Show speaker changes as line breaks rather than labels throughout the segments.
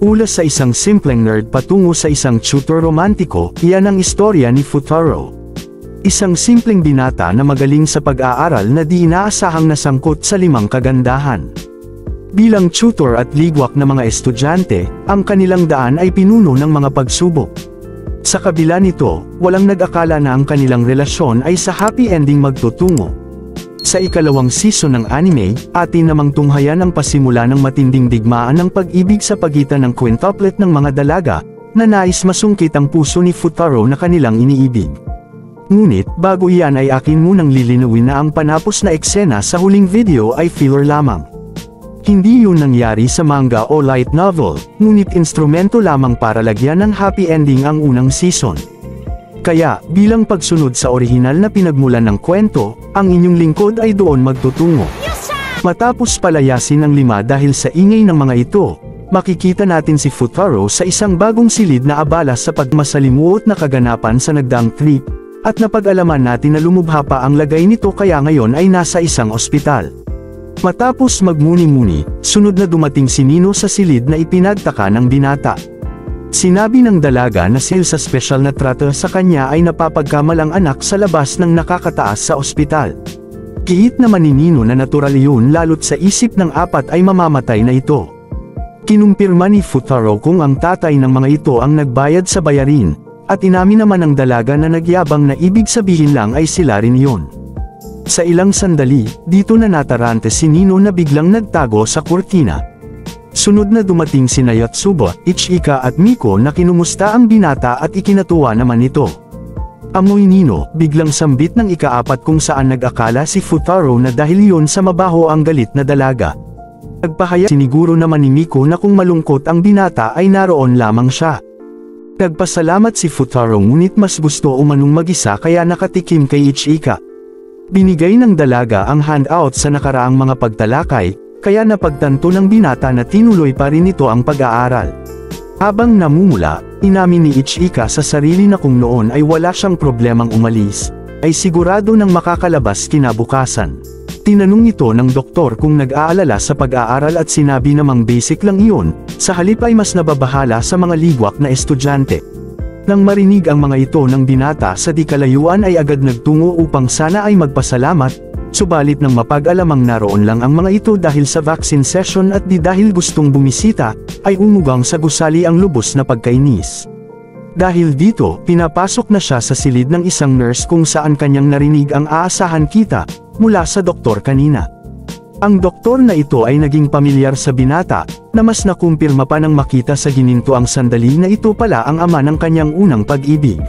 Mula sa isang simpleng nerd patungo sa isang tutor romantiko, iyan ang istorya ni Futaro. Isang simpleng binata na magaling sa pag-aaral na di inaasahang nasangkot sa 5 kagandahan. Bilang tutor at ligwak na mga estudyante, ang kanilang daan ay pinuno ng mga pagsubok. Sa kabila nito, walang nag-akala na ang kanilang relasyon ay sa happy ending magtutungo. Sa ikalawang season ng anime, atin namang tunghayan ang pasimula ng matinding digmaan ng pag-ibig sa pagitan ng quintuplet ng mga dalaga, na nais masungkit ang puso ni Futaro na kanilang iniibig. Ngunit, bago iyan ay akin munang lilinawin na ang panapos na eksena sa huling video ay filler lamang. Hindi yun nangyari sa manga o light novel, ngunit instrumento lamang para lagyan ng happy ending ang unang season. Kaya, bilang pagsunod sa orihinal na pinagmulan ng kwento, ang inyong lingkod ay doon magtutungo. Matapos palayasin ang 5 dahil sa ingay ng mga ito, makikita natin si Futaro sa isang bagong silid na abala sa pagmasalimuot na kaganapan sa nagdaang trip, at napag-alaman natin na lumubha pa ang lagay nito kaya ngayon ay nasa isang ospital. Matapos magmuni-muni, sunod na dumating si Nino sa silid na ipinagtaka ng binata. Sinabi ng dalaga na dahil sa special na trato sa kanya ay napapagkamalang anak sa labas ng nakakataas sa ospital. Kiit naman ni Nino na natural iyon lalo't sa isip ng 4 ay mamamatay na ito. Kinumpirma ni Futaro kung ang tatay ng mga ito ang nagbayad sa bayarin, at inamin naman ng dalaga na nagyabang na ibig sabihin lang ay sila rin iyon. Sa ilang sandali, dito na natarante si Nino na biglang nagtago sa kurtina. Sunod na dumating sina Yotsuba, Ichika at Miko na kinumusta ang binata at ikinatuwa naman ito. Amoy Nino, biglang sambit ng ika-4 kung saan nag-akala si Futaro na dahil yun sa mabaho ang galit na dalaga. Nagpahayag siniguro naman ni Miko na kung malungkot ang binata ay naroon lamang siya. Nagpasalamat si Futaro ngunit mas gusto umanong mag-isa kaya nakatikim kay Ichika. Binigay ng dalaga ang handout sa nakaraang mga pagtalakay, kaya napagtanto ng binata na tinuloy pa rin ito ang pag-aaral. Habang namumula, inamin ni Ichika sa sarili na kung noon ay wala siyang problemang umalis, ay sigurado nang makakalabas kinabukasan. Tinanong ito ng doktor kung nag-aalala sa pag-aaral at sinabi namang basic lang iyon, sa halip ay mas nababahala sa mga ligwak na estudyante. Nang marinig ang mga ito ng binata sa di kalayuan ay agad nagtungo upang sana ay magpasalamat, subalit nang mapag-alamang naroon lang ang mga ito dahil sa vaccine session at di dahil gustong bumisita, ay umugang sa gusali ang lubos na pagkainis. Dahil dito, pinapasok na siya sa silid ng isang nurse kung saan kanyang narinig ang aasahan kita, mula sa doktor kanina. Ang doktor na ito ay naging pamilyar sa binata, na mas nakumpirma pa nang makita sa gininto ang sandali na ito pala ang ama ng kanyang unang pag-ibig.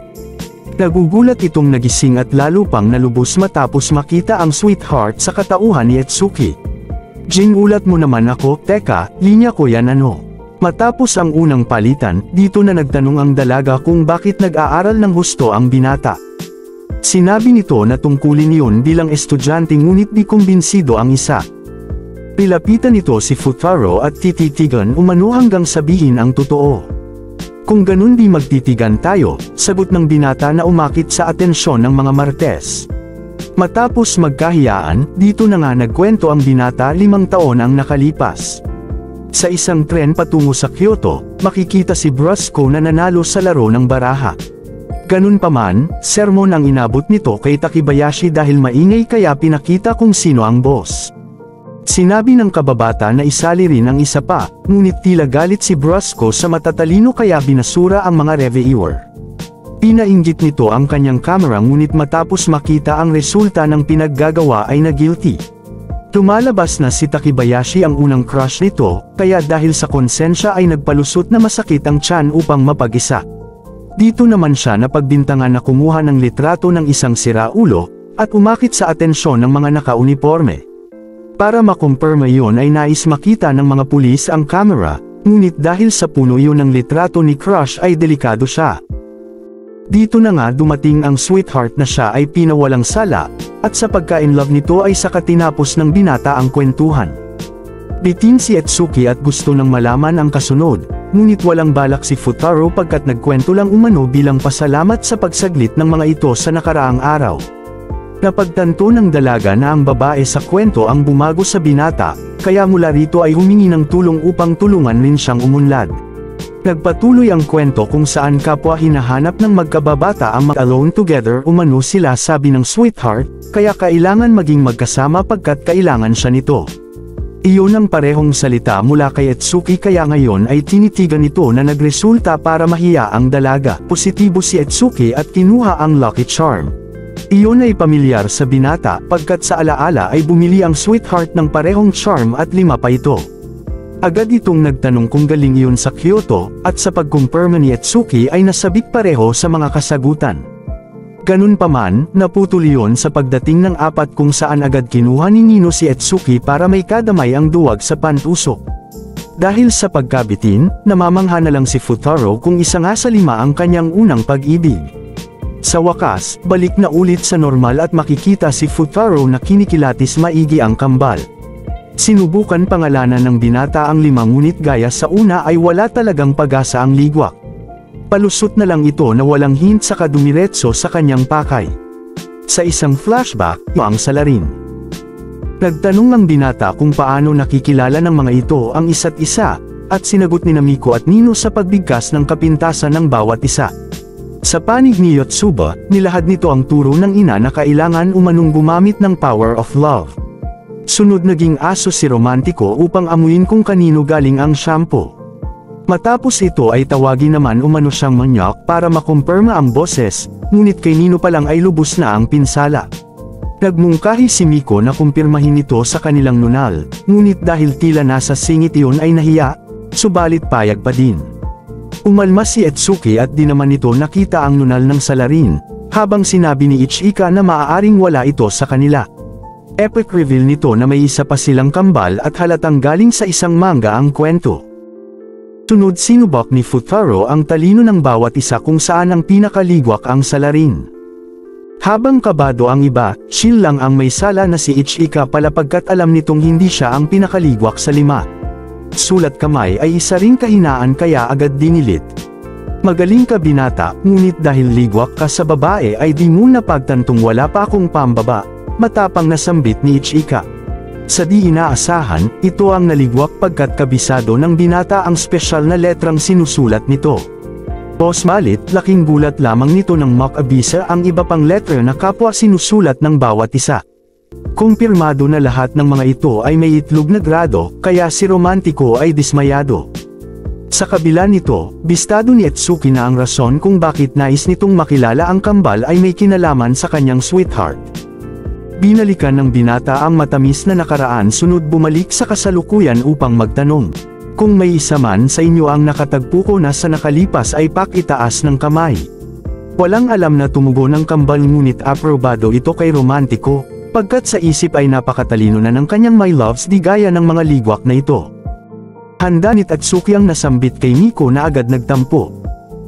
Nagugulat itong nagising at lalo pang nalubos matapos makita ang sweetheart sa katauhan ni Etsuki. Ginulat mo naman ako, teka, linya ko yan ano? Matapos ang unang palitan, dito na nagtanong ang dalaga kung bakit nag-aaral ng husto ang binata. Sinabi nito na tungkulin iyon bilang estudyante ngunit di kumbinsido ang isa. Pilapitan nito si Futaro at tititigan umano hanggang sabihin ang totoo. Kung ganun di magtitigan tayo, sagot ng binata na umakit sa atensyon ng mga Martes. Matapos magkahiyaan, dito na nga nagkwento ang binata 5 taon ang nakalipas. Sa isang tren patungo sa Kyoto, makikita si Brusco na nanalo sa laro ng baraha. Ganun pa man, sermon ang inabot nito kay Takibayashi dahil maingay kaya pinakita kung sino ang boss. Sinabi ng kababata na isali rin ang isa pa, ngunit tila galit si Brusco sa matatalino kaya binasura ang mga reviewer. Pinainggit nito ang kanyang camera ngunit matapos makita ang resulta ng pinaggagawa ay na-guilty. Lumalabas na si Takibayashi ang unang crush nito, kaya dahil sa konsensya ay nagpalusot na masakit ang tiyan upang mapag-isa. Dito naman siya napagbintangan na kumuha ng litrato ng isang siraulo, at umakit sa atensyon ng mga naka-uniforme. Para makumpirma iyon ay nais makita ng mga pulis ang camera, ngunit dahil sa puno iyon ng litrato ni crush ay delikado siya. Dito na nga dumating ang sweetheart na siya ay pinawalang sala, at sa pagka-inlove nito ay saka tinapos ng binata ang kwentuhan. Bitin si Etsuki at gusto nang malaman ang kasunod, ngunit walang balak si Futaro pagkat nagkwento lang umano bilang pasalamat sa pagsaglit ng mga ito sa nakaraang araw. Napagtanto ng dalaga na ang babae sa kwento ang bumago sa binata, kaya mula rito ay humingi ng tulong upang tulungan rin siyang umunlad. Nagpatuloy ang kwento kung saan kapwa hinahanap ng magkababata ang mag-alone together umano sila sabi ng sweetheart, kaya kailangan maging magkasama pagkat kailangan siya nito. Iyon ang parehong salita mula kay Etsuki kaya ngayon ay tinitigan nito na nagresulta para mahiya ang dalaga. Positibo si Etsuki at kinuha ang Lucky Charm. Iyon ay pamilyar sa binata pagkat sa alaala ay bumili ang sweetheart ng parehong charm at 5 pa ito. Agad itong nagtanong kung galing iyon sa Kyoto, at sa pagkumpirma ni Etsuki ay nasabik pareho sa mga kasagutan. Ganun pa man, naputol iyon sa pagdating ng 4 kung saan agad kinuha ni Nino si Etsuki para may kadamay ang duwag sa pantusok. Dahil sa pagkabitin, namamangha na lang si Futaro kung isa nga sa 5 ang kanyang unang pag-ibig. Sa wakas, balik na ulit sa normal at makikita si Futaro na kinikilatis maigi ang kambal. Sinubukan pangalanan ng binata ang 5 ngunit gaya sa una ay wala talagang pag-asa ang ligwak. Palusot na lang ito na walang hint sa kadumiretso sa kanyang pakay. Sa isang flashback, ang salarin. Nagtanong ang binata kung paano nakikilala ng mga ito ang isa't isa, at sinagot ni Miko at Nino sa pagbigkas ng kapintasan ng bawat isa. Sa panig ni Yotsuba, nilahad nito ang turo ng ina na kailangan umanong gumamit ng power of love. Sunod naging aso si Romantiko upang amuin kung kanino galing ang shampoo. Matapos ito ay tawagin naman umano siyang manyak para makumpirma ang boses, ngunit kay Nino pa lang ay lubos na ang pinsala. Nagmungkahi si Miko na kumpirmahin ito sa kanilang nunal, ngunit dahil tila nasa singit iyon ay nahiya, subalit payag pa din. Umalma si Etsuki at di naman ito nakita ang nunal ng salarin, habang sinabi ni Ichika na maaaring wala ito sa kanila. Epic reveal nito na may isa pa silang kambal at halatang galing sa isang manga ang kwento. Sunod sinubok ni Futaro ang talino ng bawat isa kung saan ang pinakaligwak ang salarin. Habang kabado ang iba, chill lang ang may sala na si Ichika palapagkat alam nitong hindi siya ang pinakaligwak sa 5. Sulat kamay ay isa ring kahinaan kaya agad dinilit. Magaling ka binata, ngunit dahil ligwak ka sa babae ay di mo napagtantong wala pa akong pambaba. Matapang na sambit ni Ichika. Sa di inaasahan, ito ang naligwak pagkat kabisado ng binata ang spesyal na letrang sinusulat nito. Boss Malit, laking gulat lamang nito ng mock abisa ang iba pang letter na kapwa sinusulat ng bawat isa. Kumpirmado na lahat ng mga ito ay may itlog na grado, kaya si Romantiko ay dismayado. Sa kabila nito, bistado ni Etsuki na ang rason kung bakit nais nitong makilala ang kambal ay may kinalaman sa kanyang sweetheart. Binalikan ng binata ang matamis na nakaraan sunod bumalik sa kasalukuyan upang magtanong. Kung may isa man sa inyo ang nakatagpo ko na sa nakalipas ay pakitaas ng kamay. Walang alam na tumugo ng kambal ngunit aprobado ito kay Romantiko, pagkat sa isip ay napakatalino na ng kanyang my loves di gaya ng mga ligwak na ito. Handa ni Tatsuki ang nasambit kay Miko na agad nagtampo.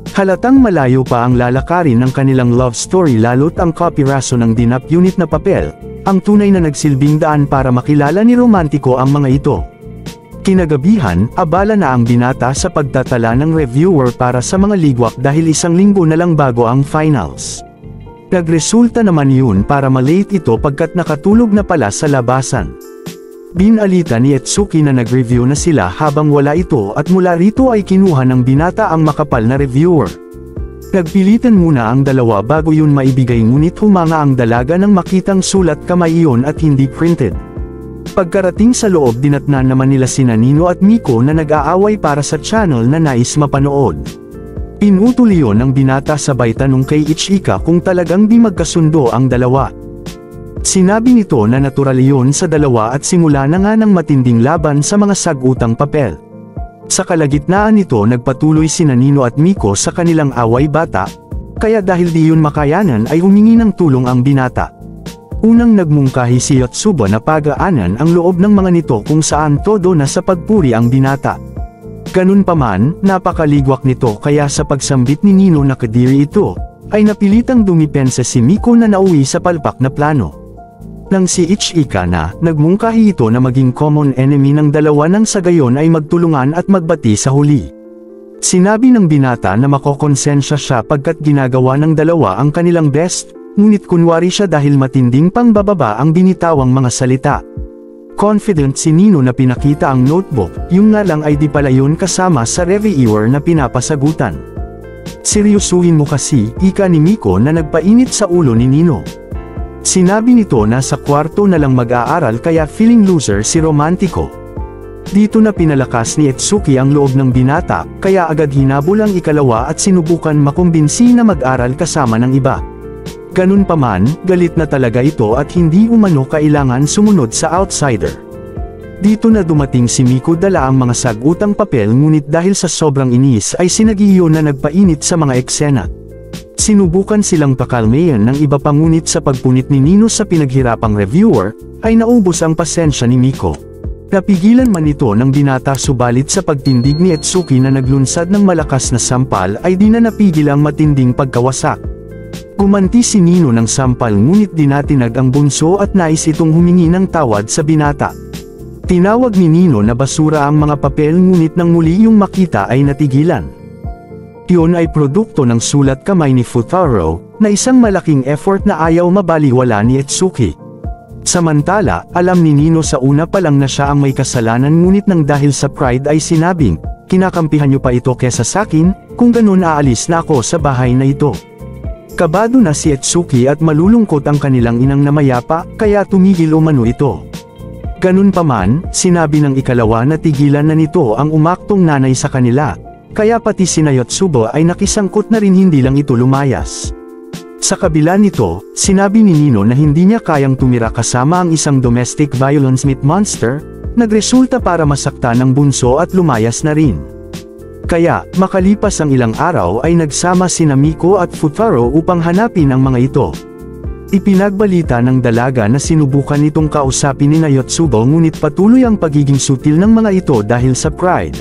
Halatang malayo pa ang lalakarin ng kanilang love story lalo't ang kopiraso ng dinap unit na papel, ang tunay na nagsilbing daan para makilala ni Romantiko ang mga ito. Kinagabihan, abala na ang binata sa pagtatala ng reviewer para sa mga ligwak dahil 1 linggo na lang bago ang finals. Nagresulta naman yun para malate ito pagkat nakatulog na pala sa labasan. Binalita ni Etsuki na nag-review na sila habang wala ito at mula rito ay kinuha ng binata ang makapal na reviewer. Nagpilitan muna ang dalawa bago yun maibigay ngunit humanga ang dalaga nang makitang sulat kamay iyon at hindi printed. Pagkarating sa loob dinatnan naman nila sina Nino at Miko na nag-aaway para sa channel na nais mapanood. Pinutol iyon ng binata sabay tanong kay Ichika kung talagang di magkasundo ang dalawa. Sinabi nito na natural iyon sa dalawa at simula na nga ng matinding laban sa mga sagutang papel. Sa kalagitnaan nito nagpatuloy sina Nino at Miko sa kanilang away bata, kaya dahil di yun makayanan ay humingi ng tulong ang binata. Unang nagmungkahi si Yotsuba na pagaanan ang loob ng mga nito kung saan todo na sa pagpuri ang binata. Ganun pa man, napakaligwak nito kaya sa pagsambit ni Nino na kadiri ito, ay napilitang dumipensa si Miko na nauwi sa palpak na plano. Nang si Ichika na, nagmungkahi ito na maging common enemy ng dalawa nang sa gayon ay magtulungan at magbati sa huli. Sinabi ng binata na makokonsensya siya pagkat ginagawa ng dalawa ang kanilang best, ngunit kunwari siya dahil matinding pangbababa ang binitawang mga salita. Confident si Nino na pinakita ang notebook, yung nga lang ay di pala yun kasama sa reviewer na pinapasagutan. Seryosuhin mo kasi, ika ni Miko na nagpainit sa ulo ni Nino. Sinabi nito na sa kwarto na lang mag-aaral kaya feeling loser si Romantiko. Dito na pinalakas ni Etsuki ang loob ng binata, kaya agad hinabol ang ikalawa at sinubukan makumbinsi na mag-aral kasama ng iba. Ganun pa man, galit na talaga ito at hindi umano kailangan sumunod sa outsider. Dito na dumating si Miko dala ang mga sagutang papel ngunit dahil sa sobrang inis ay sinagiyo na nagpainit sa mga eksena. Sinubukan silang pakalmayan ng iba pa ngunit sa pagpunit ni Nino sa pinaghirapang reviewer, ay naubos ang pasensya ni Miko. Napigilan man ito ng binata subalit sa pagtindig ni Etsuki na naglunsad ng malakas na sampal ay di na napigil ang matinding pagkawasak. Gumanti si Nino ng sampal ngunit dinatinag ang bunso at nais itong humingi ng tawad sa binata. Tinawag ni Nino na basura ang mga papel ngunit nang muli yung makita ay natigilan. Iyon ay produkto ng sulat kamay ni Futaro, na isang malaking effort na ayaw mabaliwala ni Etsuki. Samantala, alam ni Nino sa una pa lang na siya ang may kasalanan ngunit nang dahil sa pride ay sinabing, kinakampihan niyo pa ito kesa sakin, kung ganun aalis na ako sa bahay na ito. Kabado na si Etsuki at malulungkot ang kanilang inang namayapa, kaya tumigil umano ito. Ganun pa man, sinabi ng ikalawa na tigilan na nito ang umaktong nanay sa kanila, kaya pati si Nayotsubo ay nakisangkot na rin hindi lang ito lumayas. Sa kabila nito, sinabi ni Nino na hindi niya kayang tumira kasama ang isang domestic violence myth monster, nagresulta para masaktan ng bunso at lumayas na rin. Kaya, makalipas ang ilang araw ay nagsama sina Miko at Futaro upang hanapin ang mga ito. Ipinagbalita ng dalaga na sinubukan itong kausapin ni Nayotsubo ngunit patuloy ang pagiging sutil ng mga ito dahil sa pride.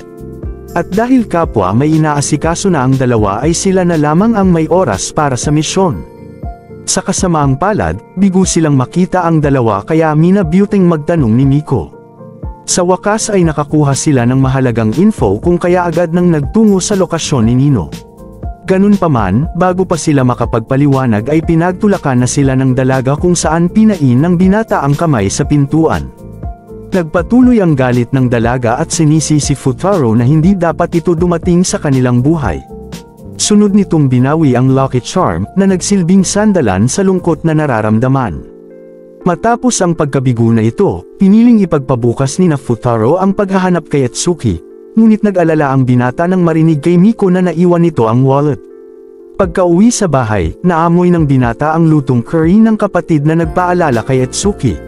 At dahil kapwa may inaasikaso na ang dalawa ay sila na lamang ang may oras para sa misyon. Sa kasamaang palad, bigo silang makita ang dalawa kaya minabuting magtanong ni Miko. Sa wakas ay nakakuha sila ng mahalagang info kung kaya agad nang nagtungo sa lokasyon ni Nino. Ganun pa man, bago pa sila makapagpaliwanag ay pinagtulakan na sila ng dalaga kung saan pinain ng binata ang kamay sa pintuan. Nagpatuloy ang galit ng dalaga at sinisi si Futaro na hindi dapat ito dumating sa kanilang buhay. Sunod nitong binawi ang Lucky Charm na nagsilbing sandalan sa lungkot na nararamdaman. Matapos ang pagkabigo na ito, piniling ipagpabukas ni Futaro ang paghahanap kay Etsuki, ngunit nag-alala ang binata nang marinig kay Miko na naiwan nito ang wallet. Pagka-uwi sa bahay, naamoy ng binata ang lutong curry ng kapatid na nagpaalala kay Etsuki.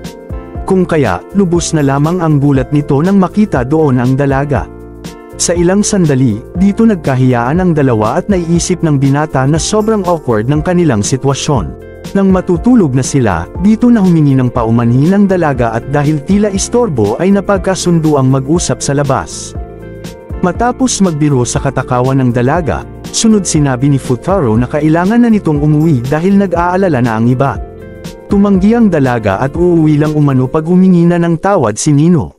Kung kaya, lubos na lamang ang gulat nito nang makita doon ang dalaga. Sa ilang sandali, dito nagkahiyaan ang dalawa at naiisip ng binata na sobrang awkward ng kanilang sitwasyon. Nang matutulog na sila, dito na humingi ng paumanhin ang dalaga at dahil tila istorbo ay napagkasundo ang mag-usap sa labas. Matapos magbiro sa katakawan ng dalaga, sunod sinabi ni Futaro na kailangan na nitong umuwi dahil nag-aalala na ang iba. Tumanggi ang dalaga at uuwi lang umano pag humingi na ng tawad si Nino.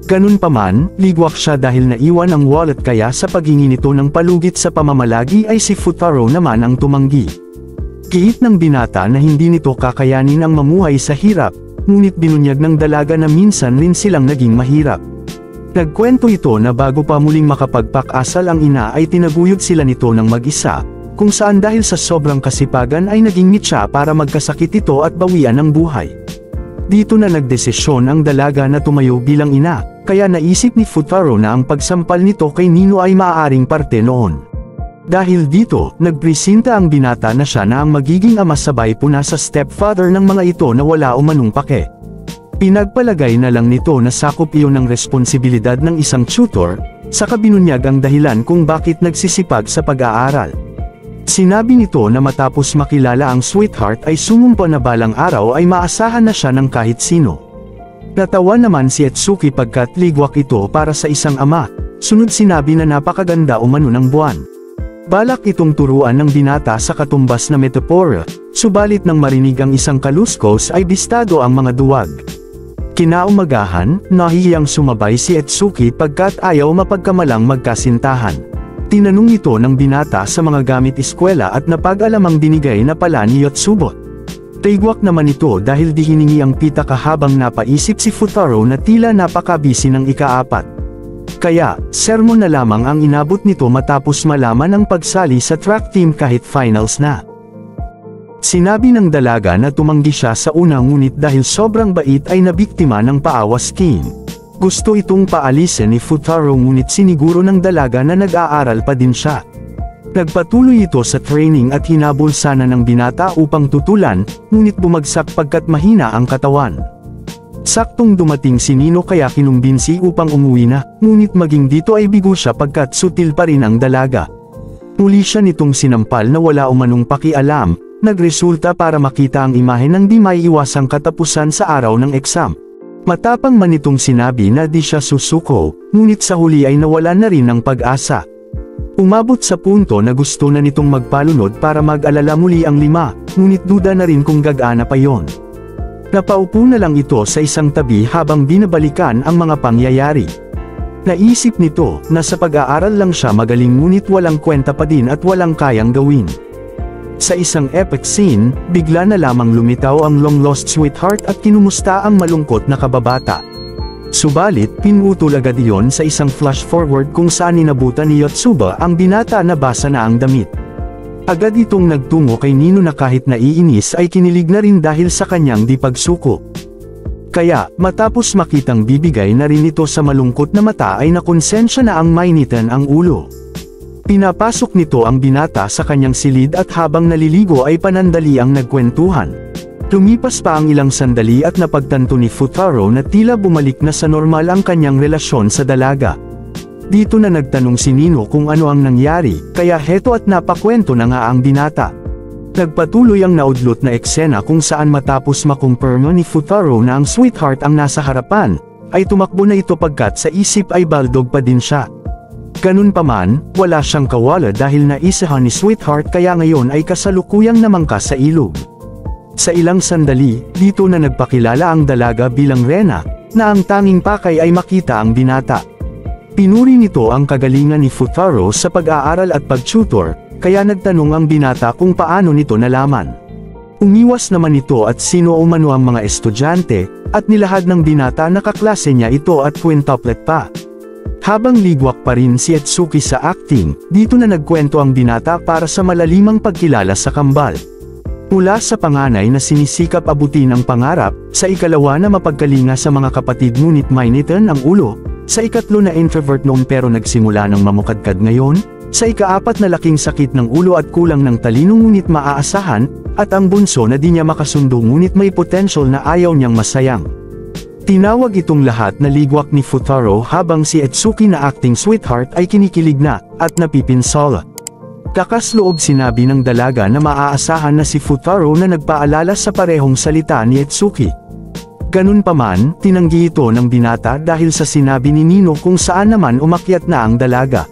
Ganun pa man, ligwak siya dahil naiwan ang wallet kaya sa paghingi nito ng palugit sa pamamalagi ay si Futaro naman ang tumanggi. Giit ng binata na hindi nito kakayanin ang mamuhay sa hirap, ngunit binunyag ng dalaga na minsan rin silang naging mahirap. Nagkwento ito na bago pa muling makapagpak-asal ang ina ay tinaguyod sila nito ng mag-isa, kung saan dahil sa sobrang kasipagan ay naging mitya para magkasakit ito at bawian ang buhay. Dito na nagdesisyon ang dalaga na tumayo bilang ina, kaya naisip ni Futaro na ang pagsampal nito kay Nino ay maaaring parte noon. Dahil dito, nagpresenta ang binata na siya na ang magiging ama sabay puna sa stepfather ng mga ito na wala umanong pake. Pinagpalagay na lang nito na sakop iyon ng responsibilidad ng isang tutor, saka binunyag ang dahilan kung bakit nagsisipag sa pag-aaral. Sinabi nito na matapos makilala ang sweetheart ay sumumpa na balang araw ay maasahan na siya ng kahit sino. Natawa naman si Etsuki pagkat ligwak ito para sa isang ama, sunod sinabi na napakaganda umano ng buwan. Balak itong turuan ng binata sa katumbas na metapora, subalit nang marinig ang isang kaluskos ay bistado ang mga duwag. Kinaumagahan, nahihiyang sumabay si Etsuki pagkat ayaw mapagkamalang magkasintahan. Tinanong ito ng binata sa mga gamit eskwela at napag-alamang binigay na pala ni Yotsubo. Tigwak naman ito dahil di hiningi ang pitaka habang napaisip si Futaro na tila napakabisi ng ika-4. Kaya, sermon na lamang ang inabot nito matapos malaman ang pagsali sa track team kahit finals na. Sinabi ng dalaga na tumanggi siya sa una ngunit dahil sobrang bait ay nabiktima ng paawa scheme. Gusto itong paalisin ni Futaro ngunit siniguro ng dalaga na nag-aaral pa din siya. Nagpatuloy ito sa training at hinabol sana ng binata upang tutulan, ngunit bumagsak pagkat mahina ang katawan. Saktong dumating si Nino kaya kinumbinsi upang umuwi na, ngunit maging dito ay bigo siya pagkat sutil pa rin ang dalaga. Muli siya nitong sinampal na wala umanong pakialam, nagresulta para makita ang imahe ng di maiiwasang katapusan sa araw ng exam. Matapang man itong sinabi na di siya susuko, ngunit sa huli ay nawala na rin ng pag-asa. Umabot sa punto na gusto na nitong magpalunod para mag-alala muli ang 5, ngunit duda na rin kung gagana pa yon. Napaupo na lang ito sa isang tabi habang binabalikan ang mga pangyayari. Naisip nito na sa pag-aaral lang siya magaling ngunit walang kwenta pa din at walang kayang gawin. Sa isang epic scene, bigla na lamang lumitaw ang long-lost sweetheart at kinumusta ang malungkot na kababata. Subalit, pinutol agad iyon sa isang flash-forward kung saan inabutan ni Yotsuba ang binata na basa na ang damit. Agad itong nagtungo kay Nino na kahit naiinis ay kinilig na rin dahil sa kanyang di pagsuko. Kaya, matapos makitang bibigay na rin ito sa malungkot na mata ay nakonsensya na ang mainitan ang ulo. Pinapasok nito ang binata sa kanyang silid at habang naliligo ay panandali ang nagkwentuhan. Lumipas pa ang ilang sandali at napagtanto ni Futaro na tila bumalik na sa normal ang kanyang relasyon sa dalaga. Dito na nagtanong si Nino kung ano ang nangyari, kaya heto at napakwento na nga ang binata. Nagpatuloy ang naudlot na eksena kung saan matapos makumpirma ni Futaro na ang sweetheart ang nasa harapan, ay tumakbo na ito pagkat sa isip ay baldog pa din siya. Ganun pa man, wala siyang kawala dahil naisahan ni sweetheart kaya ngayon ay kasalukuyang namangka sa ilog. Sa ilang sandali, dito na nagpakilala ang dalaga bilang Rena, na ang tanging pakay ay makita ang binata. Pinuri nito ang kagalingan ni Futaro sa pag-aaral at pag-tutor, kaya nagtanong ang binata kung paano nito nalaman. Umiwas naman ito at sino umano ang mga estudyante, at nilahad ng binata na kaklase niya ito at quintuplet pa. Habang ligwak pa rin si Etsuki sa acting, dito na nagkwento ang binata para sa malalimang pagkilala sa kambal. Mula sa panganay na sinisikap abutin ang pangarap, sa ikalawa na mapagkalinga sa mga kapatid ngunit mainitan ang ulo, sa ikatlo na introvert noon pero nagsimula ng mamukadkad ngayon, sa ika-4 na laking sakit ng ulo at kulang ng talino ngunit maaasahan, at ang bunso na di niya makasundo ngunit may potential na ayaw niyang masayang. Tinawag itong lahat na ligwak ni Futaro habang si Etsuki na acting sweetheart ay kinikilig na, at napipinsala. Lakas loob sinabi ng dalaga na maaasahan na si Futaro na nagpaalala sa parehong salita ni Etsuki. Ganun pa man, tinanggi ito ng binata dahil sa sinabi ni Nino kung saan naman umakyat na ang dalaga.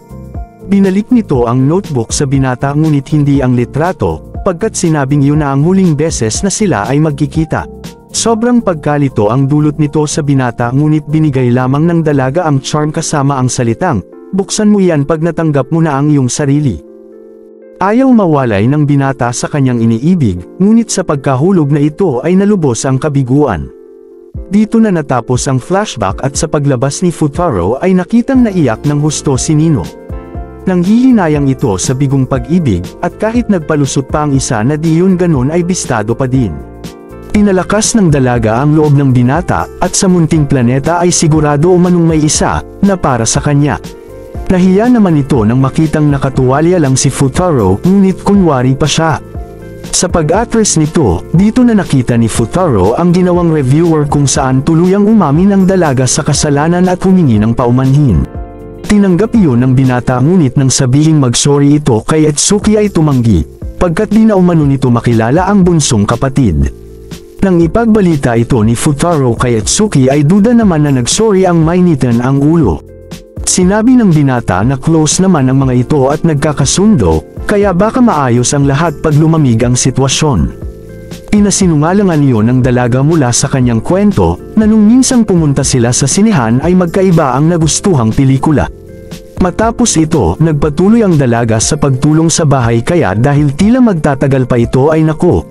Binalik nito ang notebook sa binata ngunit hindi ang litrato, pagkat sinabing yun na ang huling beses na sila ay magkikita. Sobrang pagkalito ang dulot nito sa binata ngunit binigay lamang ng dalaga ang charm kasama ang salitang, buksan mo yan pag natanggap mo na ang iyong sarili. Ayaw mawalay ng binata sa kanyang iniibig, ngunit sa pagkahulog na ito ay nalubos ang kabiguan. Dito na natapos ang flashback at sa paglabas ni Futaro ay nakitang naiyak ng husto si Nino. Nanghihinayang ito sa bigong pag-ibig, at kahit nagpalusot pa ang isa na di yun ganun ay bistado pa din. Pinalakas ng dalaga ang loob ng binata, at sa munting planeta ay sigurado umanong may isa, na para sa kanya. Nahiya naman ito nang makitang nakatuwalya lang si Futaro, ngunit kunwari pa siya. Sa pag-address nito, dito na nakita ni Futaro ang ginawang reviewer kung saan tuluyang umamin ang dalaga sa kasalanan at humingi ng paumanhin. Tinanggap iyon ng binata ngunit nang sabihing mag-sorry ito kay Etsuki ay tumanggi, pagkat di na umano nito makilala ang bunsong kapatid. Nang ipagbalita ito ni Futaro kay Etsuki ay duda naman na nagsorry ang mainitan ang ulo. Sinabi ng binata na close naman ang mga ito at nagkakasundo, kaya baka maayos ang lahat pag lumamig ang sitwasyon. Pinasinungalangan iyon ng dalaga mula sa kanyang kwento, na nung minsang pumunta sila sa sinehan ay magkaiba ang nagustuhang pelikula. Matapos ito, nagpatuloy ang dalaga sa pagtulong sa bahay kaya dahil tila magtatagal pa ito ay nako.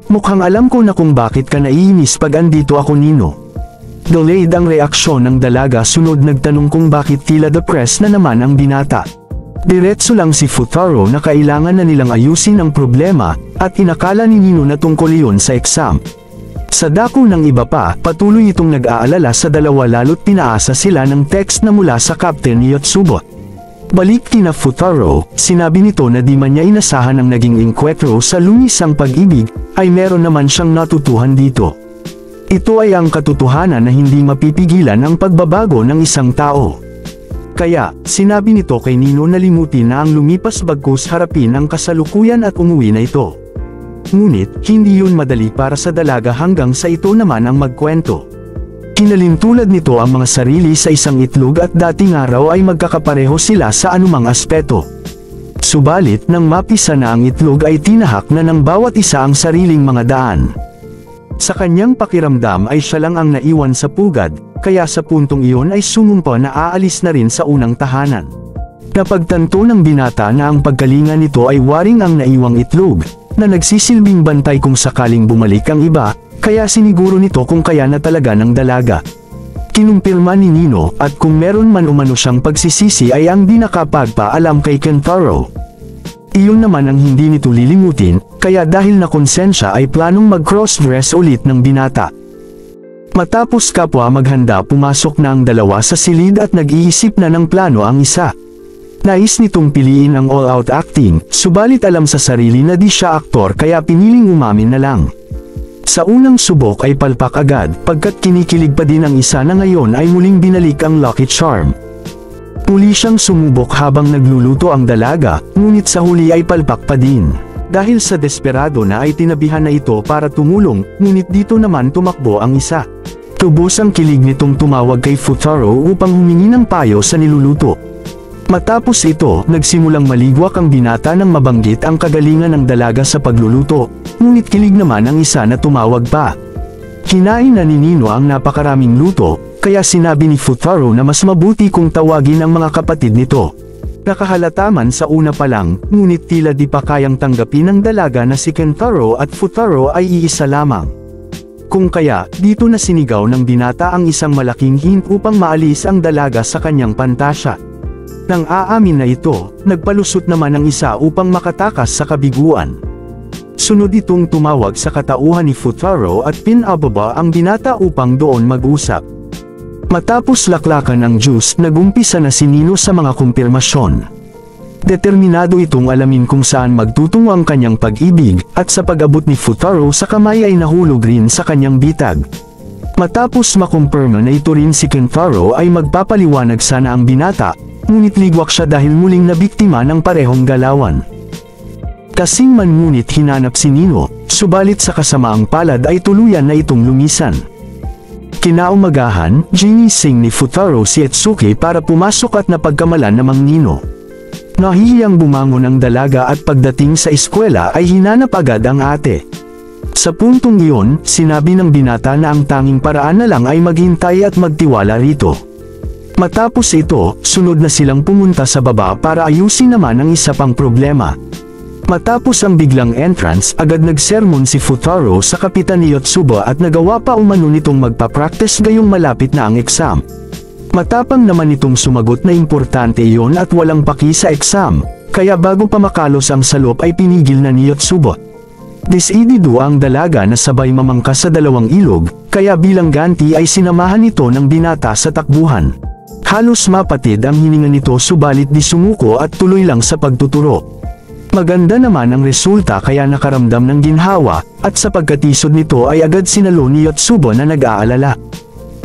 Mukhang alam ko na kung bakit ka naiinis pag andito ako, Nino. Delayed ang reaksyon ng dalaga, sunod nagtanong kung bakit tila depressed na naman ang binata. Diretso lang si Futaro na kailangan na nilang ayusin ang problema, at inakala ni Nino na tungkol iyon sa exam. Sa dako ng iba pa, patuloy itong nag-aalala sa dalawa lalo't pinaasa sila ng text na mula sa Captain Yotsubo. Balik kina Futaro, sinabi nito na di man niya inasahan ang naging inkwentro sa lumisang pag-ibig, ay meron naman siyang natutuhan dito. Ito ay ang katotohanan na hindi mapipigilan ang pagbabago ng isang tao. Kaya, sinabi nito kay Nino na limutin na ang lumipas bagkus harapin ang kasalukuyan at umuwi na ito. Ngunit, hindi yun madali para sa dalaga hanggang sa ito naman ang magkwento. Kinalintulad nito ang mga sarili sa isang itlog at dating araw ay magkakapareho sila sa anumang aspeto. Subalit nang mapisa na ang itlog ay tinahak na ng bawat isa ang sariling mga daan. Sa kanyang pakiramdam ay siya lang ang naiwan sa pugad, kaya sa puntong iyon ay sumumpa na aalis na rin sa unang tahanan. Napagtanto ng binata na ang pagkalinga nito ay waring ang naiwang itlog, na nagsisilbing bantay kung sakaling bumalik ang iba, kaya siniguro nito kung kaya na talaga ng dalaga. Kinumpirma ni Nino at kung meron man umano siyang pagsisisi ay ang di nakapagpaalam kay Kentaro. Iyon naman ang hindi nito lilimutin, kaya dahil na konsensya ay planong mag-cross-dress ulit ng binata. Matapos kapwa maghanda, pumasok na ang dalawa sa silid at nag-iisip na ng plano ang isa. Nais nitong piliin ang all-out acting, subalit alam sa sarili na di siya aktor kaya piniling umamin na lang. Sa unang subok ay palpak agad, pagkat kinikilig pa din ang isa na ngayon ay muling binalik ang Lucky Charm. Muli siyang sumubok habang nagluluto ang dalaga, ngunit sa huli ay palpak pa din. Dahil sa desperado na ay tinabihan na ito para tumulong, ngunit dito naman tumakbo ang isa. Tubos ang kilig nitong tumawag kay Futaro upang humingi ng payo sa niluluto. Matapos ito, nagsimulang maligwak ang binata nang mabanggit ang kagalingan ng dalaga sa pagluluto, ngunit kilig naman ang isa na tumawag pa. Kinain na ni Nino ang napakaraming luto, kaya sinabi ni Futaro na mas mabuti kung tawagin ang mga kapatid nito. Nakahalata man sa una pa lang, ngunit tila di pa kayang tanggapin ng dalaga na si Kentaro at Futaro ay iisa lamang. Kung kaya, dito na sinigaw ng binata ang isang malaking hint upang maalis ang dalaga sa kanyang pantasya. Nang aamin na ito, nagpalusot naman ang isa upang makatakas sa kabiguan. Sunod itong tumawag sa katauhan ni Futaro at pinababa ang binata upang doon mag-usap. Matapos laklakan ang juice, nagumpisa na si Nino sa mga kumpirmasyon. Determinado itong alamin kung saan magtutungo ang kanyang pag-ibig, at sa pag-abot ni Futaro sa kamay ay nahulog rin sa kanyang bitag. Matapos makumpirma na ito rin si Kentaro ay magpapaliwanag sana ang binata, ngunit ligwak siya dahil muling nabiktima ng parehong galawan. Kasing man ngunit hinanap si Nino, subalit sa kasamaang palad ay tuluyan na itong lumisan. Kinaumagahan, ginising ni Futaro si Etsuki para pumasok at napagkamalan namang Nino. Nahihiyang bumangon ang dalaga at pagdating sa eskwela ay hinanap agad ang ate. Sa puntong iyon, sinabi ng binata na ang tanging paraan na lang ay maghintay at magtiwala rito. Matapos ito, sunod na silang pumunta sa baba para ayusin naman ang isa pang problema. Matapos ang biglang entrance, agad nagsermon si Futaro sa kapitan ni Yotsuba at nagawa pa umano nitong magpa-practice gayong malapit na ang exam. Matapang naman itong sumagot na importante iyon at walang paki sa exam, kaya bago pa makalos ang salop ay pinigil na ni Yotsuba. Desidido ang dalaga na sabay mamangka sa dalawang ilog, kaya bilang ganti ay sinamahan ito ng binata sa takbuhan. Halos mapatid ang hininga nito subalit di sumuko at tuloy lang sa pagtuturo. Maganda naman ang resulta kaya nakaramdam ng ginhawa, at sa pagkatisod nito ay agad sinalo ni Yotsuba na nag-aalala.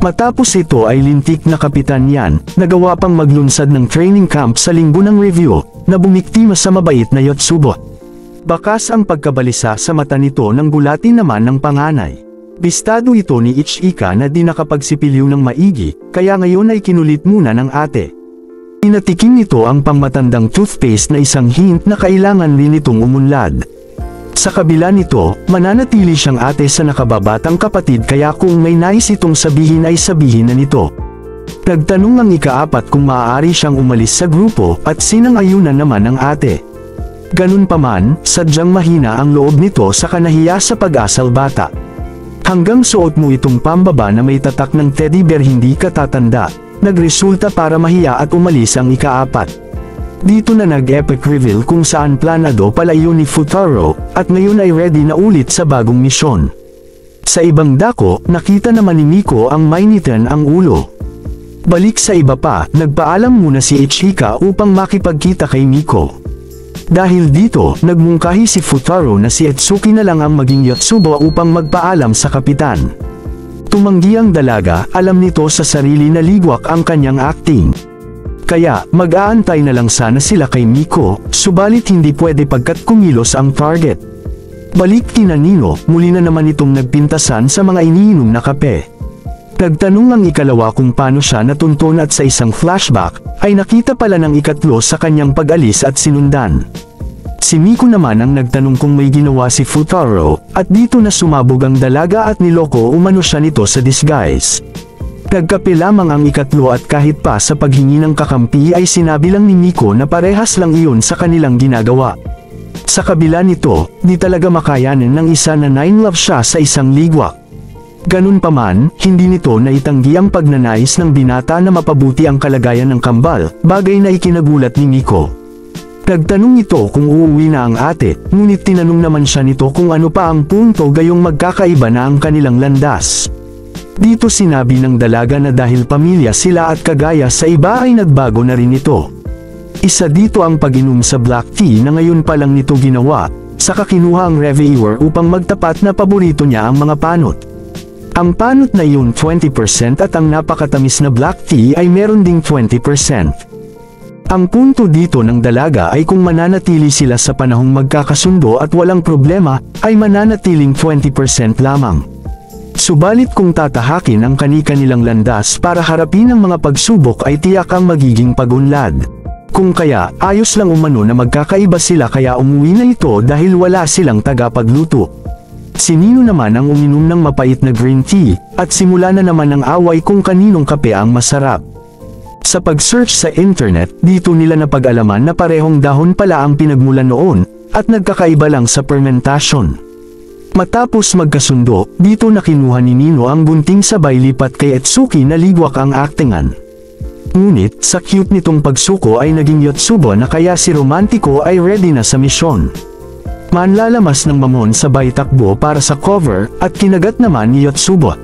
Matapos ito ay lintik na kapitan yan, nagawa pang maglunsad ng training camp sa linggo ng review, na bumiktima sa mabait na Yotsuba. Bakas ang pagkabalisa sa mata nito nang gulatin naman ng panganay. Bistado ito ni Ichika na di nakapagsipiliw ng maigi, kaya ngayon ay kinulit muna ng ate. Pinatikim nito ang pangmatandang toothpaste na isang hint na kailangan rin itong umunlad. Sa kabila nito, mananatili siyang ate sa nakababatang kapatid kaya kung may nais itong sabihin ay sabihin na nito. Nagtanong ang ikaapat kung maaari siyang umalis sa grupo at sinang-ayunan naman ng ate. Ganun pa man, sadyang mahina ang loob nito sa kanahiya sa pag-asal bata. Hanggang suot mo itong pambaba na may tatak ng teddy bear hindi ka tatanda, nagresulta para mahiya at umalis ang ika-4. Dito na nag-epic reveal kung saan planado pala yun ni Futaro, at ngayon ay ready na ulit sa bagong misyon. Sa ibang dako, nakita naman ni Miko ang mainitan ang ulo. Balik sa iba pa, nagpaalam muna si Ichika upang makipagkita kay Miko. Dahil dito, nagmungkahi si Futaro na si Etsuki na lang ang maging Yotsuba upang magpaalam sa kapitan. Tumanggi ang dalaga, alam nito sa sarili na ligwak ang kanyang acting. Kaya, mag-aantay na lang sana sila kay Miko, subalit hindi pwede pagkat kumilos ang target. Balik kina Nino, muli na naman itong nagpintasan sa mga iniinom na kape. Nagtanong ang ikalawa kung paano siya natunton at sa isang flashback, ay nakita pala ng ikatlo sa kanyang pag-alis at sinundan. Si Miko naman ang nagtanong kung may ginawa si Futaro, at dito na sumabog ang dalaga at niloko umano siya nito sa disguise. Nagkape lamang ang ikatlo at kahit pa sa paghingi ng kakampi ay sinabi lang ni Miko na parehas lang iyon sa kanilang ginagawa. Sa kabila nito, di talaga makayanin ng isa na 9 love siya sa isang ligwak. Ganun pa man, hindi nito naitanggi ang pagnanais ng binata na mapabuti ang kalagayan ng kambal, bagay na ikinagulat ni Miko. Nagtanong ito kung uuwi na ang ate, ngunit tinanong naman siya nito kung ano pa ang punto gayong magkakaiba na ang kanilang landas. Dito sinabi ng dalaga na dahil pamilya sila at kagaya sa iba ay nagbago na rin ito. Isa dito ang pag-inom sa black tea na ngayon pa lang nito ginawa, saka kinuha ang reviewer upang magtapat na paborito niya ang mga panot. Ang panot na iyon 20% at ang napakatamis na black tea ay meron ding 20%. Ang punto dito ng dalaga ay kung mananatili sila sa panahong magkakasundo at walang problema, ay mananatiling 20% lamang. Subalit kung tatahakin ang kani-kanilang landas para harapin ang mga pagsubok ay tiyak ang magiging pagunlad. Kung kaya, ayos lang umano na magkakaiba sila kaya umuwi na ito dahil wala silang tagapagluto. Si Nino naman ang uminom ng mapait na green tea, at simula na naman ang away kung kaninong kape ang masarap. Sa pag-search sa internet, dito nila napag-alaman na parehong dahon pala ang pinagmulan noon, at nagkakaiba lang sa fermentation. Matapos magkasundo, dito na kinuha ni Nino ang bunting sabay lipat kay Etsuki na ligwak ang actingan. Ngunit, sa cute nitong pagsuko ay naging Yotsuba na kaya si Romantiko ay ready na sa misyon. Manlalamas ng mamon sabay takbo para sa cover, at kinagat naman ni Yotsuba.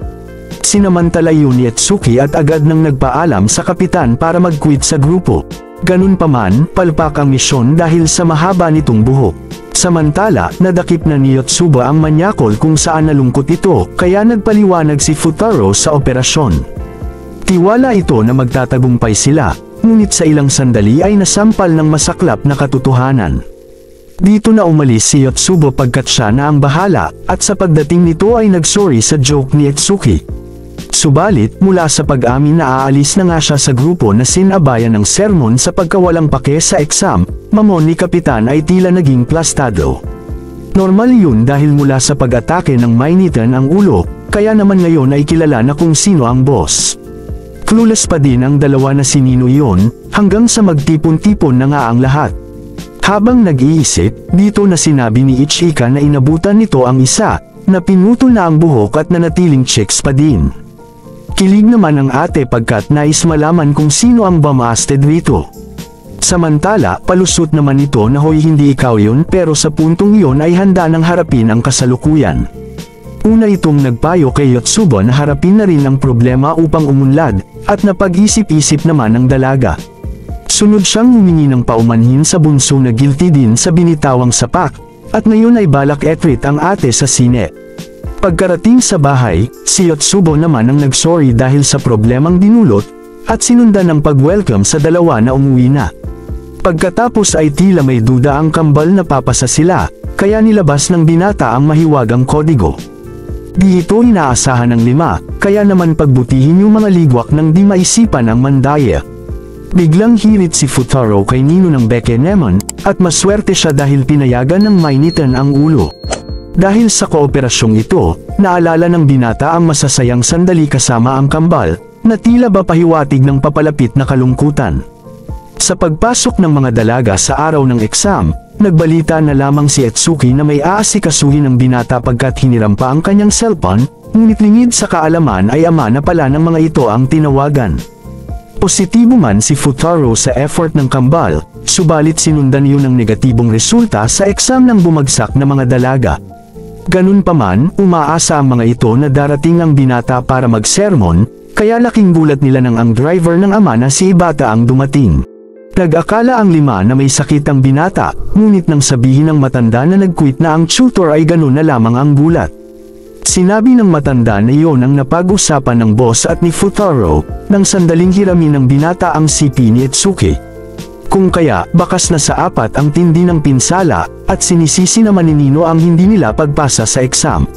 Sinamantala yun ni Etsuki at agad nang nagpaalam sa kapitan para mag-quit sa grupo. Ganun pa man, palpak ang misyon dahil sa mahaba nitong buhok. Samantala, nadakip na ni Yotsuba ang manyakol kung saan nalungkot ito, kaya nagpaliwanag si Futaro sa operasyon. Tiwala ito na magtatagumpay sila, ngunit sa ilang sandali ay nasampal ng masaklap na katotohanan. Dito na umalis si Yotsuba pagkat siya na ang bahala, at sa pagdating nito ay nagsorry sa joke ni Etsuki. Subalit, mula sa pag-amin na aalis na nga siya sa grupo na sinabayan ng sermon sa pagkawalang pake sa exam, mamon ni Kapitan ay tila naging plastado. Normal yun dahil mula sa pag-atake ng mainitan ang ulo, kaya naman ngayon ay kilala na kung sino ang boss. Clueless pa din ang dalawa na si Nino yun, hanggang sa magtipon-tipon na nga ang lahat. Habang nag-iisip, dito na sinabi ni Ichika na inabutan nito ang isa, na pinutol na ang buhok at nanatiling chicks pa din. Kilig naman ang ate pagkat nais malaman kung sino ang bumasted rito. Samantala, palusot naman ito na hoy hindi ikaw yun pero sa puntong iyon ay handa nang harapin ang kasalukuyan. Una itong nagpayo kay Yotsuba na harapin na rin ang problema upang umunlad, at napag-isip-isip naman ang dalaga. Sunod siyang humingi ng paumanhin sa bunso na guilty din sa binitawang sapak, at ngayon ay balak etrit ang ate sa sine. Pagkarating sa bahay, si Yotsuba naman ang nagsorry dahil sa problemang dinulot, at sinundan ng pag-welcome sa dalawa na umuwi na. Pagkatapos ay tila may duda ang kambal na papasa sila, kaya nilabas ng binata ang mahiwagang kodigo. Di ito inaasahan ng 5, kaya naman pagbutihin yung mga ligwak nang di maisipan ang mandaya. Biglang hirit si Futaro kay Nino ng Bekenemon, at maswerte siya dahil pinayagan ng mainitan ang ulo. Dahil sa kooperasyong ito, naalala ng binata ang masasayang sandali kasama ang kambal, na tila ba pahiwatig ng papalapit na kalungkutan. Sa pagpasok ng mga dalaga sa araw ng exam, nagbalita na lamang si Etsuki na may aasikasuhin ng binata pagkat hiniram pa ang kanyang cellphone, ngunit lingid sa kaalaman ay ama na pala ng mga ito ang tinawagan. Positibo man si Futaro sa effort ng kambal, subalit sinundan yun ng negatibong resulta sa exam ng bumagsak na mga dalaga. Ganun pa man, umaasa ang mga ito na darating ang binata para magsermon, kaya laking gulat nila nang ang driver ng ama na si Ibata ang dumating. Nag-akala ang 5 na may sakit ang binata, ngunit nang sabihin ng matanda na nag-quit na ang tutor ay ganun na lamang ang gulat. Sinabi ng matanda na iyon ang napag-usapan ng boss at ni Futaro, nang sandaling hiramin ng binata ang CP ni Etsuki. Kung kaya, bakas na sa 4 ang tindi ng pinsala, at sinisisi naman ni Nino ang hindi nila pagpasa sa exam.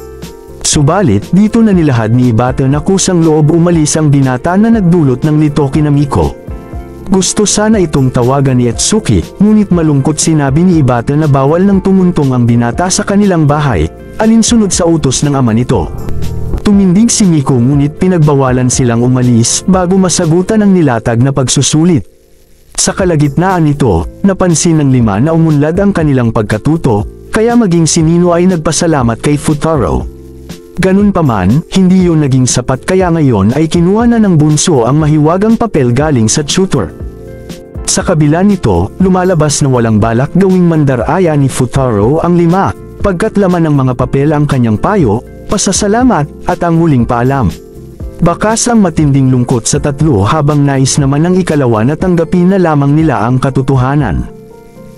Subalit, dito na nilahad ni Ibata na kusang loob umalis ang binata na nagdulot ng lito kina Miko. Gusto sana itong tawagan ni Etsuki, ngunit malungkot sinabi ni Ibata na bawal nang tumuntong ang binata sa kanilang bahay, alinsunod sa utos ng ama nito. Tumindig si Miko ngunit pinagbawalan silang umalis bago masagutan ang nilatag na pagsusulit. Sa kalagitnaan nito, napansin ng 5 na umunlad ang kanilang pagkatuto, kaya maging si Nino ay nagpasalamat kay Futaro. Ganun pa man, hindi yun naging sapat kaya ngayon ay kinuha na ng bunso ang mahiwagang papel galing sa tutor. Sa kabila nito, lumalabas na walang balak gawing mandaraya ni Futaro ang 5, pagkat laman ng mga papel ang kanyang payo, pasasalamat, at ang huling paalam. Bakas ang matinding lungkot sa 3 habang nais naman ng 2 na tanggapin na lamang nila ang katotohanan.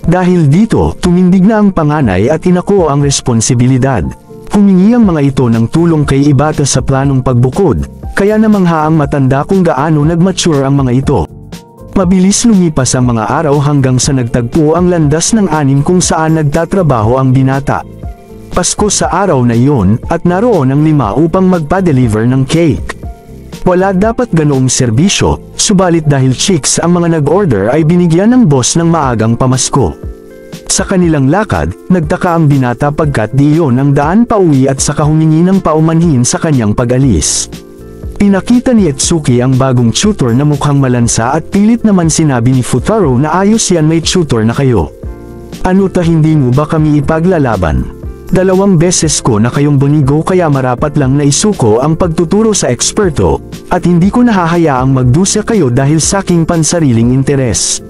Dahil dito, tumindig na ang panganay at inako ang responsibilidad. Humingi ang mga ito ng tulong kay Ibata sa planong pagbukod, kaya namangha ang matanda kung gaano nag-mature ang mga ito. Mabilis lumipas ang mga araw hanggang sa nagtagpo ang landas ng 6 kung saan nagtatrabaho ang binata. Pasko sa araw na iyon, at naroon ang 5 upang magpa-deliver ng cake. Wala dapat ganoong serbisyo, subalit dahil chicks ang mga nag-order ay binigyan ng boss ng maagang pamasko. Sa kanilang lakad, nagtaka ang binata pagkat di iyon ang daan pauwi at saka humingi ng paumanhin sa kanyang pag-alis. Pinakita ni Etsuki ang bagong tutor na mukhang malansa at pilit naman sinabi ni Futaro na ayos yan, may tutor na kayo. Ano ta, hindi mo ba kami ipaglalaban? 2 beses ko na kayong bonigo kaya marapat lang na isuko ang pagtuturo sa eksperto, at hindi ko nahahayaang magdusa kayo dahil sa aking pansariling interes.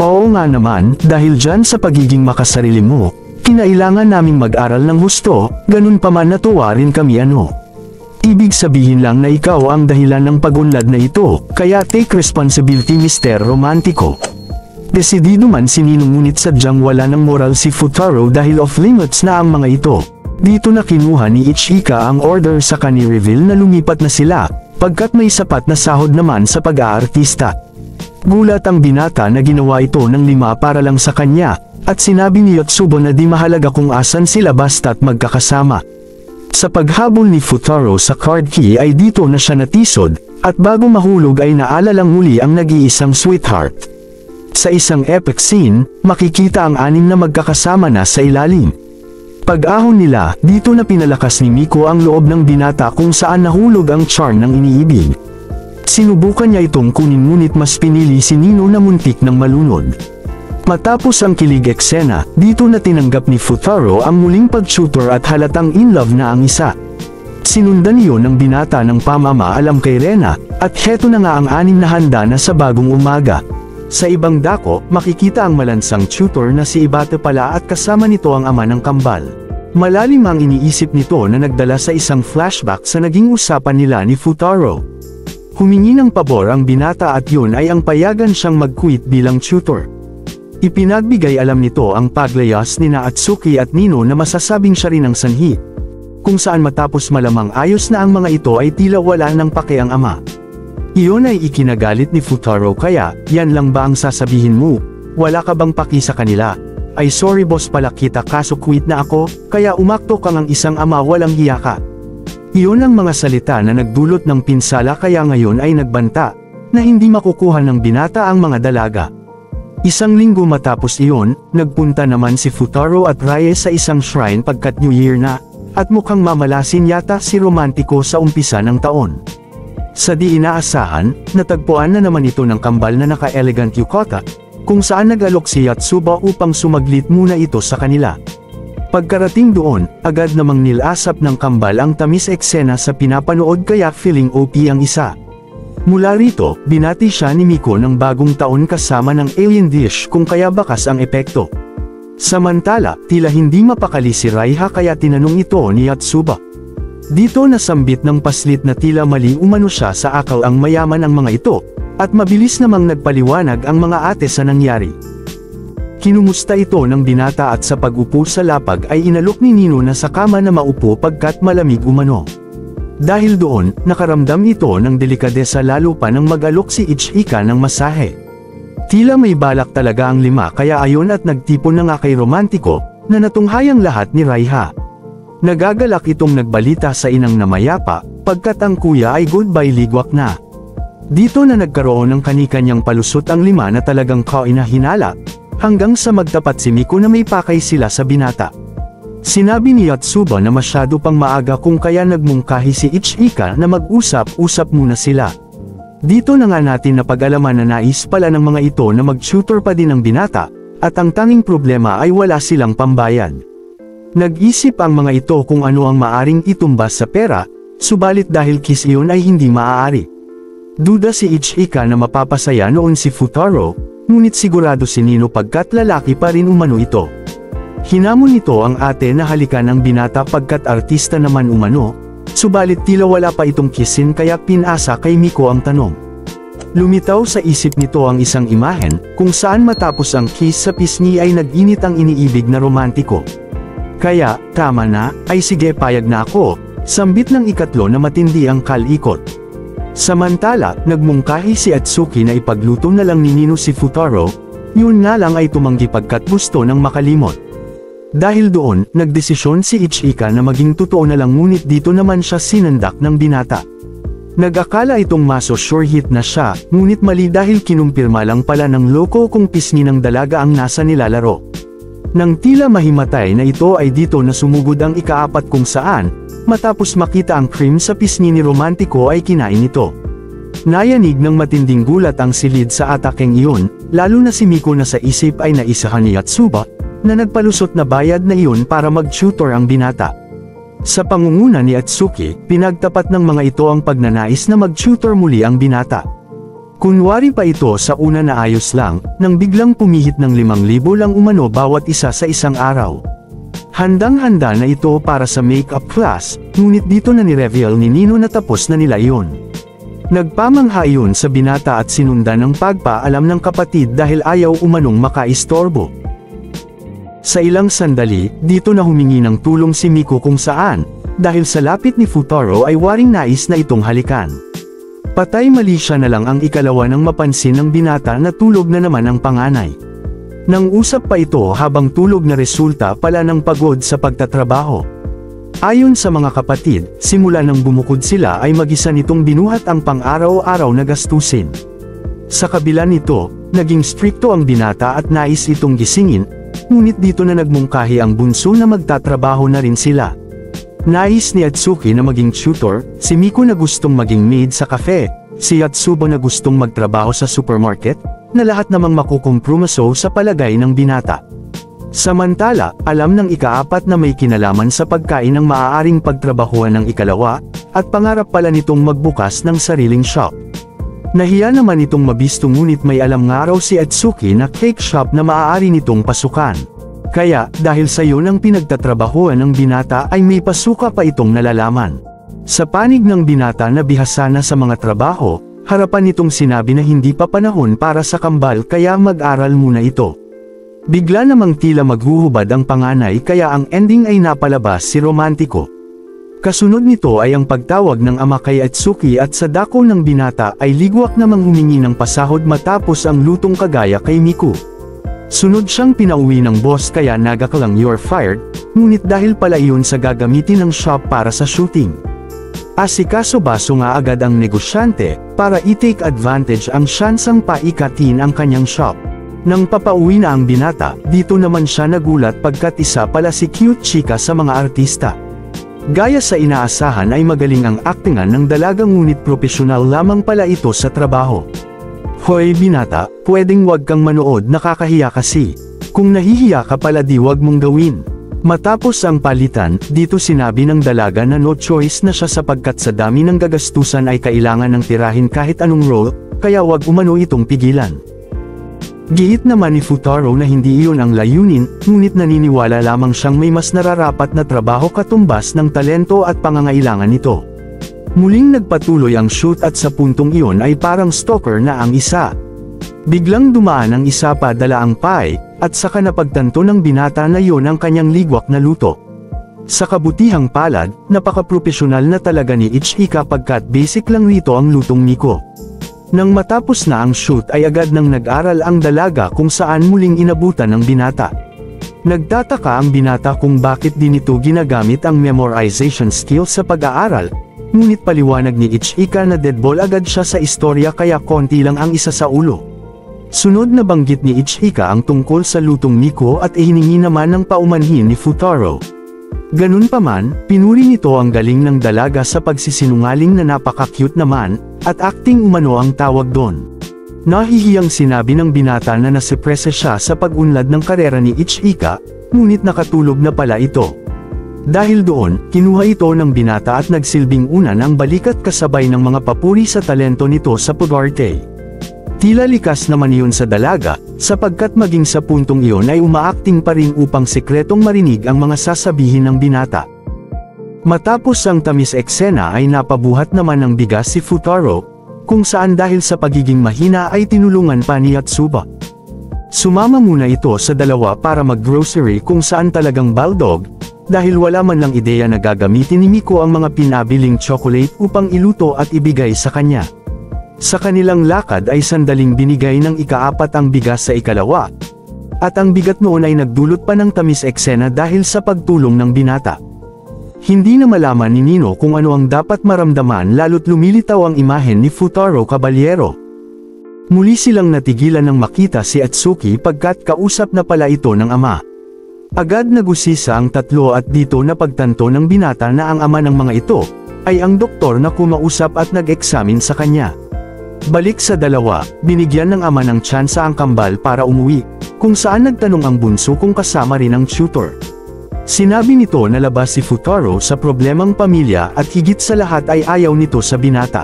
Oo nga naman, dahil dyan sa pagiging makasarili mo, kinailangan naming mag-aral ng husto, ganun pa man natuwa rin kami ano. Ibig sabihin lang na ikaw ang dahilan ng pag-unlad na ito, kaya take responsibility Mr. Romantico. Desidido man si Nino ngunit sadyang wala ng moral si Futaro dahil off-limits na ang mga ito. Dito na kinuha ni Ichika ang order sa ni-reveal na lumipat na sila, pagkat may sapat na sahod naman sa pag-aartista. Gulat ang binata na ginawa ito ng 5 para lang sa kanya, at sinabi ni Yotsubo na di mahalaga kung asan sila basta't magkakasama. Sa paghabol ni Futaro sa card key ay dito na siya natisod, at bago mahulog ay naalalang muli ang nag-iisang sweetheart. Sa isang epic scene, makikita ang 6 na magkakasama na sa ilalim. Pag-ahon nila, dito na pinalakas ni Miko ang loob ng binata kung saan nahulog ang charm ng iniibig. Sinubukan niya itong kunin ngunit mas pinili si Nino na muntik ng malunod. Matapos ang kilig eksena, dito na tinanggap ni Futaro ang muling pag-tutor at halatang in love na ang isa. Sinundan iyon ng binata ng pamamaalam kay Rena, at heto na nga ang 6 na handa na sa bagong umaga. Sa ibang dako, makikita ang malansang tutor na si Ibata pala at kasama nito ang ama ng kambal. Malalim ang iniisip nito na nagdala sa isang flashback sa naging usapan nila ni Futaro. Humingi ng pabor ang binata at yun ay ang payagan siyang mag-quit bilang tutor. Ipinagbigay alam nito ang paglayas ni Atsuki at Nino na masasabing siya rin ang sanhi. Kung saan matapos malamang ayos na ang mga ito ay tila wala ng pake ang ama. Iyon ay ikinagalit ni Futaro kaya, yan lang ba ang sasabihin mo? Wala ka bang paki sa kanila? Ay sorry boss pala kita kaso quit na ako, kaya umakto kang ang isang ama walang hiya ka. Iyon ang mga salita na nagdulot ng pinsala kaya ngayon ay nagbanta, na hindi makukuha ng binata ang mga dalaga. Isang linggo matapos iyon, nagpunta naman si Futaro at Reyes sa isang shrine pagkat New Year na, at mukhang mamalasin yata si Romantico sa umpisa ng taon. Sa di inaasahan, natagpuan na naman ito ng kambal na naka-elegant yukata, kung saan nag-alok si Yotsuba upang sumaglit muna ito sa kanila. Pagkarating doon, agad namang nilasap ng kambal ang tamis eksena sa pinapanood kaya feeling OP ang isa. Mula rito, binati siya ni Miko ng bagong taon kasama ng alien dish kung kaya bakas ang epekto. Samantala, tila hindi mapakali si Raiha kaya tinanong ito ni Yotsuba. Dito nasambit ng paslit na tila mali umano siya sa akal ang mayaman ang mga ito, at mabilis namang nagpaliwanag ang mga ate sa nangyari. Kinumusta ito ng binata at sa pag-upo sa lapag ay inalok ni Nino na sa kama na maupo pagkat malamig umano. Dahil doon, nakaramdam ito ng delikadesa lalo pa nang mag-alok si Ichika ng masahe. Tila may balak talaga ang lima kaya ayon at nagtipon na nga kay romantiko, na natunghayang lahat ni Raiha. Nagagalak itong nagbalita sa inang na mayapa, pagkat ang kuya ay goodbye ligwak na. Dito na nagkaroon ng kanikanyang palusot ang lima na talagang kainahinala, hanggang sa magtapat si Miko na may pakay sila sa binata. Sinabi ni Yotsuba na masyado pang maaga kung kaya nagmungkahi si Ichika na mag-usap-usap muna sila. Dito na nga natin napag-alaman na nais pala ng mga ito na mag-tutor pa din ang binata, at ang tanging problema ay wala silang pambayad. Nag-isip ang mga ito kung ano ang maaring itumbas sa pera, subalit dahil kiss iyon ay hindi maaari. Duda si Ichika na mapapasaya noon si Futaro, ngunit sigurado si Nino pagkat lalaki pa rin umano ito. Hinamon nito ang ate na halikan ang binata pagkat artista naman umano, subalit tila wala pa itong kissin kaya pinasa kay Miko ang tanong. Lumitaw sa isip nito ang isang imahen, kung saan matapos ang kiss sa pisngi ay nag-init ang iniibig na romantiko. Kaya, tama na, ay sige payag na ako, sambit ng ikatlo na matindi ang kalikot. Samantala, nagmungkahi si Atsuki na ipagluto na lang ni Nino si Futaro, yun nga lang ay tumanggi pagkat gusto ng makalimot. Dahil doon, nagdesisyon si Ichika na maging totoo na lang ngunit dito naman siya sinandak ng binata. Nag-akala itong maso sure hit na siya, ngunit mali dahil kinumpirma lang pala ng loko kung pisngi ng dalaga ang nasa nilalaro. Nang tila mahimatay na ito ay dito na sumugod ang ikaapat kung saan, matapos makita ang cream sa pisngi ni romantiko ay kinain ito. Nayanig ng matinding gulat ang silid sa atakeng iyon, lalo na si Miko na sa isip ay naisahan ni Yotsuba, na nagpalusot na bayad na iyon para mag-tutor ang binata. Sa pangunguna ni Atsuki, pinagtapat ng mga ito ang pagnanais na mag-tutor muli ang binata. Kunwari pa ito sa una na ayos lang, nang biglang pumihit ng 5,000 lang umano bawat isa sa isang araw. Handang-handa na ito para sa make-up class, ngunit dito na ni-reveal ni Nino na tapos na nila iyon. Nagpamangha iyon sa binata at sinundan ng pagpaalam ng kapatid dahil ayaw umanong makaistorbo. Sa ilang sandali, dito na humingi ng tulong si Miko kung saan, dahil sa lapit ni Futaro ay waring nais na itong halikan. Patay mali siya na lang ang ikalawa nang mapansin ng binata na tulog na naman ang panganay. Nang usap pa ito habang tulog na resulta pala ng pagod sa pagtatrabaho. Ayon sa mga kapatid, simula nang bumukod sila ay mag-isa nitong binuhat ang pang-araw-araw na gastusin. Sa kabila nito, naging strikto ang binata at nais itong gisingin, ngunit dito na nagmungkahi ang bunso na magtatrabaho na rin sila. Nais ni Atsuki na maging tutor, si Miko na gustong maging maid sa cafe, si Yotsuba na gustong magtrabaho sa supermarket, na lahat namang makukompromiso sa palagay ng binata. Samantala, alam ng ikaapat na may kinalaman sa pagkain ng maaaring pagtrabahuan ng ikalawa, at pangarap pala nitong magbukas ng sariling shop. Nahiya naman itong mabisto ngunit may alam nga raw si Atsuki na cake shop na maaari nitong pasukan. Kaya, dahil sa iyon ang pinagtatrabahuan ng binata ay may pasuka pa itong nalalaman. Sa panig ng binata na bihasa na sa mga trabaho, harapan nitong sinabi na hindi pa panahon para sa kambal kaya mag-aral muna ito. Bigla namang tila maghuhubad ang panganay kaya ang ending ay napalabas si romantiko. Kasunod nito ay ang pagtawag ng ama kay Atsuki at sa dako ng binata ay ligwak namang humingi ng pasahod matapos ang lutong kagaya kay Miko. Sunod siyang pinauwi ng boss kaya nagakalang "You're fired", ngunit dahil pala iyon sa gagamitin ng shop para sa shooting. Asikaso-baso nga agad ang negosyante, para i-take advantage ang syansang paikatin ang kanyang shop. Nang papauwi na ang binata, dito naman siya nagulat pagkat isa pala si cute chika sa mga artista. Gaya sa inaasahan ay magaling ang aktingan ng dalagang ngunit propesyonal lamang pala ito sa trabaho. Hoy binata, pwedeng wag kang manood, nakakahiya kasi. Kung nahihiya ka pala di wag mong gawin. Matapos ang palitan, dito sinabi ng dalaga na no choice na siya sapagkat sa dami ng gagastusan ay kailangan ng tirahin kahit anong role, kaya wag umano itong pigilan. Giit naman ni Futaro na hindi iyon ang layunin, ngunit naniniwala lamang siyang may mas nararapat na trabaho katumbas ng talento at pangangailangan nito. Muling nagpatuloy ang shoot at sa puntong iyon ay parang stalker na ang isa. Biglang dumaan ang isa pa dala ang pie, at saka napagtanto ng binata na iyon ang kanyang ligwak na luto. Sa kabutihang palad, napaka-profesional na talaga ni Ichika pagkat basic lang rito ang lutong Miko. Nang matapos na ang shoot ay agad nang nag-aral ang dalaga kung saan muling inabutan ng binata. Nagtataka ang binata kung bakit din ito ginagamit ang memorization skill sa pag-aaral, ngunit paliwanag ni Ichika na deadball agad siya sa istorya kaya konti lang ang isa sa ulo. Sunod na banggit ni Ichika ang tungkol sa lutong Miko at hiningi naman ng paumanhin ni Futaro. Ganun pa man, pinuri nito ang galing ng dalaga sa pagsisinungaling na napaka-cute naman, at acting umano ang tawag doon. Nahihiyang sinabi ng binata na nasipresa siya sa pag-unlad ng karera ni Ichika, ngunit nakatulog na pala ito. Dahil doon, kinuha ito ng binata at nagsilbing unan ang balikat kasabay ng mga papuri sa talento nito sa pag-arte. Tila likas naman iyon sa dalaga, sapagkat maging sa puntong iyon ay umaakting pa rin upang sekretong marinig ang mga sasabihin ng binata. Matapos ang tamis eksena ay napabuhat naman ng bigas si Futaro, kung saan dahil sa pagiging mahina ay tinulungan pa ni Yotsuba. Sumama muna ito sa dalawa para mag-grocery kung saan talagang baldog, dahil wala man lang ideya na gagamitin ni Miko ang mga pinabiling chocolate upang iluto at ibigay sa kanya. Sa kanilang lakad ay sandaling binigay ng ika-4 ang bigas sa ikalawa. At ang bigat noon ay nagdulot pa ng tamis eksena dahil sa pagtulong ng binata. Hindi na malaman ni Nino kung ano ang dapat maramdaman lalo't lumilitaw ang imahen ni Futaro Caballero. Muli silang natigilan nang makita si Atsuki pagkat kausap na pala ito ng ama. Agad nagusisa ang tatlo at dito napagtanto ng binata na ang ama ng mga ito ay ang doktor na kumausap at nag-eksamin sa kanya. Balik sa dalawa, binigyan ng ama ng tsansa ang kambal para umuwi, kung saan nagtanong ang bunso kung kasama rin ang tutor. Sinabi nito na labas si Futaro sa problemang pamilya at higit sa lahat ay ayaw nito sa binata.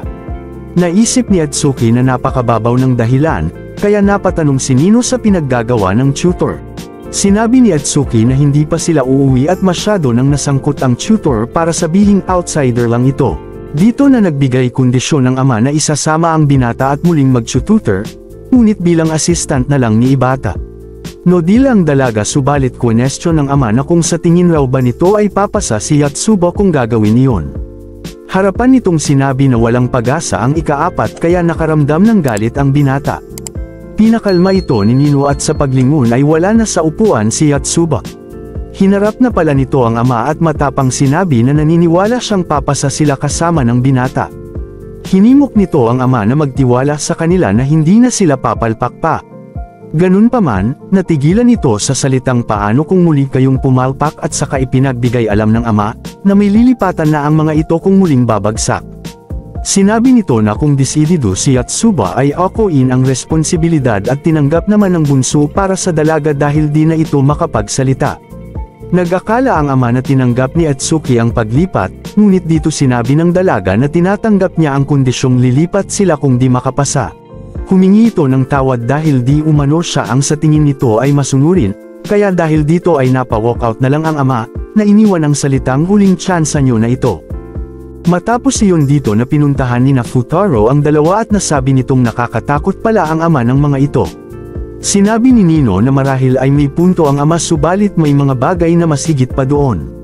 Naisip ni Atsuki na napakababaw ng dahilan, kaya napatanong si Nino sa pinaggagawa ng tutor. Sinabi ni Atsuki na hindi pa sila uuwi at masyado nang nasangkot ang tutor para sabihing outsider lang ito. Dito na nagbigay kondisyon ng ama na isasama ang binata at muling mag-tutor, ngunit bilang assistant na lang ni Ibata. No deal ang dalaga subalit question ng ama na kung sa tingin raw ba nito ay papasa si Yotsuba kung gagawin iyon. Harapan nitong sinabi na walang pag-asa ang ika-4 kaya nakaramdam ng galit ang binata. Pinakalma ito ni Nino at sa paglingon ay wala na sa upuan si Yotsuba. Hinarap na pala nito ang ama at matapang sinabi na naniniwala siyang papasa sila kasama ng binata. Hinimok nito ang ama na magtiwala sa kanila na hindi na sila papalpak pa. Ganun pa man, natigilan ito sa salitang paano kung muli kayong pumalpak at saka ipinagbigay alam ng ama, na may lilipatan na ang mga ito kung muling babagsak. Sinabi nito na kung desidido si Yotsuba ay akuin ang responsibilidad at tinanggap naman ng bunso para sa dalaga dahil di na ito makapagsalita. Nag-akala ang ama na tinanggap ni Atsuki ang paglipat, ngunit dito sinabi ng dalaga na tinatanggap niya ang kondisyong lilipat sila kung di makapasa. Humingi ito ng tawad dahil di umano siya ang sa tingin nito ay masunurin, kaya dahil dito ay napa-walkout na lang ang ama, na iniwan ang salitang huling tsansa niyo na ito. Matapos iyon dito na pinuntahan ni Futaro ang dalawa at nasabi nitong nakakatakot pala ang ama ng mga ito. Sinabi ni Nino na marahil ay may punto ang ama subalit may mga bagay na mas higit pa doon.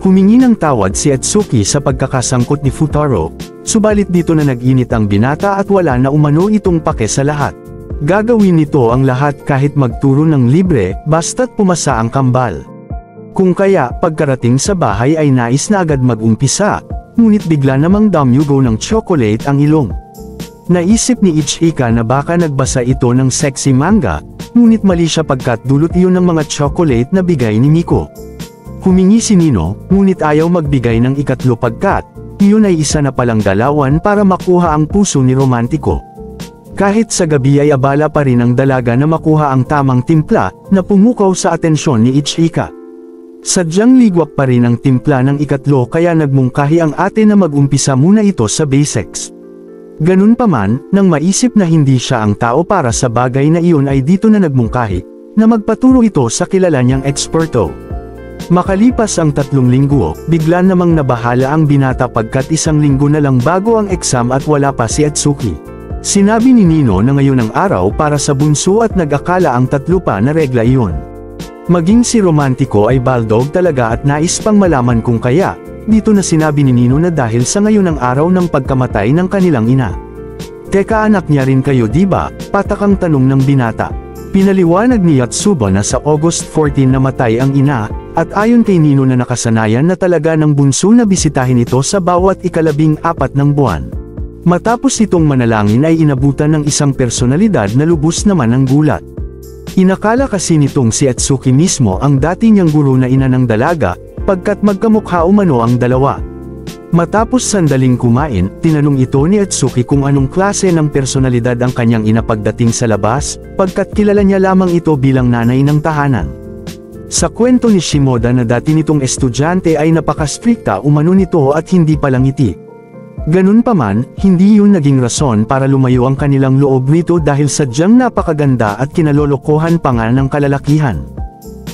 Humingi ng tawad si Atsuki sa pagkakasangkot ni Futaro, subalit dito na nag-init ang binata at wala na umano itong pake sa lahat. Gagawin nito ang lahat kahit magturo ng libre, basta't pumasa ang kambal. Kung kaya, pagkarating sa bahay ay nais na agad mag-umpisa, ngunit bigla namang damyugo ng chocolate ang ilong. Naisip ni Ichika na baka nagbasa ito ng sexy manga, ngunit mali siya pagkat dulot iyon ng mga chocolate na bigay ni Miko. Humingi si Nino, ngunit ayaw magbigay ng ikatlo pagkat, iyon ay isa na palang galawan para makuha ang puso ni Romantiko. Kahit sa gabi ay abala pa rin ang dalaga na makuha ang tamang timpla, na pumukaw sa atensyon ni Ichika. Sadyang ligwak pa rin ang timpla ng ikatlo kaya nagmungkahi ang ate na mag-umpisa muna ito sa basics. Ganun pa man, nang maisip na hindi siya ang tao para sa bagay na iyon ay dito na nagmungkahi, na magpaturo ito sa kilala niyang eksperto. Makalipas ang 3 linggo, bigla namang nabahala ang binata pagkat 1 linggo na lang bago ang exam at wala pa si Atsuki. Sinabi ni Nino na ngayon ang araw para sa bunso at nag-akala ang 3 pa na regla iyon. Maging si Romantiko ay baldog talaga at nais pang malaman kung kaya, dito na sinabi ni Nino na dahil sa ngayon ang araw ng pagkamatay ng kanilang ina. Teka, anak niya rin kayo diba? Patakang tanong ng binata. Pinaliwanag ni Yatsuba na sa August 14 namatay ang ina, at ayon kay Nino na nakasanayan na talaga ng bunso na bisitahin ito sa bawat 14 ng buwan. Matapos itong manalangin ay inabutan ng isang personalidad na lubos naman ng gulat. Inakala kasi nitong si Atsuki mismo ang dati niyang guro na ina ng dalaga, pagkat magkamukha umano ang dalawa. Matapos sandaling kumain, tinanong ito ni Atsuki kung anong klase ng personalidad ang kanyang ina pagdating sa labas, pagkat kilala niya lamang ito bilang nanay ng tahanan. Sa kwento ni Shimoda na dati nitong estudyante ay napaka-strikta umano nito at hindi palang ngiti. Ganun pa man, hindi yun naging rason para lumayo ang kanilang loob nito dahil sadyang napakaganda at kinalolokohan pa nga ng kalalakihan.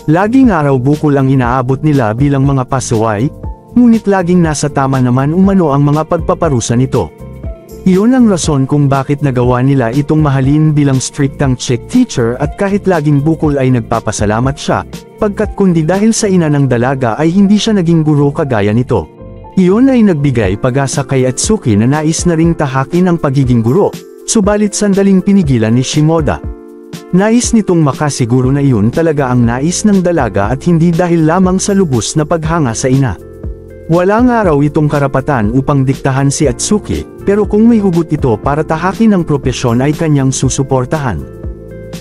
Laging araw bukol ang inaabot nila bilang mga pasaway, ngunit laging nasa tama naman umano ang mga pagpaparusa nito. Iyon ang rason kung bakit nagawa nila itong mahalin bilang striktang chick teacher at kahit laging bukol ay nagpapasalamat siya, pagkat kundi dahil sa ina ng dalaga ay hindi siya naging guro kagaya nito. Iyon ay nagbigay pag-asa kay Atsuki na nais na ring tahakin ang pagiging guro, subalit sandaling pinigilan ni Shimoda. Nais nitong makasiguro na iyon talaga ang nais ng dalaga at hindi dahil lamang sa lubos na paghanga sa ina. Walang araw itong karapatan upang diktahan si Atsuki, pero kung may hugot ito para tahakin ang propesyon ay kanyang susuportahan.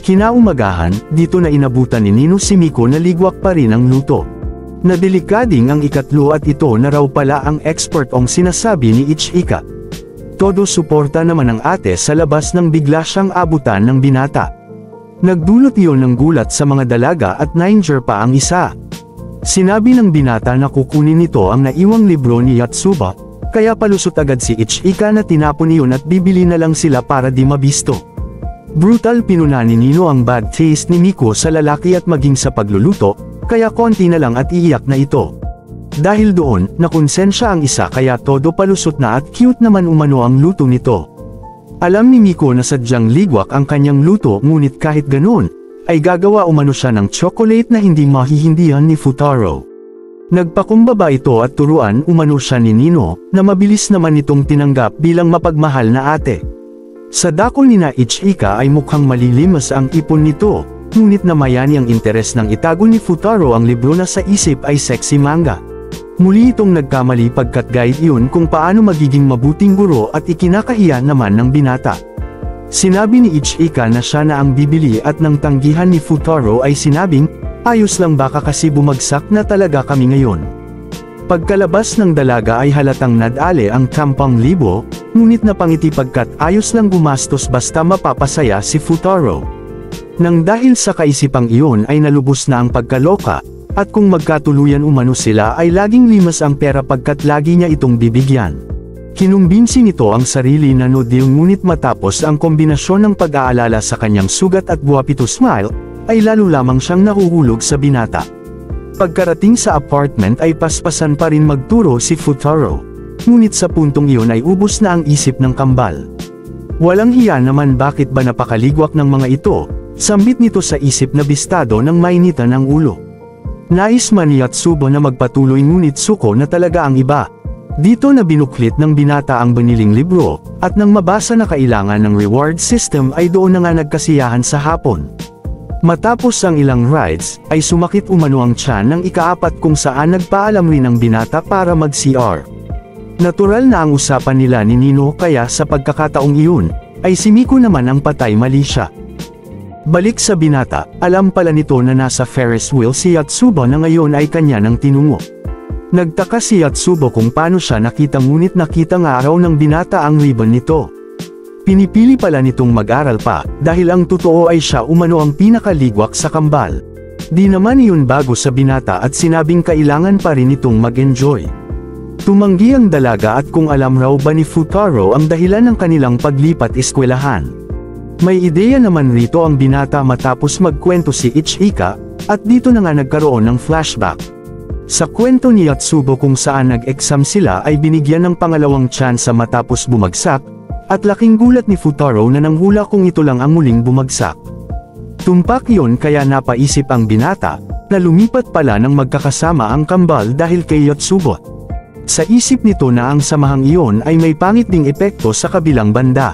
Kinaumagahan, dito na inabutan ni Nino si Miko na ligwak pa rin ang luto. Nadelikading ang ikatlo at ito na raw pala ang expert ong sinasabi ni Ichika. Todo suporta naman ang ate sa labas nang bigla siyang abutan ng binata. Nagdulot iyon ng gulat sa mga dalaga at nainjure pa ang isa. Sinabi ng binata na kukunin nito ang naiwang libro ni Yatsuba, kaya palusot agad si Ichika na tinapon iyon at bibili na lang sila para di mabisto. Brutal pinuna ni Nino ang bad taste ni Miko sa lalaki at maging sa pagluluto, kaya konti na lang at iiyak na ito. Dahil doon, nakonsensya ang isa kaya todo palusot na at cute naman umano ang luto nito. Alam ni Miko na sadyang ligwak ang kanyang luto ngunit kahit ganoon, ay gagawa umano siya ng chocolate na hindi mahihindihan ni Futaro. Nagpakumbaba ito at turuan umano siya ni Nino, na mabilis naman itong tinanggap bilang mapagmahal na ate. Sa dakol ni na Ichika ay mukhang malilimas ang ipon nito, ngunit namayani ang interes ng itago ni Futaro ang libro na sa isip ay sexy manga. Muli itong nagkamali pagkat guide iyon kung paano magiging mabuting guro at ikinakahiya naman ng binata. Sinabi ni Ichika na siya na ang bibili at nang tanggihan ni Futaro ay sinabing, ayos lang baka kasi bumagsak na talaga kami ngayon. Pagkalabas ng dalaga ay halatang nadale ang kampang libo, ngunit napangiti pagkat ayos lang gumastos basta mapapasaya si Futaro. Nang dahil sa kaisipang iyon ay nalubos na ang pagkaloka, at kung magkatuluyan umano sila ay laging limas ang pera pagkat lagi niya itong bibigyan. Kinumbinsi nito ang sarili na no deal ngunit matapos ang kombinasyon ng pag-aalala sa kanyang sugat at guwapito smile, ay lalo lamang siyang nahuhulog sa binata. Pagkarating sa apartment ay paspasan pa rin magturo si Futaro, ngunit sa puntong iyon ay ubos na ang isip ng kambal. Walang hiya naman bakit ba napakaligwak ng mga ito, sambit nito sa isip na bistado ng mainitan ng ulo. Nais man ni Yatsuba na magpatuloy ngunit suko na talaga ang iba. Dito na binuklit ng binata ang biniling libro, at nang mabasa na kailangan ng reward system ay doon na nga nagkasiyahan sa hapon. Matapos ang ilang rides, ay sumakit umano ang tiyan ng ikaapat kung saan nagpaalam rin ang binata para mag-CR. Natural na ang usapan nila ni Nino kaya sa pagkakataong iyon, ay si Miko naman ang patay mali siya. Balik sa binata, alam pala nito na nasa Ferris wheel si Yatsuba na ngayon ay kanya ng tinungo. Nagtaka si Yatsuba kung paano siya nakita ngunit nakita nga araw ng binata ang ribbon nito. Pinipili pala nitong mag-aral pa, dahil ang totoo ay siya umano ang pinakaligwak sa kambal. Di naman iyon bago sa binata at sinabing kailangan pa rin itong mag-enjoy. Tumanggi ang dalaga at kung alam raw ba ni Futaro ang dahilan ng kanilang paglipat eskwelahan. May ideya naman rito ang binata matapos magkwento si Ichika, at dito na nga nagkaroon ng flashback. Sa kwento ni Yatsubo kung saan nag-exam sila ay binigyan ng pangalawang tsansa matapos bumagsak, at laking gulat ni Futaro na nanghula kung ito lang ang muling bumagsak. Tumpak yun kaya napaisip ang binata, na lumipat pala ng magkakasama ang kambal dahil kay Yatsubo. Sa isip nito na ang samahang iyon ay may pangit ding epekto sa kabilang banda.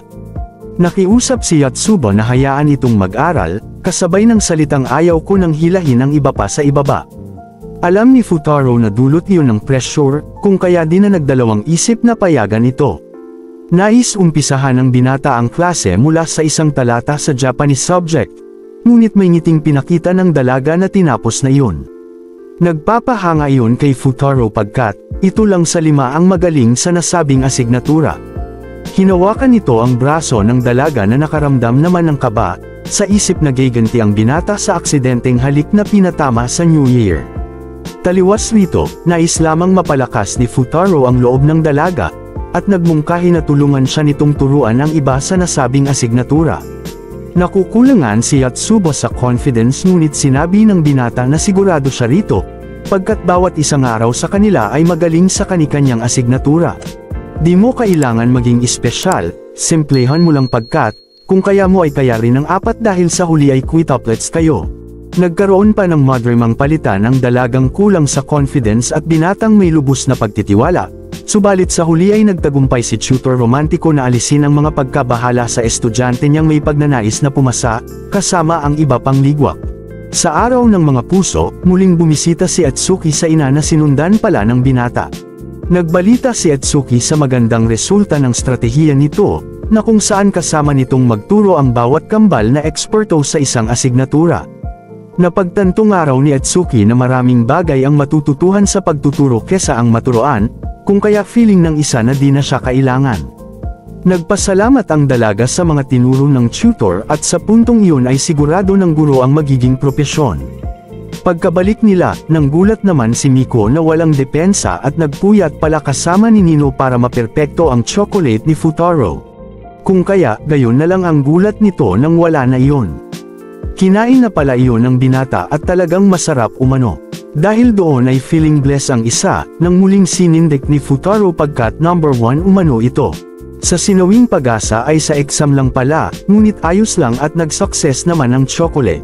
Nakiusap si Yatsubo na hayaan itong mag-aral, kasabay ng salitang ayaw ko nang hilahin ang iba pa sa ibaba. Alam ni Futaro na dulot iyon ng pressure, kung kaya din na nagdalawang isip na payagan ito. Nais umpisahan ng binata ang klase mula sa isang talata sa Japanese subject, ngunit may ngiting pinakita ng dalaga na tinapos na iyon. Nagpapahanga iyon kay Futaro pagkat, ito lang sa 5 ang magaling sa nasabing asignatura. Hinawakan nito ang braso ng dalaga na nakaramdam naman ng kaba, sa isip na gaganti ang binata sa aksidenteng halik na pinatama sa New Year. Taliwas rito, nais lamang mapalakas ni Futaro ang loob ng dalaga, at nagmungkahi na tulungan siya nitong turuan ang iba sa nasabing asignatura. Nakukulangan si Yatsubo sa confidence ngunit sinabi ng binata na sigurado siya rito, pagkat bawat isang araw sa kanila ay magaling sa kani-kanyang asignatura. Di mo kailangan maging espesyal, simplehan mo lang pagkat, kung kaya mo ay kaya rin ng 4 dahil sa huli ay quintuplets kayo. Nagkaroon pa ng madrimang palitan ang dalagang kulang sa confidence at binatang may lubos na pagtitiwala. Subalit sa huli ay nagtagumpay si tutor romantiko na alisin ang mga pagkabahala sa estudyante niyang may pagnanais na pumasa, kasama ang iba pang ligwak. Sa araw ng mga puso, muling bumisita si Atsuki sa ina na sinundan pala ng binata. Nagbalita si Atsuki sa magandang resulta ng strategiya nito, na kung saan kasama nitong magturo ang bawat kambal na eksperto sa isang asignatura. Napagtantong araw ni Atsuki na maraming bagay ang matututuhan sa pagtuturo kesa ang maturoan, kung kaya feeling ng isa na di na siya kailangan. Nagpasalamat ang dalaga sa mga tinuro ng tutor at sa puntong iyon ay sigurado ng guro ang magiging propesyon. Pagkabalik nila, nanggulat naman si Miko na walang depensa at nagpuyat pala kasama ni Nino para maperpekto ang chocolate ni Futaro. Kung kaya, gayon na lang ang gulat nito nang wala na iyon. Kinain na pala iyon ng binata at talagang masarap umano. Dahil doon ay feeling blessed ang isa, nang muling sinindik ni Futaro pagkat number 1 umano ito. Sa sinawing pag-asa ay sa exam lang pala, ngunit ayos lang at nag-success naman ang chocolate.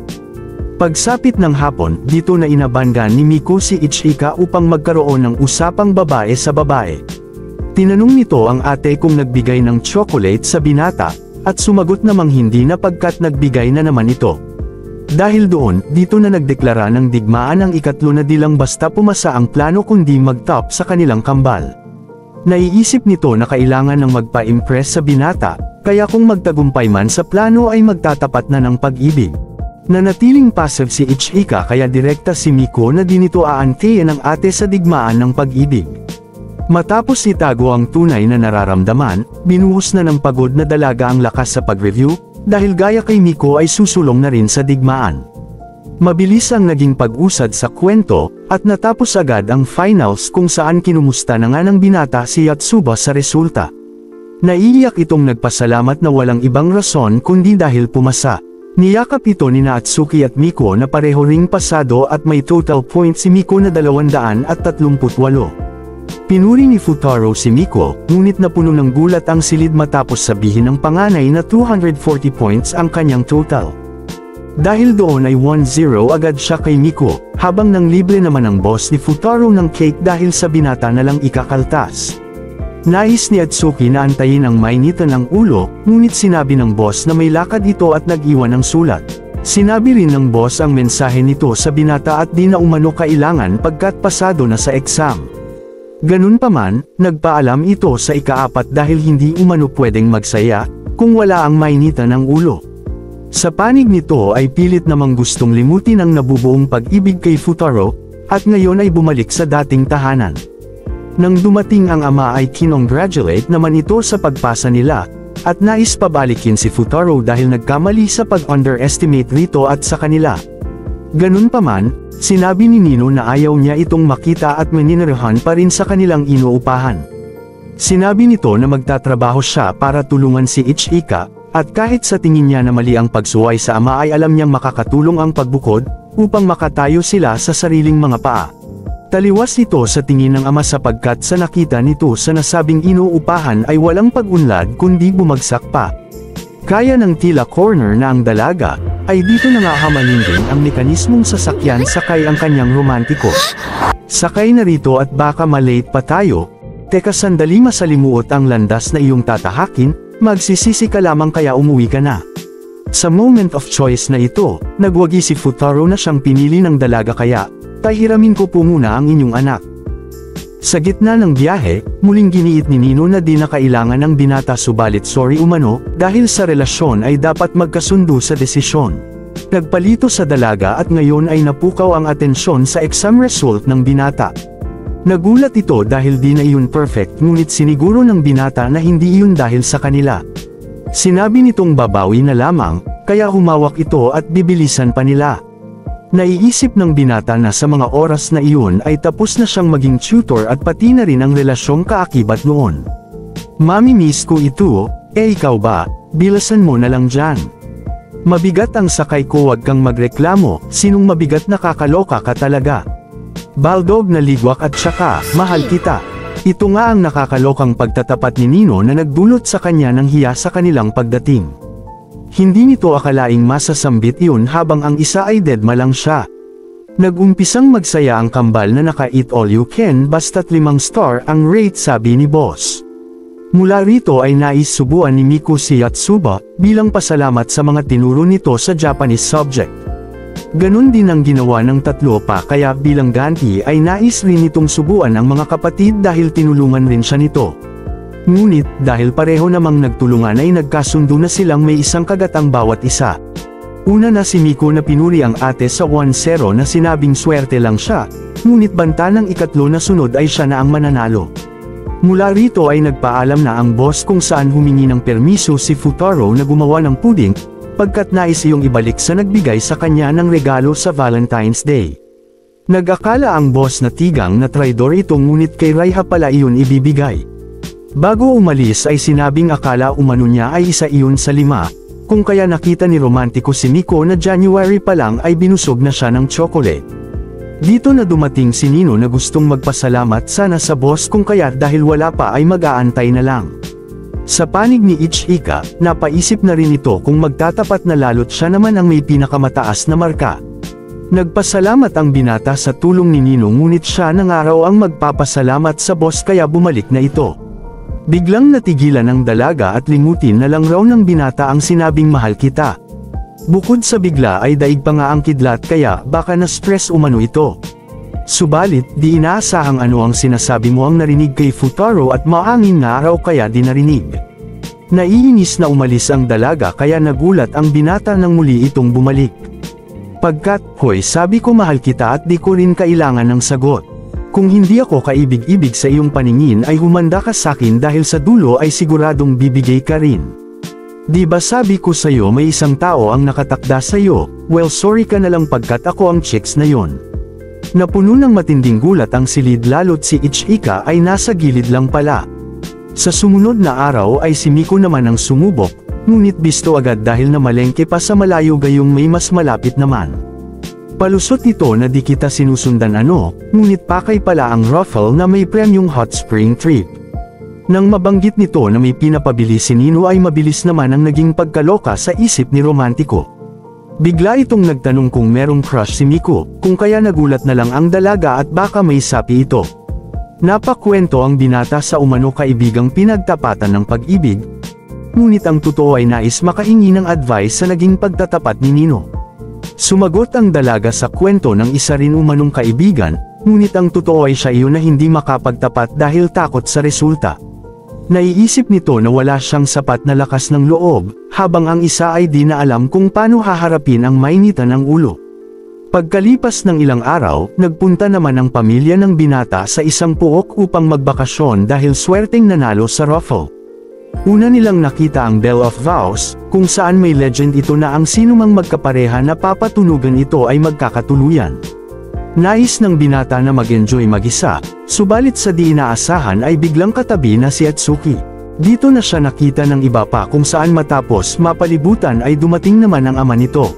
Pagsapit ng hapon, dito na inabangan ni Miko si Ichika upang magkaroon ng usapang babae sa babae. Tinanong nito ang ate kung nagbigay ng chocolate sa binata, at sumagot namang hindi na pagkat nagbigay na naman ito. Dahil doon, dito na nagdeklara ng digmaan ang ikatlo na di lang basta pumasa ang plano kundi mag-top sa kanilang kambal. Naiisip nito na kailangan ng magpa-impress sa binata, kaya kung magtagumpay man sa plano ay magtatapat na ng pag-ibig. Nanatiling passive si Ichika kaya direkta si Miko na di nito aantayin ang ate sa digmaan ng pag-ibig. Matapos itago ang tunay na nararamdaman, binuhos na ng pagod na dalaga ang lakas sa pag-review, dahil gaya kay Miko ay susulong na rin sa digmaan. Mabilis ang naging pag-usad sa kwento, at natapos agad ang finals kung saan kinumusta na nga ng binata si Yatsuba sa resulta. Naiiyak itong nagpasalamat na walang ibang rason kundi dahil pumasa. Niyakap ito ni Atsuki at Miko na pareho ring pasado at may total points si Miko na 238. Pinuri ni Futaro si Miko, ngunit napuno ng gulat ang silid matapos sabihin ng panganay na 240 points ang kanyang total. Dahil doon ay 1-0 agad siya kay Miko, habang nanglibre naman ang boss ni Futaro ng cake dahil sa binata na lang ikakaltas. Nais ni Atsuki na antayin ang mainitan ng ulo, ngunit sinabi ng boss na may lakad ito at nag-iwan ng sulat. Sinabi rin ng boss ang mensahe nito sa binata at di na umano kailangan pagkat pasado na sa exam. Ganun pa man, nagpaalam ito sa ika-4 dahil hindi umano pwedeng magsaya, kung wala ang mainitan ng ulo. Sa panig nito ay pilit namang gustong limutin ang nabubuong pag-ibig kay Futaro, at ngayon ay bumalik sa dating tahanan. Nang dumating ang ama ay kinongratulate naman ito sa pagpasa nila, at nais pabalikin si Futaro dahil nagkamali sa pag-underestimate rito at sa kanila. Ganun pa man, sinabi ni Nino na ayaw niya itong makita at maninirahan pa rin sa kanilang inuupahan. Sinabi nito na magtatrabaho siya para tulungan si Ichika, at kahit sa tingin niya na mali ang pagsuway sa ama ay alam niyang makakatulong ang pagbukod, upang makatayo sila sa sariling mga paa. Taliwas ito sa tingin ng ama sapagkat sa nakita nito sa nasabing inuupahan ay walang pag-unlad kundi bumagsak pa. Kaya ng tila corner na ang dalaga, ay dito nangahamalin din ang mekanismong sasakyan sakay ang kanyang romantiko. Sakay na rito at baka malate pa tayo. Teka sandali, masalimuot ang landas na iyong tatahakin, magsisisi ka lamang kaya umuwi ka na. Sa moment of choice na ito, nagwagi si Futaro na siyang pinili ng dalaga kaya, tahiramin ko po muna ang inyong anak. Sa gitna ng biyahe, muling giniit ni Nino na di na kailangan ng binata subalit sorry umano, dahil sa relasyon ay dapat magkasundo sa desisyon. Nagpalito sa dalaga at ngayon ay napukaw ang atensyon sa exam result ng binata. Nagulat ito dahil di na iyon perfect ngunit siniguro ng binata na hindi iyon dahil sa kanila. Sinabi nitong babawi na lamang, kaya humawak ito at bibilisan pa nila. Naiisip ng binata na sa mga oras na iyon ay tapos na siyang maging tutor at pati na rin ang relasyong kaakibat noon. Mami miss ko ito, ikaw ba, bilasan mo na lang dyan. Mabigat ang sakay ko, wag kang magreklamo, sinong mabigat nakakaloka ka talaga. Baldog na ligwak at saka, mahal kita. Ito nga ang nakakalokang pagtatapat ni Nino na nagdulot sa kanya ng hiya sa kanilang pagdating. Hindi nito akalaing masasambit iyon habang ang isa ay deadma lang siya. Nag-umpisang magsaya ang kambal na naka-eat all you can basta't 5 star ang rate, sabi ni boss. Mula rito ay nais subuan ni Miku si Yatsuba bilang pasalamat sa mga tinuro nito sa Japanese subject. Ganun din ang ginawa ng tatlo pa kaya bilang ganti ay nais rin itong subuan ang mga kapatid dahil tinulungan rin siya nito. Ngunit, dahil pareho namang nagtulungan ay nagkasundo na silang may isang kagatang bawat isa. Una na si Miko na pinuri ang ate sa 1-0 na sinabing swerte lang siya, ngunit banta ng ikatlo na sunod ay siya na ang mananalo. Mula rito ay nagpaalam na ang boss kung saan humingi ng permiso si Futaro na gumawa ng puding, pagkat nais iyong ibalik sa nagbigay sa kanya ng regalo sa Valentine's Day. Nag-akala ang boss na tigang na traidor ito ngunit kay Raiha pala iyon ibibigay. Bago umalis ay sinabing akala umano niya ay isa iyon sa 5, kung kaya nakita ni romantiko si Miko na January pa lang ay binusog na siya ng chocolate. Dito na dumating si Nino na gustong magpasalamat sana sa boss kung kaya dahil wala pa ay mag-aantay na lang. Sa panig ni Ichika, napaisip na rin ito kung magtatapat na lalo't siya naman ang may pinakamataas na marka. Nagpasalamat ang binata sa tulong ni Nino ngunit siya nangaraw ang magpapasalamat sa boss kaya bumalik na ito. Biglang natigilan ang dalaga at lingutin na lang raw ng binata ang sinabing mahal kita. Bukod sa bigla ay daig pa nga ang kidlat kaya baka na-stress umano ito. Subalit, di inaasahang ano ang sinasabi mo ang narinig kay Futaro at maangin na araw kaya di narinig. Naiinis na umalis ang dalaga kaya nagulat ang binata nang muli itong bumalik. Pagkat, hoy sabi ko mahal kita at di ko rin kailangan ng sagot. Kung hindi ako kaibig-ibig sa iyong paningin ay humanda ka sakin dahil sa dulo ay siguradong bibigay ka rin. Di ba sabi ko sa'yo may isang tao ang nakatakda sa'yo, well sorry ka na lang pagkat ako ang chicks na yon. Napuno ng matinding gulat ang silid lalo't si Ichika ay nasa gilid lang pala. Sa sumunod na araw ay si Miko naman ang sumubok, ngunit bisto agad dahil namalengke pa sa malayo gayong may mas malapit naman. Palusot ito na di kita sinusundan ngunit pakay pala ang ruffle na may premyong hot spring trip. Nang mabanggit nito na may pinapabili si Nino ay mabilis naman ang naging pagkaloka sa isip ni romantiko. Bigla itong nagtanong kung merong crush si Miko, kung kaya nagulat na lang ang dalaga at baka may sapi ito. Napakwento ang binata sa umano kaibigang pinagtapatan ng pag-ibig, ngunit ang totoo ay nais makahingi ng advice sa naging pagtatapat ni Nino. Sumagot ang dalaga sa kwento ng isa rin umanong kaibigan, ngunit ang totoo ay siya iyon na hindi makapagtapat dahil takot sa resulta. Naiisip nito na wala siyang sapat na lakas ng loob, habang ang isa ay di na alam kung paano haharapin ang mainitan ng ulo. Pagkalipas ng ilang araw, nagpunta naman ang pamilya ng binata sa isang puok upang magbakasyon dahil swerteng nanalo sa raffle. Una nilang nakita ang Bell of Vows, kung saan may legend ito na ang sinumang magkapareha na papatunugan ito ay magkakatuluyan. Nais ng binata na mag-enjoy mag-isa, subalit sa di inaasahan ay biglang katabi na si Atsuki. Dito na siya nakita ng iba pa kung saan matapos mapalibutan ay dumating naman ang ama nito.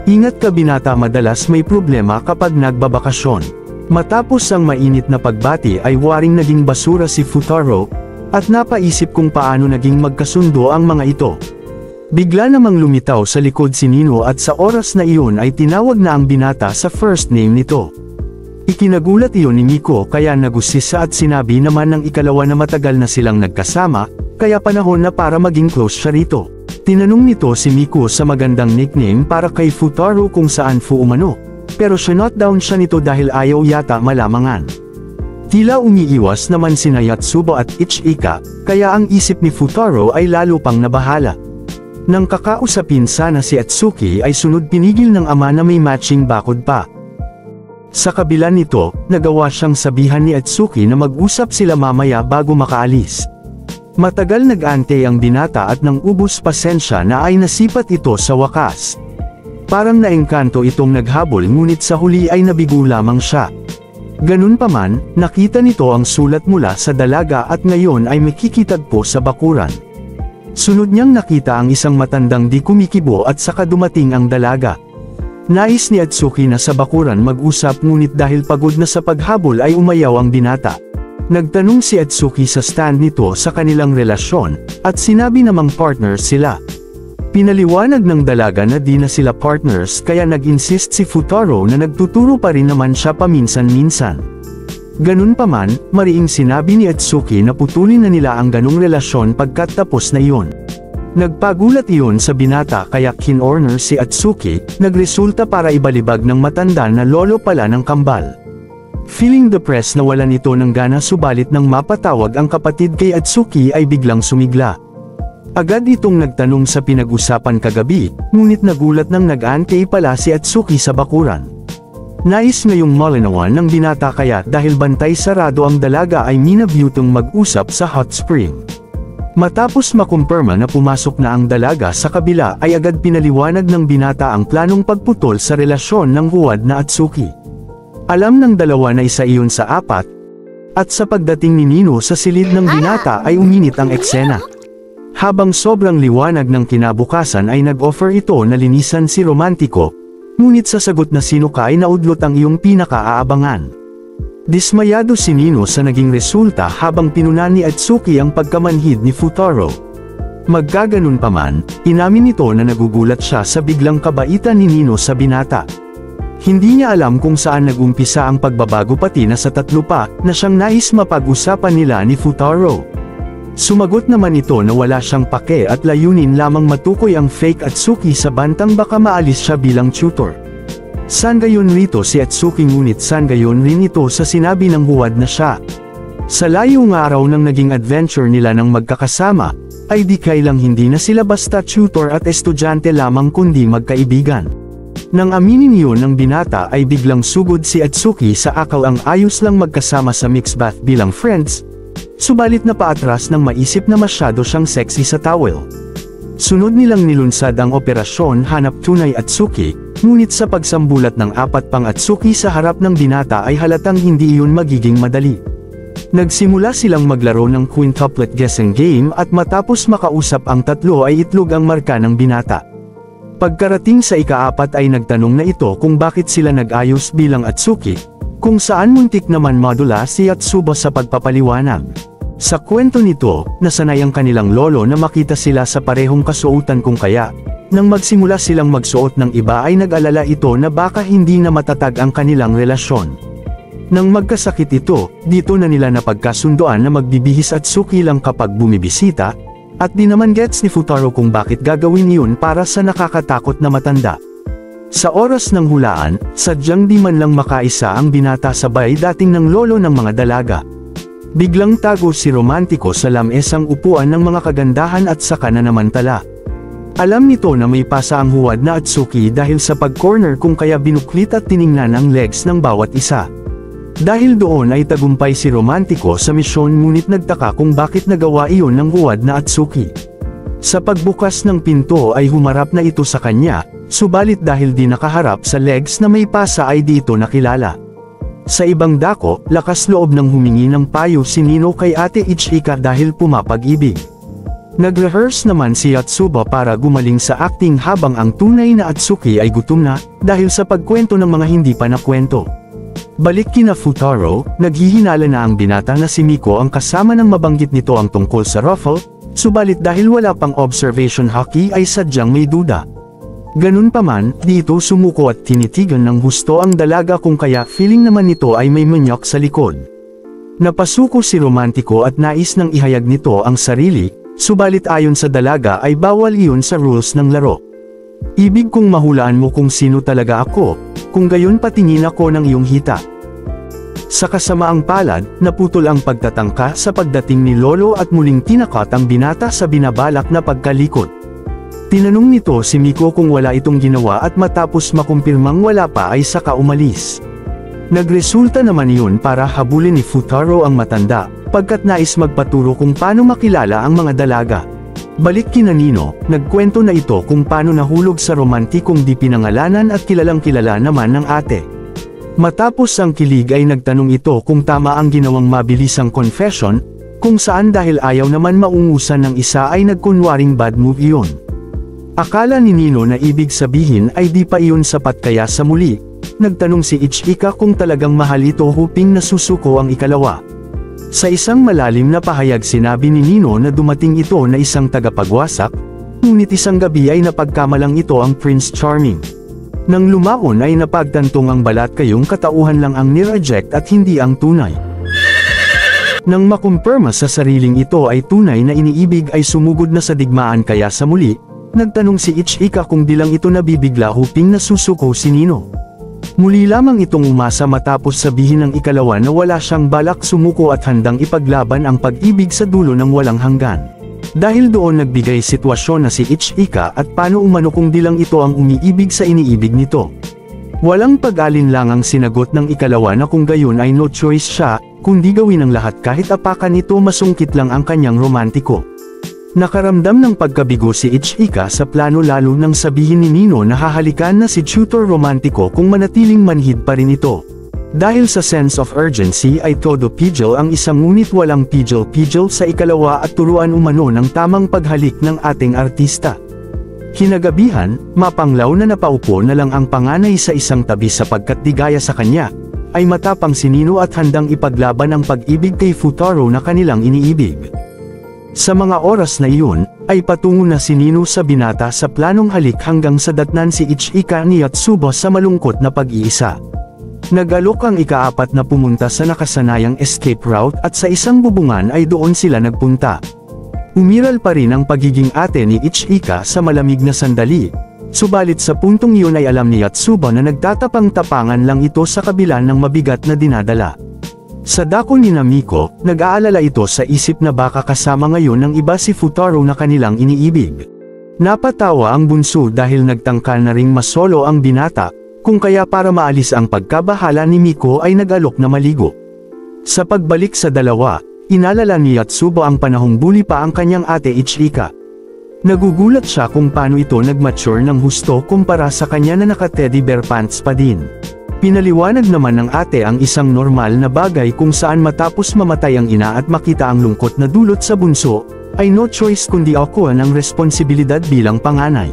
Ingat ka binata, madalas may problema kapag nagbabakasyon. Matapos ang mainit na pagbati ay waring naging basura si Futaro, at napaisip kung paano naging magkasundo ang mga ito. Bigla namang lumitaw sa likod si Nino at sa oras na iyon ay tinawag na ang binata sa first name nito. Ikinagulat iyon ni Miko kaya nagusisa at sinabi naman ng ikalawa na matagal na silang nagkasama, kaya panahon na para maging close siya rito. Tinanong nito si Miko sa magandang nickname para kay Futaro kung saan Fu umano, pero shut down siya nito dahil ayaw yata malamangan. Tila umiiwas naman sina Yatsuba at Ichika, kaya ang isip ni Futaro ay lalo pang nabahala. Nang kakausapin sana si Atsuki ay sunod pinigil ng ama na may matching bakod pa. Sa kabila nito, nagawa siyang sabihan ni Atsuki na mag-usap sila mamaya bago makaalis. Matagal nag-ante ang binata at nang ubos pasensya na ay nasipat ito sa wakas. Parang naengkanto itong naghabol ngunit sa huli ay nabigo lamang siya. Ganun pa man, nakita nito ang sulat mula sa dalaga at ngayon ay makikitagpo sa bakuran. Sunod niyang nakita ang isang matandang di kumikibo at saka dumating ang dalaga. Nais ni Atsuki na sa bakuran mag-usap ngunit dahil pagod na sa paghabol ay umayaw ang binata. Nagtanong si Atsuki sa stand nito sa kanilang relasyon, at sinabi namang partners sila. Pinaliwanag ng dalaga na di na sila partners kaya nag-insist si Futaro na nagtuturo pa rin naman siya paminsan-minsan. Ganun pa man, mariing sinabi ni Atsuki na putulin na nila ang ganung relasyon pagkatapos na iyon. Nagpagulat iyon sa binata kaya kinorner si Atsuki, nagresulta para ibalibag ng matanda na lolo pala ng kambal. Feeling depressed na wala nito ng gana subalit nang mapatawag ang kapatid kay Atsuki ay biglang sumigla. Agad itong nagtanong sa pinag-usapan kagabi, ngunit nagulat nang nag-ante pala si Atsuki sa bakuran. Nais ngayong malinawan ng binata kaya dahil bantay sarado ang dalaga ay minabyutong mag-usap sa hot spring. Matapos makumpirma na pumasok na ang dalaga sa kabila ay agad pinaliwanag ng binata ang planong pagputol sa relasyon ng huwad na Atsuki. Alam ng dalawa na isa iyon sa apat, at sa pagdating ni Nino sa silid ng binata ay uminit ang eksena. Habang sobrang liwanag ng kinabukasan ay nag-offer ito na linisan si Romantiko, ngunit sa sagot na sino ka ay naudlot ang iyong pinaka-aabangan. Dismayado si Nino sa naging resulta habang pinunan ni Atsuki ang pagkamanhid ni Futaro. Magkaganon pa man, inamin nito na nagugulat siya sa biglang kabaitan ni Nino sa binata. Hindi niya alam kung saan nagumpisa ang pagbabago pati na sa tatlo pa na siyang nais mapag-usapan nila ni Futaro. Sumagot naman ito na wala siyang pake at layunin lamang matukoy ang fake Atsuki sa bantang baka maalis siya bilang tutor. San gayon rito si Atsuki ngunit san gayon rin ito sa sinabi ng huwad na siya. Sa layong araw ng naging adventure nila ng magkakasama, ay di kailang hindi na sila basta tutor at estudyante lamang kundi magkaibigan. Nang aminin iyon ng binata ay biglang sugod si Atsuki sa akaw ang ayos lang magkasama sa mixed bath bilang friends, subalit na paatras nang maisip na masyado siyang sexy sa towel. Sunod nilang nilunsad ang operasyon hanap tunay Atsuki, ngunit sa pagsambulat ng apat pang Atsuki sa harap ng binata ay halatang hindi iyon magiging madali. Nagsimula silang maglaro ng quintuplet guessing game at matapos makausap ang tatlo ay itlog ang marka ng binata. Pagkarating sa ikaapat ay nagtanong na ito kung bakit sila nag-ayos bilang Atsuki, kung saan muntik naman madula si Yatsuba sa pagpapaliwanag. Sa kwento nito, nasanay ang kanilang lolo na makita sila sa parehong kasuotan kung kaya, nang magsimula silang magsuot ng iba ay nag-alala ito na baka hindi na matatag ang kanilang relasyon. Nang magkasakit ito, dito na nila napagkasundoan na magbibihis Atsuki lang kapag bumibisita, at di naman gets ni Futaro kung bakit gagawin yun para sa nakakatakot na matanda. Sa oras ng hulaan, sadyang di man lang makaisa ang binata sabay dating ng lolo ng mga dalaga. Biglang tago si Romantiko sa lamesang upuan ng mga kagandahan at saka na namantala. Alam nito na may pasa ang huwad na Atsuki dahil sa pag-corner kung kaya binuklit at tiningnan ang legs ng bawat isa. Dahil doon ay tagumpay si Romantiko sa misyon, ngunit nagtaka kung bakit nagawa iyon ng huwad na Atsuki. Sa pagbukas ng pinto ay humarap na ito sa kanya, subalit dahil di nakaharap sa legs na may pasa ay di ito nakilala. Sa ibang dako, lakas loob ng humingi ng payo si Nino kay Ate Ichika dahil pumapag-ibig. Nag-rehearse naman si Yotsuba para gumaling sa acting habang ang tunay na Atsuki ay gutom na, dahil sa pagkwento ng mga hindi pa nakwento. Balik kina Futaro, naghihinala na ang binata na si Miko ang kasama ng mabanggit nito ang tungkol sa ruffle, subalit dahil wala pang observation hockey ay sadyang may duda. Ganun pa man, dito sumuko at tinitigan ng husto ang dalaga kung kaya feeling naman nito ay may manyok sa likod. Napasuko si Romantiko at nais nang ihayag nito ang sarili, subalit ayon sa dalaga ay bawal iyon sa rules ng laro. Ibig kong mahulaan mo kung sino talaga ako, kung gayon patingin ako ng iyong hita. Sa kasamaang palad, naputol ang pagtatangka sa pagdating ni Lolo at muling tinakat ang binata sa binabalak na pagkalikot. Tinanong nito si Miko kung wala itong ginawa at matapos makumpirmang wala pa ay saka umalis. Nagresulta naman iyon para habulin ni Futaro ang matanda, pagkat nais magpaturo kung paano makilala ang mga dalaga. Balik kina Nino, nagkwento na ito kung paano nahulog sa romantikong di pinangalanan at kilalang kilala naman ng ate. Matapos ang kilig ay nagtanong ito kung tama ang ginawang mabilisang confession, kung saan dahil ayaw naman maungusan ng isa ay nagkunwaring bad move iyon. Akala ni Nino na ibig sabihin ay di pa iyon sapat kaya sa muli, nagtanong si Ichika kung talagang mahal ito hoping na susuko ang ikalawa. Sa isang malalim na pahayag sinabi ni Nino na dumating ito na isang tagapagwasak, ngunit isang gabi ay napagkamalang ito ang Prince Charming. Nang lumaon ay napagtantong ang balat kayong katauhan lang ang nireject at hindi ang tunay. Nang makumpirma sa sariling ito ay tunay na iniibig ay sumugod na sa digmaan kaya sa muli, nagtanong si Ichika kung di lang ito nabibigla hoping na susuko si Nino. Muli lamang itong umasa matapos sabihin ng ikalawa na wala siyang balak sumuko at handang ipaglaban ang pag-ibig sa dulo ng walang hanggan. Dahil doon nagbigay sitwasyon na si Ichika at paano umano kung di lang ito ang umiibig sa iniibig nito. Walang pag-alinlangang sinagot ng ikalawa na kung gayon ay no choice siya, kundi gawin ang lahat kahit apakan ito masungkit lang ang kanyang romantiko. Nakaramdam ng pagkabigo si Ichika sa plano lalo nang sabihin ni Nino na hahalikan na si Tutor Romantiko kung manatiling manhid pa rin ito. Dahil sa sense of urgency ay todo pigil ang isang ngunit walang pigil-pigil sa ikalawa at turuan umano ng tamang paghalik ng ating artista. Kinagabihan, mapanglaw na napaupo na lang ang panganay sa isang tabi sapagkat di gaya sa kanya, ay matapang si Nino at handang ipaglaban ang pag-ibig kay Futaro na kanilang iniibig. Sa mga oras na iyon, ay patungo na si Nino sa binata sa planong halik hanggang sa datnan si Ichika ni Yotsuba sa malungkot na pag-iisa. Nag-alok ang ika-4 na pumunta sa nakasanayang escape route at sa isang bubungan ay doon sila nagpunta. Umiral pa rin ang pagiging ate ni Ichika sa malamig na sandali, subalit sa puntong iyon ay alam ni Yotsuba na nagtatapang-tapangan lang ito sa kabila ng mabigat na dinadala. Sa dako ni Miko, nag-aalala ito sa isip na baka kasama ngayon ng iba si Futaro na kanilang iniibig. Napatawa ang bunso dahil nagtangka na ring masolo ang binata, kung kaya para maalis ang pagkabahala ni Miko ay nag-alok na maligo. Sa pagbalik sa dalawa, inalala ni Yotsuba ang panahong bully pa ang kanyang ate Ichika. Nagugulat siya kung paano ito nag-mature ng husto kumpara sa kanya na naka-teddy bear pants pa din. Pinaliwanag naman ng ate ang isang normal na bagay kung saan matapos mamatay ang ina at makita ang lungkot na dulot sa bunso, ay no choice kundi ako ng responsibilidad bilang panganay.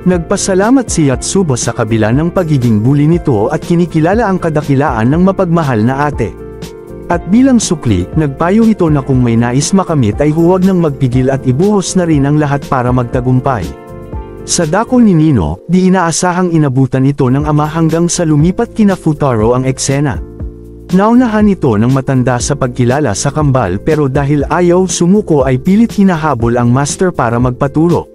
Nagpasalamat si Yotsuba sa kabila ng pagiging bully nito at kinikilala ang kadakilaan ng mapagmahal na ate. At bilang sukli, nagpayo ito na kung may nais makamit ay huwag nang magpigil at ibuhos na rin ang lahat para magtagumpay. Sa dako ni Nino, di inaasahang inabutan ito ng ama hanggang sa lumipat kina Futaro ang eksena. Naunahan ito ng matanda sa pagkilala sa kambal pero dahil ayaw sumuko ay pilit hinahabol ang master para magpaturo.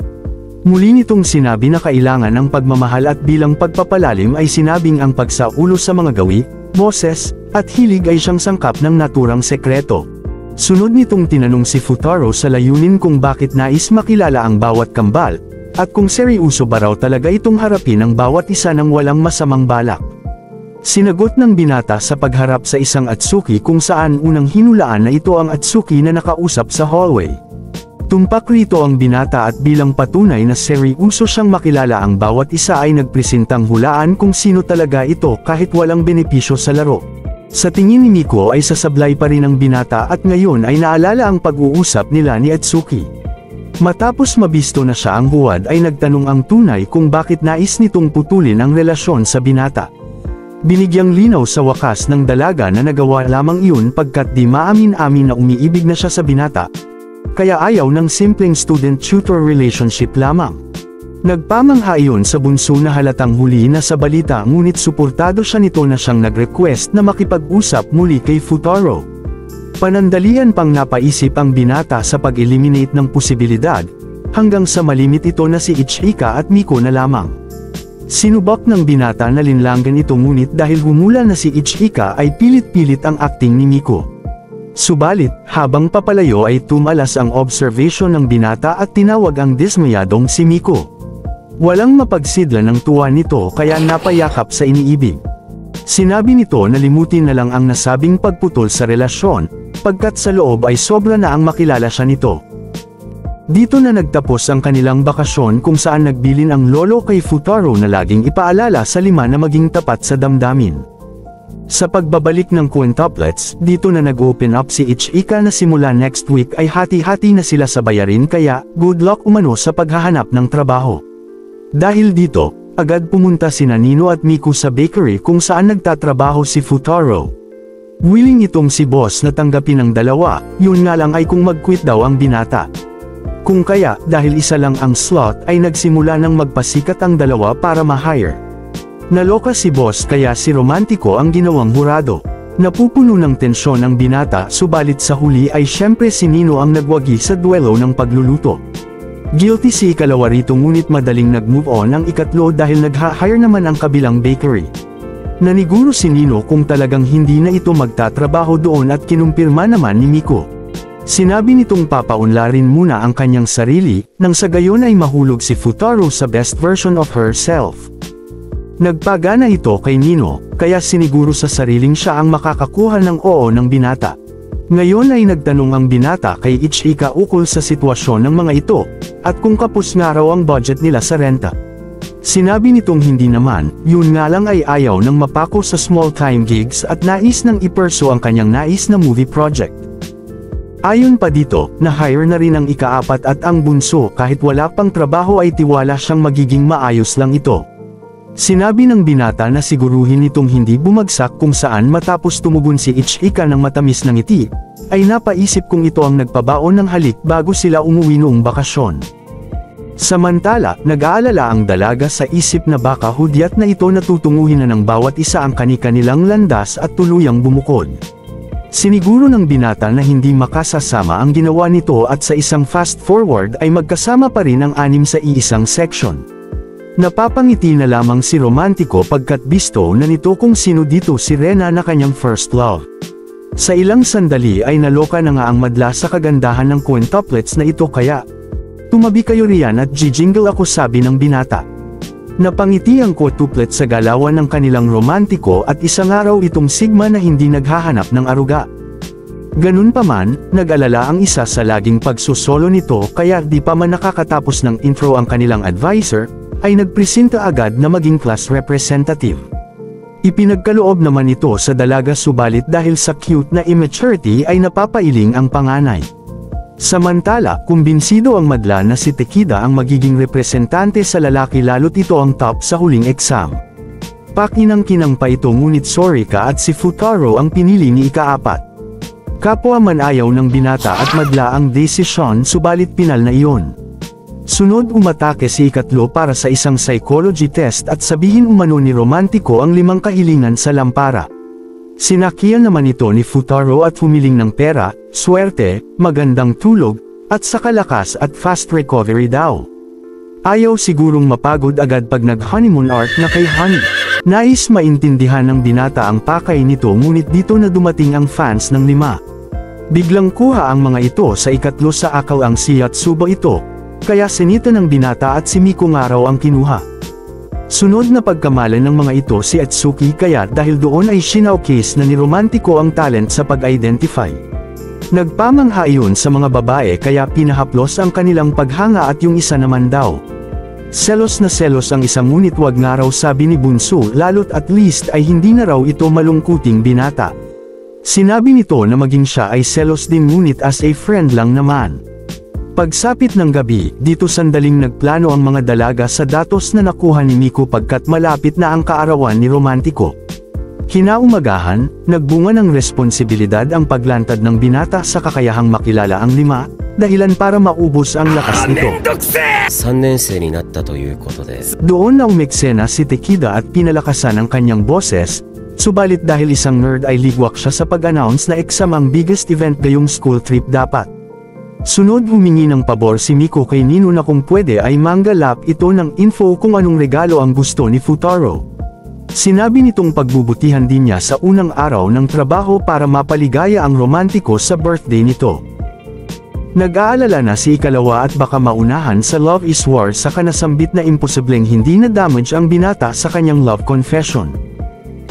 Muli nitong sinabi na kailangan ng pagmamahal at bilang pagpapalalim ay sinabing ang pagsaulo sa mga gawi, boses, at hilig ay siyang sangkap ng naturang sekreto. Sunod nitong tinanong si Futaro sa layunin kung bakit nais makilala ang bawat kambal, at kung seryoso ba raw talaga itong harapin ang bawat isa ng walang masamang balak. Sinagot ng binata sa pagharap sa isang Atsuki kung saan unang hinulaan na ito ang Atsuki na nakausap sa hallway. Tumpak rito ang binata at bilang patunay na seryoso siyang makilala ang bawat isa ay nagpresentang hulaan kung sino talaga ito kahit walang benepisyo sa laro. Sa tingin ni Miko ay sasablay pa rin ang binata at ngayon ay naalala ang pag-uusap nila ni Atsuki. Matapos mabisto na siya ang huwad ay nagtanong ang tunay kung bakit nais nitong putulin ang relasyon sa binata. Binigyang linaw sa wakas ng dalaga na nagawa lamang iyon pagkat di maamin-amin na umiibig na siya sa binata. Kaya ayaw ng simpleng student-tutor relationship lamang. Nagpamangha iyon sa bunso na halatang huli na sa balita ngunit suportado siya nito na siyang nag-request na makipag-usap muli kay Futaro. Panandalian pang napaisip ang binata sa pag-eliminate ng posibilidad, hanggang sa malimit ito na si Ichika at Miko na lamang. Sinubak ng binata na linlangan ito ngunit dahil humula na si Ichika ay pilit-pilit ang acting ni Miko. Subalit, habang papalayo ay tumalas ang observation ng binata at tinawag ang dismayadong si Miko. Walang mapagsidla ng tuwa nito kaya napayakap sa iniibig. Sinabi nito na limutin na lang ang nasabing pagputol sa relasyon, pagkat sa loob ay sobra na ang makilala siya nito. Dito na nagtapos ang kanilang bakasyon kung saan nagbilin ang lolo kay Futaro na laging ipaalala sa lima na maging tapat sa damdamin. Sa pagbabalik ng quintuplets, dito na nag-open up si Ichika na simula next week ay hati-hati na sila sa bayarin kaya good luck umano sa paghahanap ng trabaho. Dahil dito, agad pumunta sina Nino at Miko sa bakery kung saan nagtatrabaho si Futaro. Willing itong si boss na tanggapin ang dalawa, yun nga lang ay kung mag-quit daw ang binata. Kung kaya, dahil isa lang ang slot ay nagsimula ng magpasikat ang dalawa para ma-hire. Naloka si boss kaya si Romantiko ang ginawang hurado. Napupuno ng tensyon ang binata subalit sa huli ay syempre si Nino ang nagwagi sa duelo ng pagluluto. Guilty si ikalawa rito ngunit madaling nag-move on ang ikatlo dahil nag-hire naman ang kabilang bakery. Naniguro si Nino kung talagang hindi na ito magtatrabaho doon at kinumpirma naman ni Miko. Sinabi nitong papaunlarin muna ang kanyang sarili, nang sa gayon ay mahulog si Futaro sa best version of herself. Nagpagana ito kay Nino, kaya siniguro sa sariling siya ang makakakuha ng oo ng binata. Ngayon ay nagtanong ang binata kay Ichika ukol sa sitwasyon ng mga ito, at kung kapos nga raw ang budget nila sa renta. Sinabi nitong hindi naman, yun nga lang ay ayaw ng mapako sa small-time gigs at nais ng iperso ang kanyang nais na movie project. Ayon pa dito, na-hire na rin ang ikaapat at ang bunso kahit wala pang trabaho ay tiwala siyang magiging maayos lang ito. Sinabi ng binata na siguruhin itong hindi bumagsak kung saan matapos tumugon si Ichika ng matamis na ngiti, ay napaisip kung ito ang nagpabaon ng halik bago sila umuwi noong bakasyon. Samantala, nag-aalala ang dalaga sa isip na baka hudyat na ito natutunguhin na ng bawat isa ang kani-kanilang landas at tuluyang bumukod. Siniguro ng binata na hindi makasasama ang ginawa nito at sa isang fast forward ay magkasama pa rin ang anim sa iisang section. Napapangiti na lamang si Romantiko pagkat bisto na nito kung sino dito si Rena na kanyang first love. Sa ilang sandali ay naloka na nga ang madla sa kagandahan ng quintuplets na ito kaya, tumabi kayo riyan at jijingle ako sabi ng binata. Napangiti ang quintuplet sa galawan ng kanilang Romantiko at isang araw itong Sigma na hindi naghahanap ng aruga. Ganun pa man, nag-alala ang isa sa laging pagsusolo nito kaya di pa man nakakatapos ng intro ang kanilang advisor, ay nagpresenta agad na maging class representative. Ipinagkaloob naman ito sa dalaga subalit dahil sa cute na immaturity ay napapailing ang panganay. Samantala, kumbinsido ang madla na si Tekida ang magiging representante sa lalaki lalo't ito ang top sa huling exam. Pakinang-kinang pa ito ngunit Sorika at si Futaro ang pinili ni ikaapat. Kapwa man ayaw ng binata at madla ang desisyon subalit pinal na iyon. Sunod umatake si ikatlo para sa isang psychology test at sabihin umano ni Romantiko ang 5 kahilingan sa lampara. Sinakyan naman ito ni Futaro at humiling ng pera, swerte, magandang tulog, at sa kalakas at fast recovery daw. Ayaw sigurong mapagod agad pag nag-honeymoon arc na kay Honey. Nais maintindihan ng binata ang pakay nito ngunit dito na dumating ang fans ng 5. Biglang kuha ang mga ito sa ikatlo sa akaw ang si Yatsuba ito. Kaya sinita ng binata at si Miko nga raw ang kinuha. Sunod na pagkamalan ng mga ito si Atsuki kaya dahil doon ay showcase na ni Romantiko ang talent sa pag-identify. Nagpamangha iyon sa mga babae kaya pinahaplos ang kanilang paghanga at yung isa naman daw. Selos na selos ang isa ngunit wag nga raw sabi ni Bunso lalo't at least ay hindi na raw ito malungkuting binata. Sinabi nito na maging siya ay selos din ngunit as a friend lang naman. Pagsapit ng gabi, dito sandaling nagplano ang mga dalaga sa datos na nakuha ni Miko pagkat malapit na ang kaarawan ni Romantiko. Kinaumagahan, nagbunga ng responsibilidad ang paglantad ng binata sa kakayahang makilala ang 5, dahilan para maubos ang lakas nito. Doon na umeksena si Tekida at pinalakasan ang kanyang boses, subalit dahil isang nerd ay ligwak siya sa pag-announce na exam ang biggest event gayong school trip dapat. Sunod humingi ng pabor si Miko kay Nino na kung pwede ay manggalap ito ng info kung anong regalo ang gusto ni Futaro. Sinabi nitong pagbubutihan din niya sa unang araw ng trabaho para mapaligaya ang Romantiko sa birthday nito. Nag-aalala na si ikalawa at baka maunahan sa Love is War sa kanasambit na imposibleng hindi na-damage ang binata sa kanyang love confession.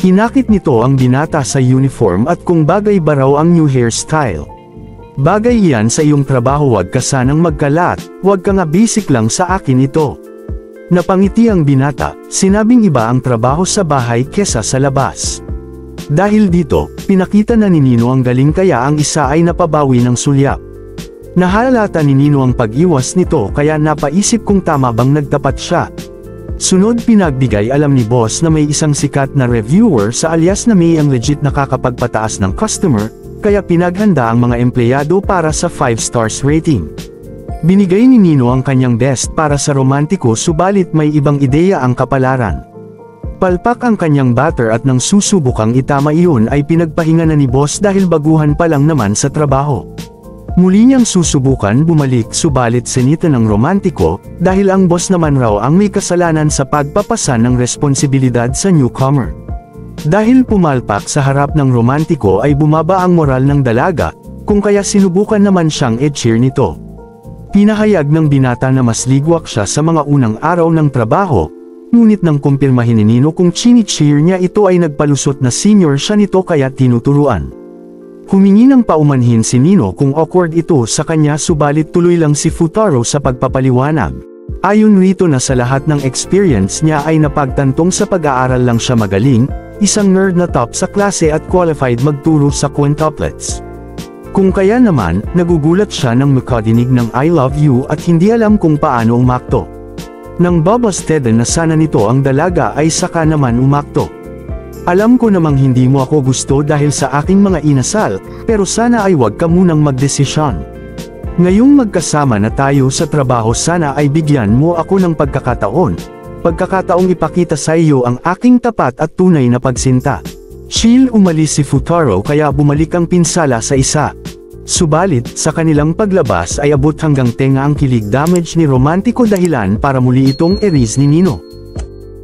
Hinakit nito ang binata sa uniform at kung bagay ba raw ang new hairstyle. Bagay yan sa iyong trabaho, wag ka sanang magkalat, wag ka nga basic lang sa akin ito. Napangiti ang binata, sinabing iba ang trabaho sa bahay kesa sa labas. Dahil dito, pinakita na ni Nino ang galing kaya ang isa ay napabawi ng sulyap. Nahalata ni Nino ang pag-iwas nito kaya napaisip kung tama bang nagtapat siya. Sunod pinagbigay alam ni boss na may isang sikat na reviewer sa alias na may ang legit nakakapagpataas ng customer, kaya pinaghanda ang mga empleyado para sa 5 stars rating. Binigay ni Nino ang kanyang best para sa Romantiko subalit may ibang ideya ang kapalaran. Palpak ang kanyang batter at nang susubukang itama iyon ay pinagpahinga na ni boss dahil baguhan pa lang naman sa trabaho. Muli niyang susubukan bumalik subalit sinita ng Romantiko, dahil ang boss naman raw ang may kasalanan sa pagpapasa ng responsibilidad sa newcomer. Dahil pumalpak sa harap ng Romantiko ay bumaba ang moral ng dalaga, kung kaya sinubukan naman siyang i-cheer nito. Pinahayag ng binata na mas ligwak siya sa mga unang araw ng trabaho, ngunit nang kumpirmahin ni Nino kung chini-cheer niya ito ay nagpalusot na senior siya nito kaya tinuturuan. Humingi ng paumanhin si Nino kung awkward ito sa kanya subalit tuloy lang si Futaro sa pagpapaliwanag. Ayon rito na sa lahat ng experience niya ay napagtantong sa pag-aaral lang siya magaling, isang nerd na top sa klase at qualified magturo sa quintuplets. Kung kaya naman, nagugulat siya nang makadinig ng I love you at hindi alam kung paano umakto. Nang babastedan na sana nito ang dalaga ay saka naman umakto. Alam ko namang hindi mo ako gusto dahil sa aking mga inasal, pero sana ay wag ka munang magdesisyon. Ngayong magkasama na tayo sa trabaho sana ay bigyan mo ako ng pagkakataong ipakita sa iyo ang aking tapat at tunay na pagsinta. Chill umalis si Futaro kaya bumalik ang pinsala sa isa. Subalit, sa kanilang paglabas ay abot hanggang tenga ang kilig damage ni Romantiko dahilan para muli itong erase ni Nino.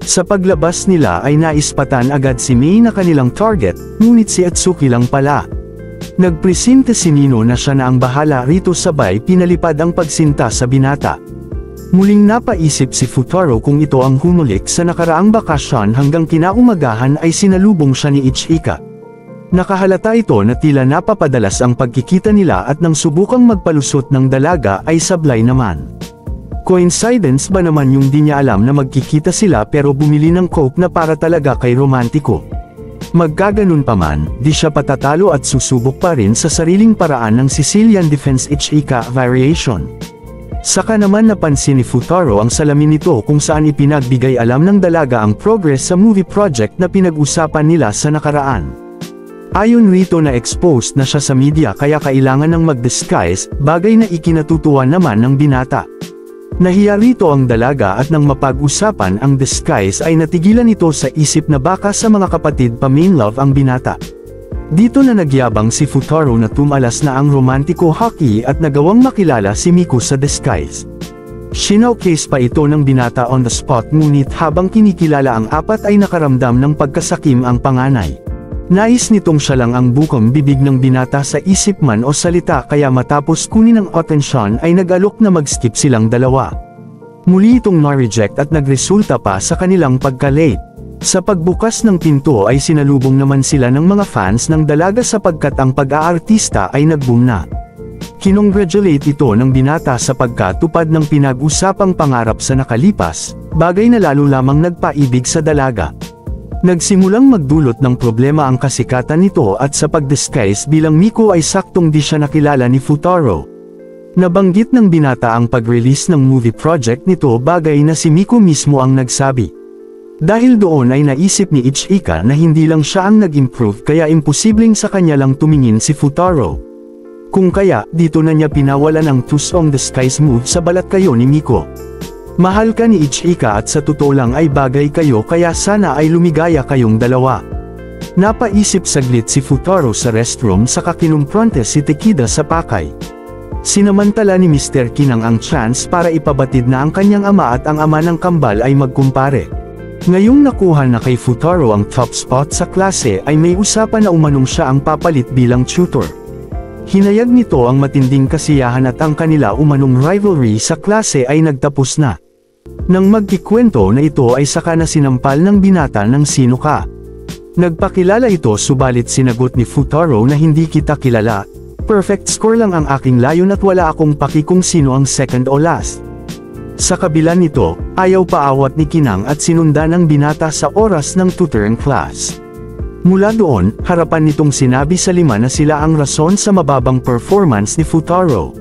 Sa paglabas nila ay naispatan agad si Mei na kanilang target, ngunit si Atsuki lang pala. Nagpresente si Nino na siya na ang bahala rito sabay pinalipad ang pagsinta sa binata. Muling napaisip si Futaro kung ito ang humulik sa nakaraang bakasyon hanggang kinaumagahan ay sinalubong siya ni Ichika. Nakahalata ito na tila napapadalas ang pagkikita nila at nang subukang magpalusot ng dalaga ay sablay naman. Coincidence ba naman yung di niya alam na magkikita sila pero bumili ng coke na para talaga kay Romantiko. Magkaganon pa man, di siya patatalo at susubok pa rin sa sariling paraan ng Sicilian Defense Ichika variation. Saka naman napansin ni Futaro ang salamin nito kung saan ipinagbigay alam ng dalaga ang progress sa movie project na pinag-usapan nila sa nakaraan. Ayon rito na exposed na siya sa media kaya kailangan ng mag-disguise, bagay na ikinatutuwa naman ng binata. Nahiya rito ang dalaga at nang mapag-usapan ang disguise ay natigilan ito sa isip na baka sa mga kapatid pa main love ang binata. Dito na nagyabang si Futaro na tumalas na ang Romantiko hockey at nagawang makilala si Miko sa disguise. Showcase pa ito ng binata on the spot ngunit habang kinikilala ang apat ay nakaramdam ng pagkasakim ang panganay. Nais nitong siya lang ang bukang bibig ng binata sa isip man o salita kaya matapos kunin ang atensyon ay nag-alok na mag-skip silang dalawa. Muli itong na-reject at nagresulta pa sa kanilang pagka-late. Sa pagbukas ng pinto ay sinalubong naman sila ng mga fans ng dalaga sapagkat ang pag-aartista ay nag-boom na. Kinongratulate ito ng binata sa pagkatupad ng pinag-usapang pangarap sa nakalipas, bagay na lalo lamang nagpaibig sa dalaga. Nagsimulang magdulot ng problema ang kasikatan nito at sa pag-disguise bilang Miko ay saktong di siya nakilala ni Futaro. Nabanggit ng binata ang pag-release ng movie project nito bagay na si Miko mismo ang nagsabi. Dahil doon ay naisip ni Ichika na hindi lang siya ang nag-improve kaya imposibleng sa kanya lang tumingin si Futaro. Kung kaya, dito na niya pinawalan ang Twist on the Skies move sa balat kayo ni Miko. Mahal ka ni Ichika at sa totoo lang ay bagay kayo kaya sana ay lumigaya kayong dalawa. Napaisip saglit si Futaro sa restroom saka kinumpronte si Takeda sa pakay. Sinamantala ni Mr. Kinang ang chance para ipabatid na ang kanyang ama at ang ama ng kambal ay magkumpare. Ngayong nakuha na kay Futaro ang top spot sa klase ay may usapan na umanong siya ang papalit bilang tutor. Hinayag nito ang matinding kasiyahan at ang kanila umanong rivalry sa klase ay nagtapos na. Nang magkikwento na ito ay saka na sinampal ng binata ng sino ka. Nagpakilala ito subalit sinagot ni Futaro na hindi kita kilala. Perfect score lang ang aking layon at wala akong paki kung sino ang second o last. Sa kabila nito, ayaw paawat ni Kinang at sinundan ang binata sa oras ng tutoring class. Mula doon, harapan nitong sinabi sa lima na sila ang rason sa mababang performance ni Futaro.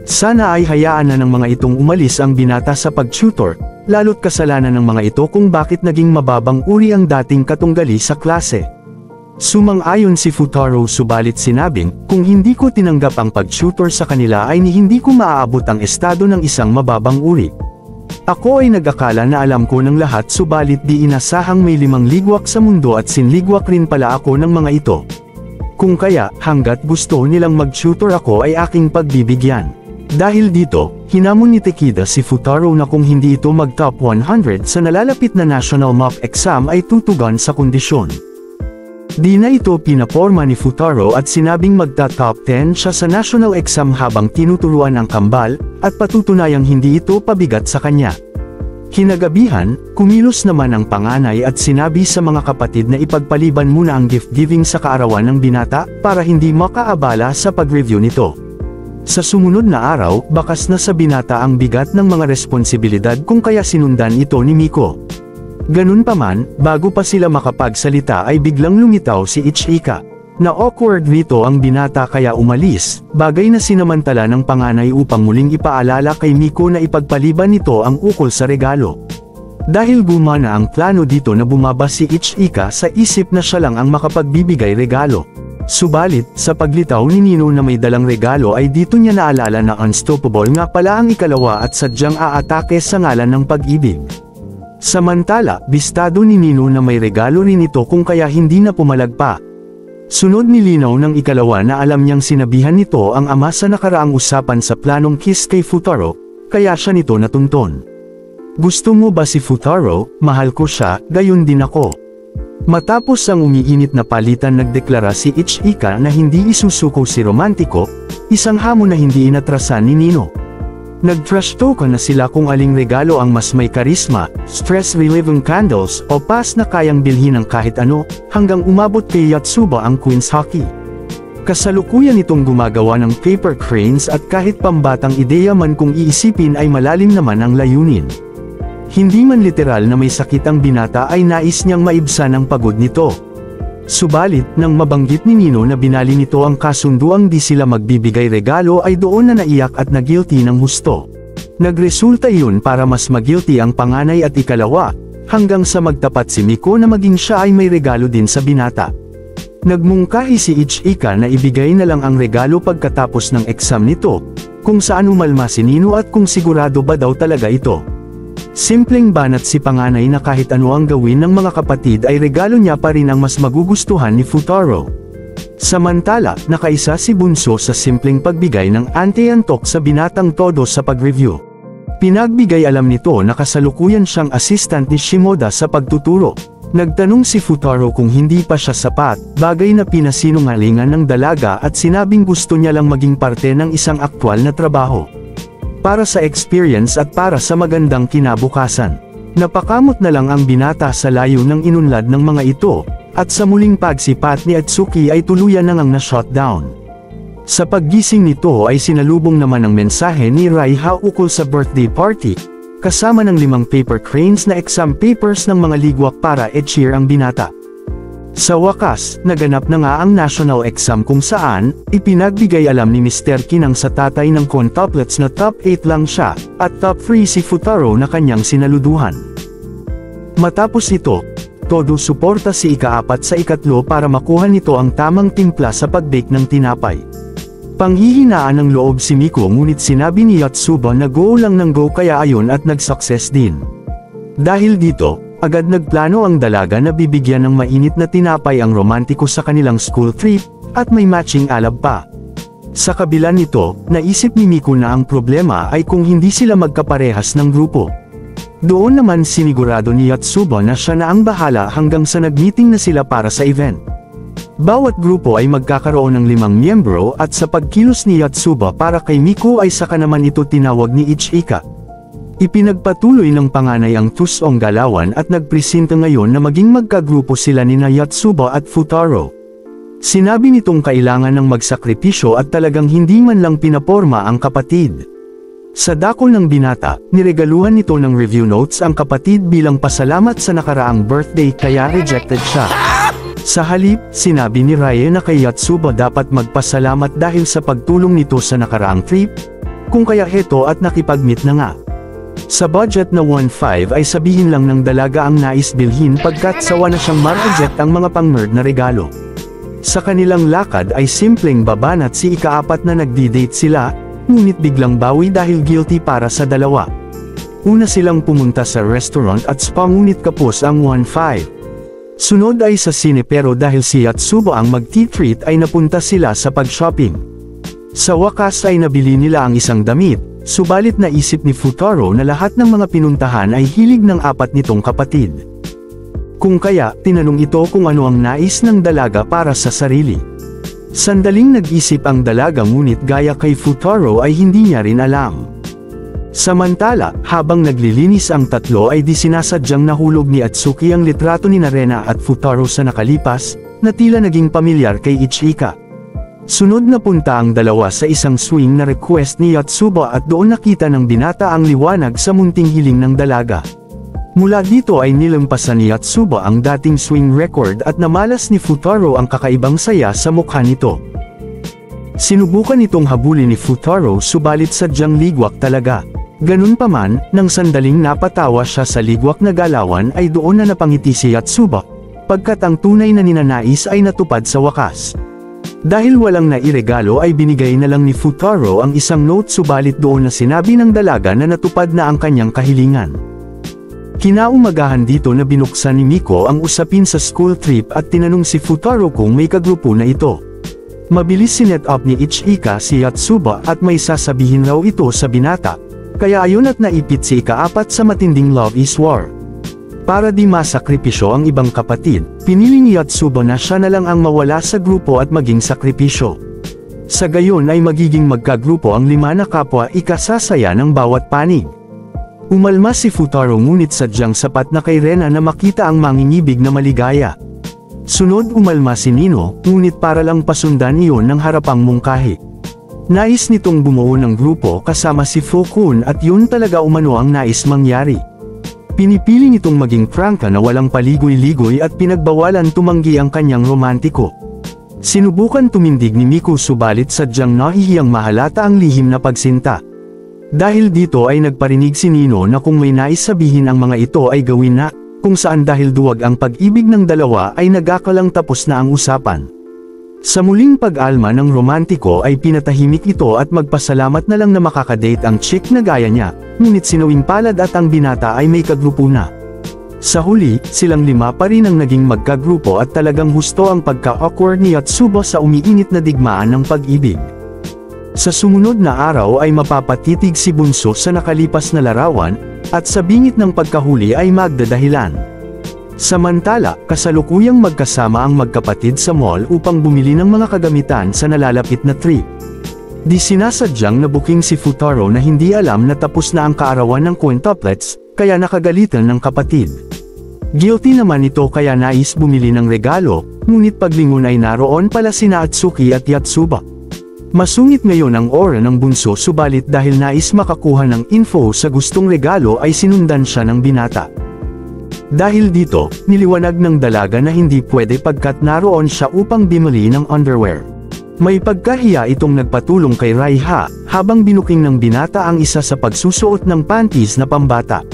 Sana ay hayaan na ng mga itong umalis ang binata sa pag-tutor, lalo't kasalanan ng mga ito kung bakit naging mababang uri ang dating katunggali sa klase. Sumang-ayon si Futaro subalit sinabing, kung hindi ko tinanggap ang pag-tutor sa kanila ay hindi ko maaabot ang estado ng isang mababang uri. Ako ay nag-akala na alam ko ng lahat subalit di inasahang may 5 ligwak sa mundo at sinligwak rin pala ako ng mga ito. Kung kaya, hanggat gusto nilang mag-tutor ako ay aking pagbibigyan. Dahil dito, hinamon ni Takeda si Futaro na kung hindi ito mag-top 100 sa nalalapit na national mock exam ay tutugan sa kondisyon. Di na ito pinaporma ni Futaro at sinabing magta-top 10 siya sa national exam habang tinuturuan ang kambal, at patutunayang hindi ito pabigat sa kanya. Kinagabihan, kumilos naman ang panganay at sinabi sa mga kapatid na ipagpaliban muna ang gift-giving sa kaarawan ng binata, para hindi makaabala sa pag-review nito. Sa sumunod na araw, bakas na sa binata ang bigat ng mga responsibilidad kung kaya sinundan ito ni Miko. Ganun pa man, bago pa sila makapagsalita ay biglang lumitaw si Ichika. Na-awkward rito ang binata kaya umalis, bagay na sinamantala ng panganay upang muling ipaalala kay Miko na ipagpaliban nito ang ukol sa regalo. Dahil gumana ang plano dito na bumaba si Ichika sa isip na siya lang ang makapagbibigay regalo. Subalit, sa paglitaw ni Nino na may dalang regalo ay dito niya naalala na unstoppable nga pala ang ikalawa at sadyang aatake sa ngalan ng pag-ibig. Samantala, bistado ni Nino na may regalo rin ito kung kaya hindi na pumalag pa. Sunod nilinaw ng ikalawa na alam niyang sinabihan nito ang ama sa nakaraang usapan sa planong kiss kay Futaro, kaya siya nito natunton. Gusto mo ba si Futaro? Mahal ko siya, gayon din ako. Matapos ang umiinit na palitan nagdeklara si Ichika na hindi isusuko si Romantiko, isang hamon na hindi inatrasan ni Nino. Nag-trash talk na sila kung aling regalo ang mas may karisma, stress-relieving candles o pass na kayang bilhin ng kahit ano, hanggang umabot kay Yatsuba ang Queen's Hockey. Kasalukuyan itong gumagawa ng paper cranes at kahit pambatang ideya man kung iisipin ay malalim naman ang layunin. Hindi man literal na may sakit ang binata ay nais niyang maibsan ang pagod nito. Subalit, nang mabanggit ni Nino na binali nito ang kasunduang di sila magbibigay regalo ay doon na naiyak at nagilty ng husto. Nagresulta iyon para mas magilty ang panganay at ikalawa, hanggang sa magtapat si Miko na maging siya ay may regalo din sa binata. Nagmungkahi si Ichika na ibigay na lang ang regalo pagkatapos ng exam nito, kung saan umalma si Nino at kung sigurado ba daw talaga ito. Simpleng banat si panganay na kahit ano ang gawin ng mga kapatid ay regalo niya pa rin ang mas magugustuhan ni Futaro. Samantala, nakaisa si Bunso sa simpleng pagbigay ng anti-antok sa binatang todo sa pag-review. Pinagbigay alam nito na kasalukuyan siyang assistant ni Shimoda sa pagtuturo. Nagtanong si Futaro kung hindi pa siya sapat, bagay na pinasinungalingan ng dalaga at sinabing gusto niya lang maging parte ng isang aktwal na trabaho. para sa experience at para sa magandang kinabukasan. Napakamot na lang ang binata sa layo ng inunlad ng mga ito, at sa muling pagsipat ni Atsuki ay tuluyan na ngang na-shutdown. Sa paggising nito ay sinalubong naman ang mensahe ni Raiha ukol sa birthday party, kasama ng 5 paper cranes na exam papers ng mga ligwak para i-cheer ang binata. Sa wakas, naganap na nga ang national exam kung saan, ipinagbigay alam ni Mr. Kinang sa tatay ng quintuplets na top 8 lang siya, at top 3 si Futaro na kanyang sinaluduhan. Matapos ito, todo suporta si ika-4 sa ikatlo para makuha nito ang tamang timpla sa pag-bake ng tinapay. Panghihinaan ng loob si Miko ngunit sinabi ni Yotsuba na go lang ng go kaya ayon at nag-success din. Dahil dito, agad nagplano ang dalaga na bibigyan ng mainit na tinapay ang romantiko sa kanilang school trip, at may matching alab pa. Sa kabila nito, naisip ni Miko na ang problema ay kung hindi sila magkaparehas ng grupo. Doon naman sinigurado ni Yotsuba na siya na ang bahala hanggang sa nag-meeting na sila para sa event. Bawat grupo ay magkakaroon ng 5 miyembro at sa pagkilos ni Yotsuba para kay Miko ay saka naman ito tinawag ni Ichika. Ipinagpatuloy ng panganay ang tusong galawan at nagpresenta ngayon na maging magkagrupo sila ni Yotsuba at Futaro. Sinabi nitong kailangan ng magsakripisyo at talagang hindi man lang pinaporma ang kapatid. Sa dakol ng binata, niregaluhan nito ng review notes ang kapatid bilang pasalamat sa nakaraang birthday kaya rejected siya. Sa halip, sinabi ni Rye na kay Yotsuba dapat magpasalamat dahil sa pagtulong nito sa nakaraang trip, kung kaya heto at nakipag-meet na nga. Sa budget na 1.5 ay sabihin lang ng dalaga ang nais bilhin pagkat sawa na siyang ma-reject ang mga pang-nerd na regalo. Sa kanilang lakad ay simpleng babanat si ika-4 na nagdi-date sila, ngunit biglang bawi dahil guilty para sa dalawa. Una silang pumunta sa restaurant at spa ngunit kapos ang 1.5. Sunod ay sa sine pero dahil si Yotsuba ang mag-treat ay napunta sila sa pag-shopping. Sa wakas ay nabili nila ang isang damit. Subalit naisip ni Futaro na lahat ng mga pinuntahan ay hilig ng 4 nitong kapatid. Kung kaya, tinanong ito kung ano ang nais ng dalaga para sa sarili. Sandaling nag-isip ang dalaga ngunit gaya kay Futaro ay hindi niya rin alam. Samantala, habang naglilinis ang tatlo ay di sinasadyang nahulog ni Atsuki ang litrato ni Rena at Futaro sa nakalipas, na tila naging pamilyar kay Ichika. Sunod na punta ang dalawa sa isang swing na request ni Yotsuba at doon nakita ng binata ang liwanag sa munting hiling ng dalaga. Mula dito ay nilampasan ni Yotsuba ang dating swing record at namalas ni Futaro ang kakaibang saya sa mukha nito. Sinubukan itong habulin ni Futaro subalit sadyang ligwak talaga. Ganun pa man, nang sandaling napatawa siya sa ligwak na galawan ay doon na napangiti si Yotsuba, pagkat ang tunay na ninanais ay natupad sa wakas. Dahil walang nairegalo ay binigay na lang ni Futaro ang isang note subalit doon na sinabi ng dalaga na natupad na ang kanyang kahilingan. Kinaumagahan dito na binuksan ni Miko ang usapin sa school trip at tinanong si Futaro kung may kagrupo na ito. Mabilis sinet up ni Ichika si Yotsuba at may sasabihin raw ito sa binata, kaya ayon at naipit si ika-4 sa matinding love is war. Para di masakripisyo ang ibang kapatid, pinili ni Yotsuba na siya na lang ang mawala sa grupo at maging sakripisyo. Sa gayon ay magiging magkagrupo ang 5 na kapwa ikasasaya ng bawat panig. Umalma si Futaro ngunit sadyang sapat na kay Rena na makita ang mangingibig na maligaya. Sunod umalma si Nino, ngunit para lang pasundan iyon ng harapang mungkahi. Nais nitong bumuo ng grupo kasama si Fokun at yun talaga umano ang nais mangyari. Pinipili nitong maging prangka na walang paligoy-ligoy at pinagbawalan tumanggi ang kanyang romantiko. Sinubukan tumindig ni Miko subalit sadyang nahihiyang mahalata ang lihim na pagsinta. Dahil dito ay nagparinig si Nino na kung may nais sabihin ang mga ito ay gawin na, kung saan dahil duwag ang pag-ibig ng dalawa ay nagakalang tapos na ang usapan. Sa muling pag-alma ng romantiko ay pinatahimik ito at magpasalamat na lang na makakadate ang chick na gaya niya, ngunit sinawing palad at ang binata ay may kagrupo na. Sa huli, silang 5 pa rin ang naging magkagrupo at talagang husto ang pagka-awkward ni Yotsuba sa umiinit na digmaan ng pag-ibig. Sa sumunod na araw ay mapapatitig si Bunso sa nakalipas na larawan, at sa bingit ng pagkahuli ay magdadahilan. Samantala, kasalukuyang magkasama ang magkapatid sa mall upang bumili ng mga kagamitan sa nalalapit na trip. Di sinasadyang nabuking si Futaro na hindi alam na tapos na ang kaarawan ng quintuplets, kaya nakagalitan ng kapatid. Guilty naman ito kaya nais bumili ng regalo, ngunit paglingon ay naroon pala sina Atsuki at Yotsuba. Masungit ngayon ang aura ng bunso subalit dahil nais makakuha ng info sa gustong regalo ay sinundan siya ng binata. Dahil dito, niliwanag ng dalaga na hindi pwede pagkat naroon siya upang bumili ng underwear. May pagkahiya itong nagpatulong kay Raiha, habang binuking ng binata ang isa sa pagsusuot ng panties na pambata.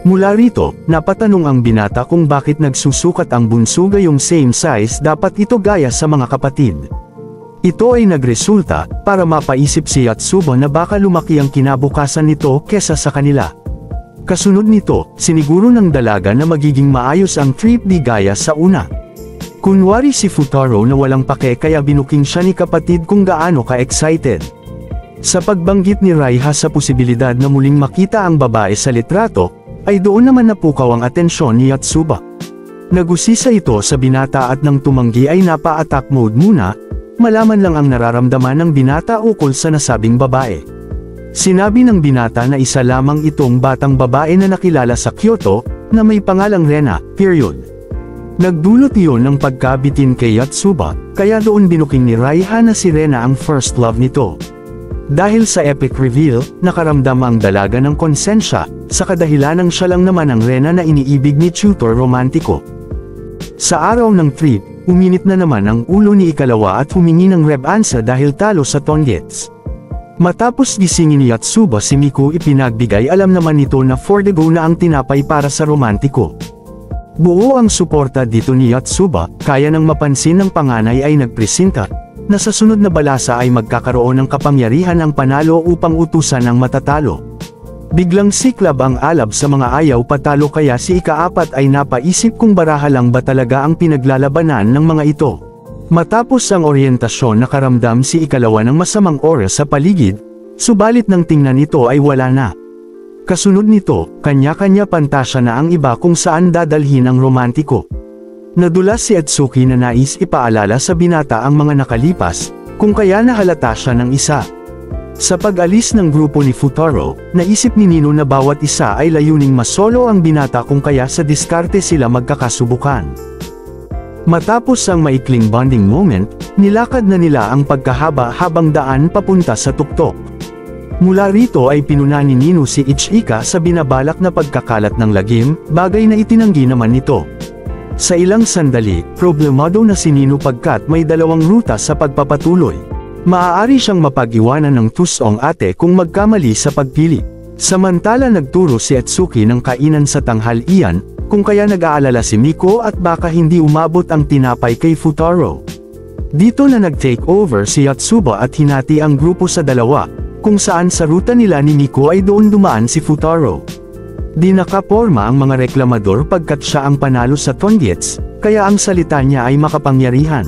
Mula rito, napatanong ang binata kung bakit nagsusukat ang bunso gayong same size dapat ito gaya sa mga kapatid. Ito ay nagresulta, para mapaisip si Yotsuba na baka lumaki ang kinabukasan nito kesa sa kanila. Kasunod nito, siniguro ng dalaga na magiging maayos ang trip di gaya sa una. Kunwari si Futaro na walang pake kaya binuking siya ni kapatid kung gaano ka-excited. Sa pagbanggit ni Raiha sa posibilidad na muling makita ang babae sa litrato, ay doon naman napukaw ang atensyon ni Yotsuba. Nagusisa ito sa binata at nang tumanggi ay napa-attack mode muna, malaman lang ang nararamdaman ng binata ukol sa nasabing babae. Sinabi ng binata na isa lamang itong batang babae na nakilala sa Kyoto, na may pangalang Rena, period. Nagdulot iyon ng pagkabitin kay Yotsuba, kaya doon binuking ni Raiha na si Rena ang first love nito. Dahil sa epic reveal, nakaramdam ang dalaga ng konsensya, sa kadahilanang siya lang naman ang Rena na iniibig ni tutor romantiko. Sa araw ng trip, uminit na naman ang ulo ni ikalawa at humingi ng revansa dahil talo sa Tongits. Matapos gisingin ni Yotsuba si Miku ipinagbigay alam naman nito na for the go na ang tinapay para sa romantiko. Buo ang suporta dito ni Yotsuba, kaya nang mapansin ng panganay ay nagpresenta, na sa sunod na balasa ay magkakaroon ng kapangyarihan ang panalo upang utusan ang matatalo. Biglang siklab ang alab sa mga ayaw patalo kaya si ikaapat ay napaisip kung baraha lang ba talaga ang pinaglalabanan ng mga ito. Matapos ang oryentasyon nakaramdam si ikalawa ng masamang aura sa paligid, subalit nang tingnan ito ay wala na. Kasunod nito, kanya-kanya pantasya na ang iba kung saan dadalhin ang romantiko. Nadulas si Atsuki na nais ipaalala sa binata ang mga nakalipas, kung kaya nahalata siya ng isa. Sa pag-alis ng grupo ni Futaro, naisip ni Nino na bawat isa ay layuning masolo ang binata kung kaya sa diskarte sila magkakasubukan. Matapos ang maikling bonding moment, nilakad na nila ang pagkahaba-habang daan papunta sa tuktok. Mula rito ay pinuna ni Nino si Ichika sa binabalak na pagkakalat ng lagim, bagay na itinanggi naman nito. Sa ilang sandali, problemado na si Nino pagkat may dalawang ruta sa pagpapatuloy. Maaari siyang mapag-iwanan ng tusong ate kung magkamali sa pagpili. Samantala nagturo si Atsuki ng kainan sa tanghalian, kung kaya nag-aalala si Miko at baka hindi umabot ang tinapay kay Futaro. Dito na nag-take over si Yotsuba at hinati ang grupo sa dalawa, kung saan sa ruta nila ni Miko ay doon dumaan si Futaro. Di nakaporma ang mga reklamador pagkat siya ang panalo sa Tongits, kaya ang salita niya ay makapangyarihan.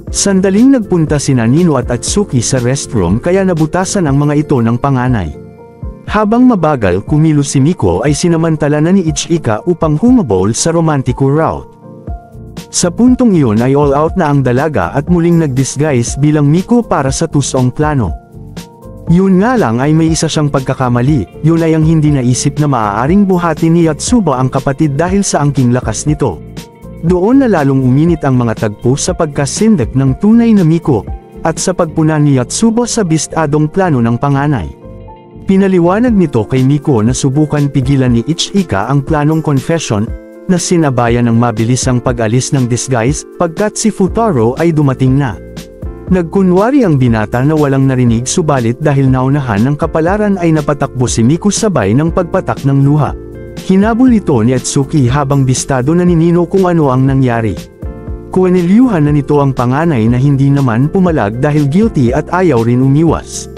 Sandaling nagpunta sina Nino at Atsuki sa restroom kaya nabutasan ang mga ito ng panganay. Habang mabagal kumilos si Miko ay sinamantala na ni Ichika upang humabol sa romantiko route. Sa puntong iyon ay all out na ang dalaga at muling nag-disguise bilang Miko para sa tusong plano. Yun nga lang ay may isa siyang pagkakamali, yun ay ang hindi naisip na maaaring buhatin ni Yotsuba ang kapatid dahil sa angking lakas nito. Doon na lalong uminit ang mga tagpo sa pagkasindak ng tunay na Miko, at sa pagpuna ni Yotsuba sa bistadong plano ng panganay. Pinaliwanag nito kay Miko na subukan pigilan ni Ichika ang planong confession, na sinabayan ng mabilis ang pag-alis ng disguise, pagkat si Futaro ay dumating na. Nagkunwari ang binata na walang narinig subalit dahil naunahan ng kapalaran ay napatakbo si Miko sabay ng pagpatak ng luha. Hinabol ito ni Atsuki habang bistado na ni Nino kung ano ang nangyari. Kuwenilyuhan na nito ang panganay na hindi naman pumalag dahil guilty at ayaw rin umiwas.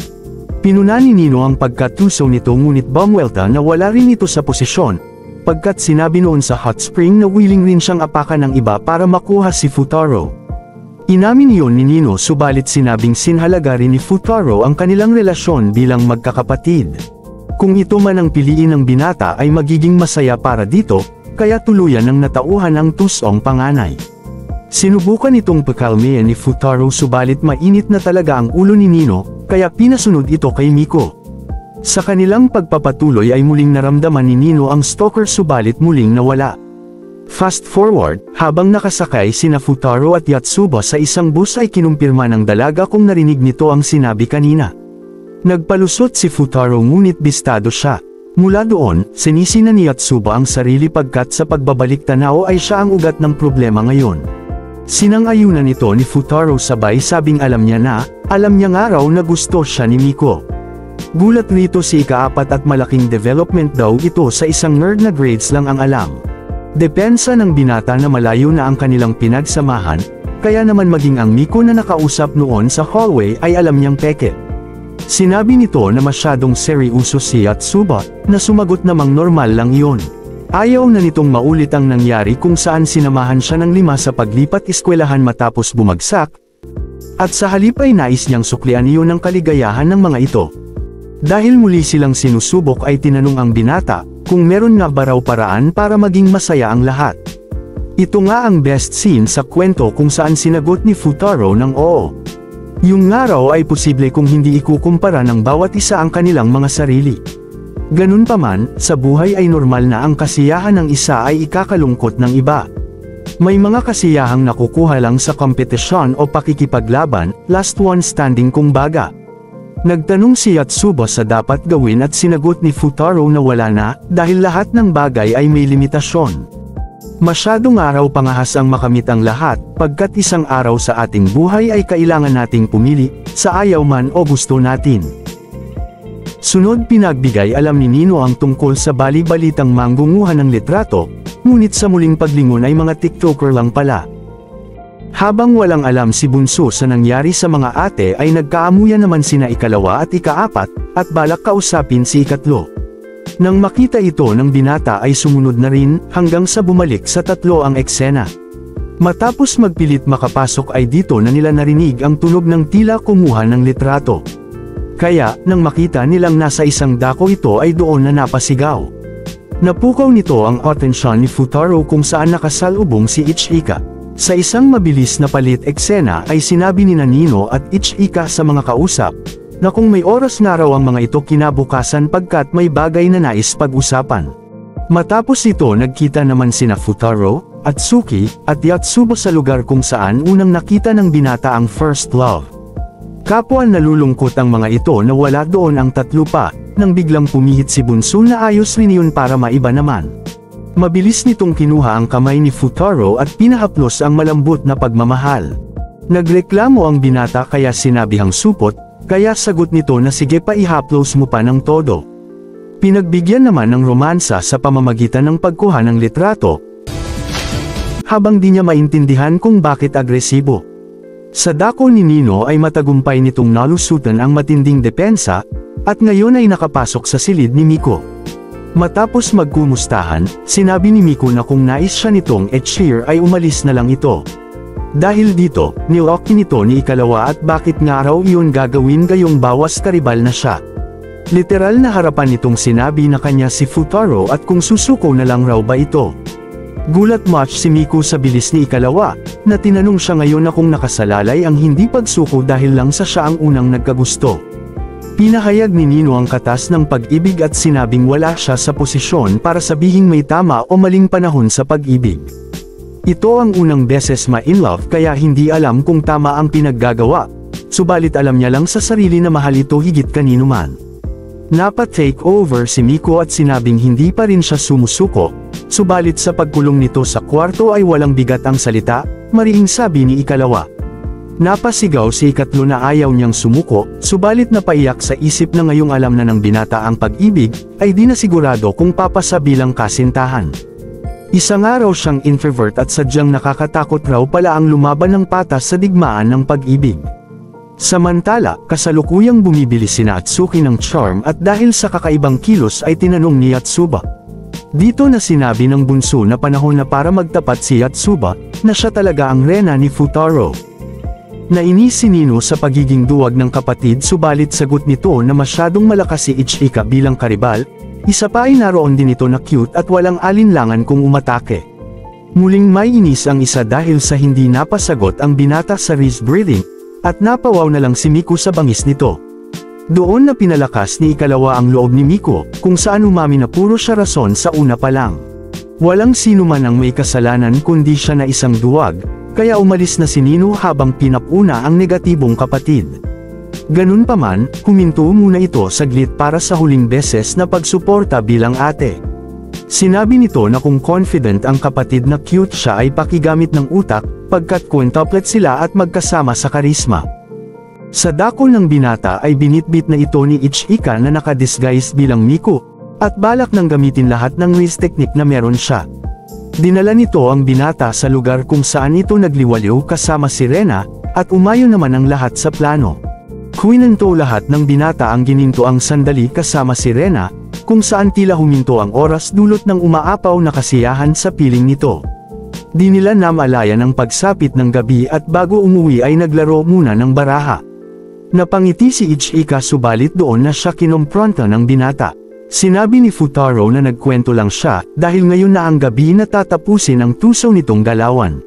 Pinuna ni Nino ang pagkatuso nito ngunit bumwelta na wala rin ito sa posisyon, pagkat sinabi noon sa hot spring na willing rin siyang apakan ng iba para makuha si Futaro. Inamin iyon ni Nino subalit sinabing sinhalaga rin ni Futaro ang kanilang relasyon bilang magkakapatid. Kung ito man ang piliin ng binata ay magiging masaya para dito, kaya tuluyan ng natauhan ang tusong panganay. Sinubukan itong pakalmayan ni Futaro subalit mainit na talaga ang ulo ni Nino, kaya pinasunod ito kay Miko. Sa kanilang pagpapatuloy ay muling naramdaman ni Nino ang stalker subalit muling nawala. Fast forward, habang nakasakay sina Futaro at Yotsuba sa isang bus ay kinumpirma ng dalaga kung narinig nito ang sinabi kanina. Nagpalusot si Futaro ngunit bistado siya. Mula doon, sinisi na ni Yotsuba ang sarili pagkat sa pagbabalik tanaw ay siya ang ugat ng problema ngayon. Sinang-ayunan nito ni Futaro sabay sabing alam niya nga raw na gusto siya ni Miko. Gulat rito si ika-4 at malaking development daw ito sa isang nerd na grades lang ang alam. Depensa ng binata na malayo na ang kanilang pinagsamahan, kaya naman maging ang Miko na nakausap noon sa hallway ay alam niyang peke. Sinabi nito na masyadong seryoso si Yotsuba, na sumagot namang normal lang iyon. Ayaw na nitong maulit ang nangyari kung saan sinamahan siya ng 5 sa paglipat eskwelahan matapos bumagsak, at sa halip ay nais niyang suklian iyon ng kaligayahan ng mga ito. Dahil muli silang sinusubok ay tinanong ang binata, kung meron nga ba raw paraan para maging masaya ang lahat. Ito nga ang best scene sa kwento kung saan sinagot ni Futaro ng oo. Yung nga raw ay posible kung hindi ikukumpara ng bawat isa ang kanilang mga sarili. Ganun pa man, sa buhay ay normal na ang kasiyahan ng isa ay ikakalungkot ng iba. May mga kasiyahang nakukuha lang sa kompetisyon o pakikipaglaban, last one standing kumbaga. Nagtanong si Yotsuba sa dapat gawin at sinagot ni Futaro na wala na, dahil lahat ng bagay ay may limitasyon. Masyadong araw pangahas ang makamit ang lahat, pagkat isang araw sa ating buhay ay kailangan nating pumili, sa ayaw man o gusto natin. Sunod pinagbigay alam ni Nino ang tungkol sa bali-balitang manggunguhan ng litrato, ngunit sa muling paglingon ay mga TikToker lang pala. Habang walang alam si Bunso sa nangyari sa mga ate ay nagkaamuyan naman sina ikalawa at ika-4, at balak kausapin si ikatlo. Nang makita ito ng binata ay sumunod na rin, hanggang sa bumalik sa 3 ang eksena. Matapos magpilit makapasok ay dito na nila narinig ang tunog ng tila kumuha ng litrato. Kaya, nang makita nilang nasa isang dako ito ay doon na napasigaw. Napukaw nito ang atensyon ni Futaro kung saan nakasalubong si Ichika. Sa isang mabilis na palit eksena ay sinabi ni Nino at Ichika sa mga kausap, na kung may oras na raw ang mga ito kinabukasan pagkat may bagay na nais pag-usapan. Matapos ito nagkita naman sina Futaro, Atsuki, at Yotsuba sa lugar kung saan unang nakita ng binata ang first love. Kapwa nalulungkot ang mga ito na wala doon ang 3 pa, nang biglang pumihit si Bunso na ayos rin yun para maiba naman. Mabilis nitong kinuha ang kamay ni Futaro at pinahaplos ang malambot na pagmamahal. Nagreklamo ang binata kaya sinabihang supot, kaya sagot nito na sige pa ihaplos mo pa ng todo. Pinagbigyan naman ng romansa sa pamamagitan ng pagkuha ng litrato, habang di niya maintindihan kung bakit agresibo. Sa dako ni Nino ay matagumpay nitong nalusutan ang matinding depensa, at ngayon ay nakapasok sa silid ni Miko. Matapos magkumustahan, sinabi ni Miko na kung nais siya nitong cheer ay umalis na lang ito. Dahil dito, niloki nito ni ikalawa at bakit nga raw iyon gagawin gayong bawas karibal na siya. Literal na harapan nitong sinabi na kanya si Futaro at kung susuko na lang raw ba ito. Gulat much si Miko sa bilis ni ikalawa, na tinanong siya ngayon na kung nakasalalay ang hindi pagsuko dahil lang sa siya ang unang nagkagusto. Pinahayag ni Nino ang katas ng pag-ibig at sinabing wala siya sa posisyon para sabihing may tama o maling panahon sa pag-ibig. Ito ang unang beses ma-in love kaya hindi alam kung tama ang pinaggagawa, subalit alam niya lang sa sarili na mahal ito higit kanino man. Napa-take over si Miko at sinabing hindi pa rin siya sumusuko, subalit sa pagkulong nito sa kwarto ay walang bigat ang salita, mariing sabi ni ikalawa. Napasigaw si ikatlo na ayaw niyang sumuko, subalit napaiyak sa isip na ngayong alam na ng binata ang pag-ibig, ay di na sigurado kung papasa bilang kasintahan. Isang araw siyang introvert at sadyang nakakatakot raw pala ang lumaban ng patas sa digmaan ng pag-ibig. Samantala, kasalukuyang bumibili sina Atsuki ng charm at dahil sa kakaibang kilos ay tinanong ni Yotsuba. Dito na sinabi ng bunso na panahon na para magtapat si Yotsuba, na siya talaga ang rena ni Futaro. Nainis si Nino sa pagiging duwag ng kapatid subalit sagot nito na masyadong malakas si Ichika bilang karibal, isa pa ay naroon din ito na cute at walang alinlangan kung umatake. Muling may inis ang isa dahil sa hindi napasagot ang binata sa wrist breathing, at napawaw na lang si Miko sa bangis nito. Doon na pinalakas ni ikalawa ang loob ni Miko, kung saan umamin na puro siya rason sa una pa lang. Walang sino man ang may kasalanan kundi siya na isang duwag, kaya umalis na si Nino habang pinapuna ang negatibong kapatid. Ganun pa man, huminto muna ito saglit para sa huling beses na pagsuporta bilang ate. Sinabi nito na kung confident ang kapatid na cute siya ay pakigamit ng utak, pagkat quintuplet sila at magkasama sa karisma. Sa dako ng binata ay binitbit na ito ni Ichika na nakadisguise bilang Miko, at balak nang gamitin lahat ng race technique na meron siya. Dinala nito ang binata sa lugar kung saan ito nagliwaliw kasama si Rena, at umayon naman ang lahat sa plano. Kwinento lahat ng binata ang gininto ang sandali kasama si Rena, kung saan tila huminto ang oras dulot ng umaapaw na kasiyahan sa piling nito. Di nila namalayan ang pagsapit ng gabi at bago umuwi ay naglaro muna ng baraha. Napangiti si Ichika subalit doon na siya kinompronta ng binata. Sinabi ni Futaro na nagkwento lang siya dahil ngayon na ang gabi na tatapusin ang tusaw nitong galawan.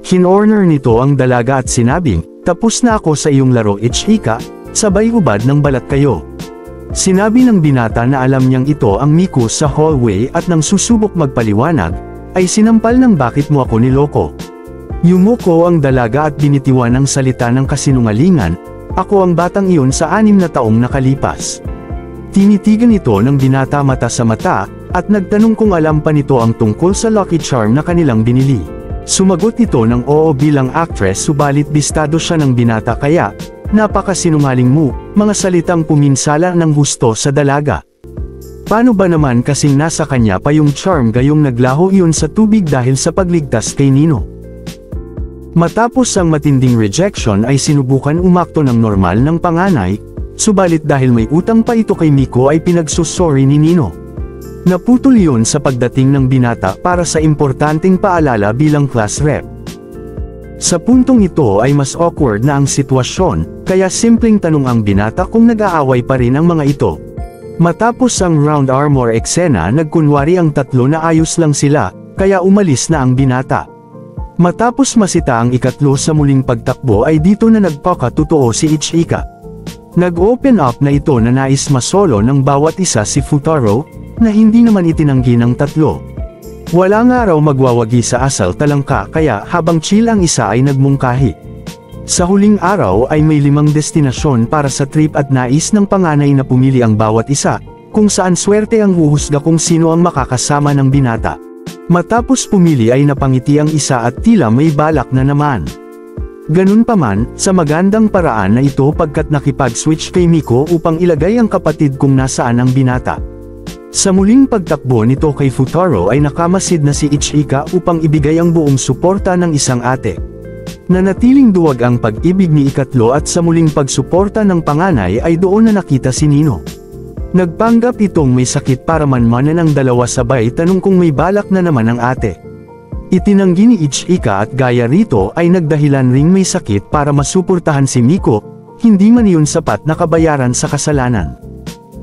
Kinorner nito ang dalaga at sinabing, "Tapos na ako sa iyong laro Ichika, sabay hubad ng balat kayo." Sinabi ng binata na alam niyang ito ang Miko sa hallway at nang susubok magpaliwanag, ay sinampal ng bakit mo ako niloko. Yumuko ang dalaga at binitiwan ng salita ng kasinungalingan, "Ako ang batang iyon sa 6 na taong nakalipas." Tinitigan ito ng binata mata sa mata, at nagtanong kung alam pa nito ang tungkol sa Lucky Charm na kanilang binili. Sumagot ito ng oo bilang actress subalit bistado siya ng binata kaya, "Napakasinungaling mo," mga salitang puminsala ng husto sa dalaga. Paano ba naman kasing nasa kanya pa yung charm gayong naglaho iyon sa tubig dahil sa pagligtas kay Nino? Matapos ang matinding rejection ay sinubukan umakto ng normal ng panganay, subalit dahil may utang pa ito kay Miko ay pinagsusorry ni Nino. Naputol iyon sa pagdating ng binata para sa importanteng paalala bilang class rep. Sa puntong ito ay mas awkward na ang sitwasyon, kaya simpleng tanong ang binata kung nag-aaway pa rin ang mga ito. Matapos ang round armor eksena nagkunwari ang tatlo na ayos lang sila, kaya umalis na ang binata. Matapos masita ang ikatlo sa muling pagtakbo ay dito na nagpakatotoo si Ichika. Nag-open up na ito na nais masolo ng bawat isa si Futaro, na hindi naman itinanggi ng tatlo. Wala nga raw magwawagi sa asal talangka kaya habang chill ang isa ay nagmungkahi. Sa huling araw ay may 5 destinasyon para sa trip at nais ng panganay na pumili ang bawat isa, kung saan swerte ang huhusga kung sino ang makakasama ng binata. Matapos pumili ay napangiti ang isa at tila may balak na naman. Ganun pa man, sa magandang paraan na ito pagkat nakipag-switch kay Miko upang ilagay ang kapatid kung nasaan ang binata. Sa muling pagtakbo nito kay Futaro ay nakamasid na si Ichika upang ibigay ang buong suporta ng isang ate. Nanatiling duwag ang pag-ibig ni ikatlo at sa muling pagsuporta ng panganay ay doon na nakita si Nino. Nagpanggap itong may sakit para manmanan ang dalawa sabay tanong kung may balak na naman ang ate. Itinanggi ni Ichika at gaya rito ay nagdahilan ring may sakit para masuportahan si Miko, hindi man iyon sapat na kabayaran sa kasalanan.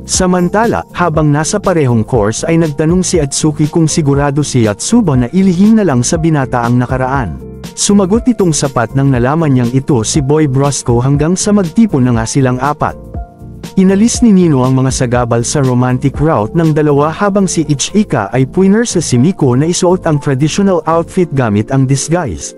Samantala, habang nasa parehong course ay nagtanong si Atsuki kung sigurado si Yatsuba na ilihim na lang sa binata ang nakaraan. Sumagot itong sapat nang nalaman niyang ito si Boy Brosco hanggang sa magtipon na nga silang 4. Inalis ni Nino ang mga sagabal sa romantic route ng dalawa habang si Ichika ay puiner sa si Miko na isuot ang traditional outfit gamit ang disguise.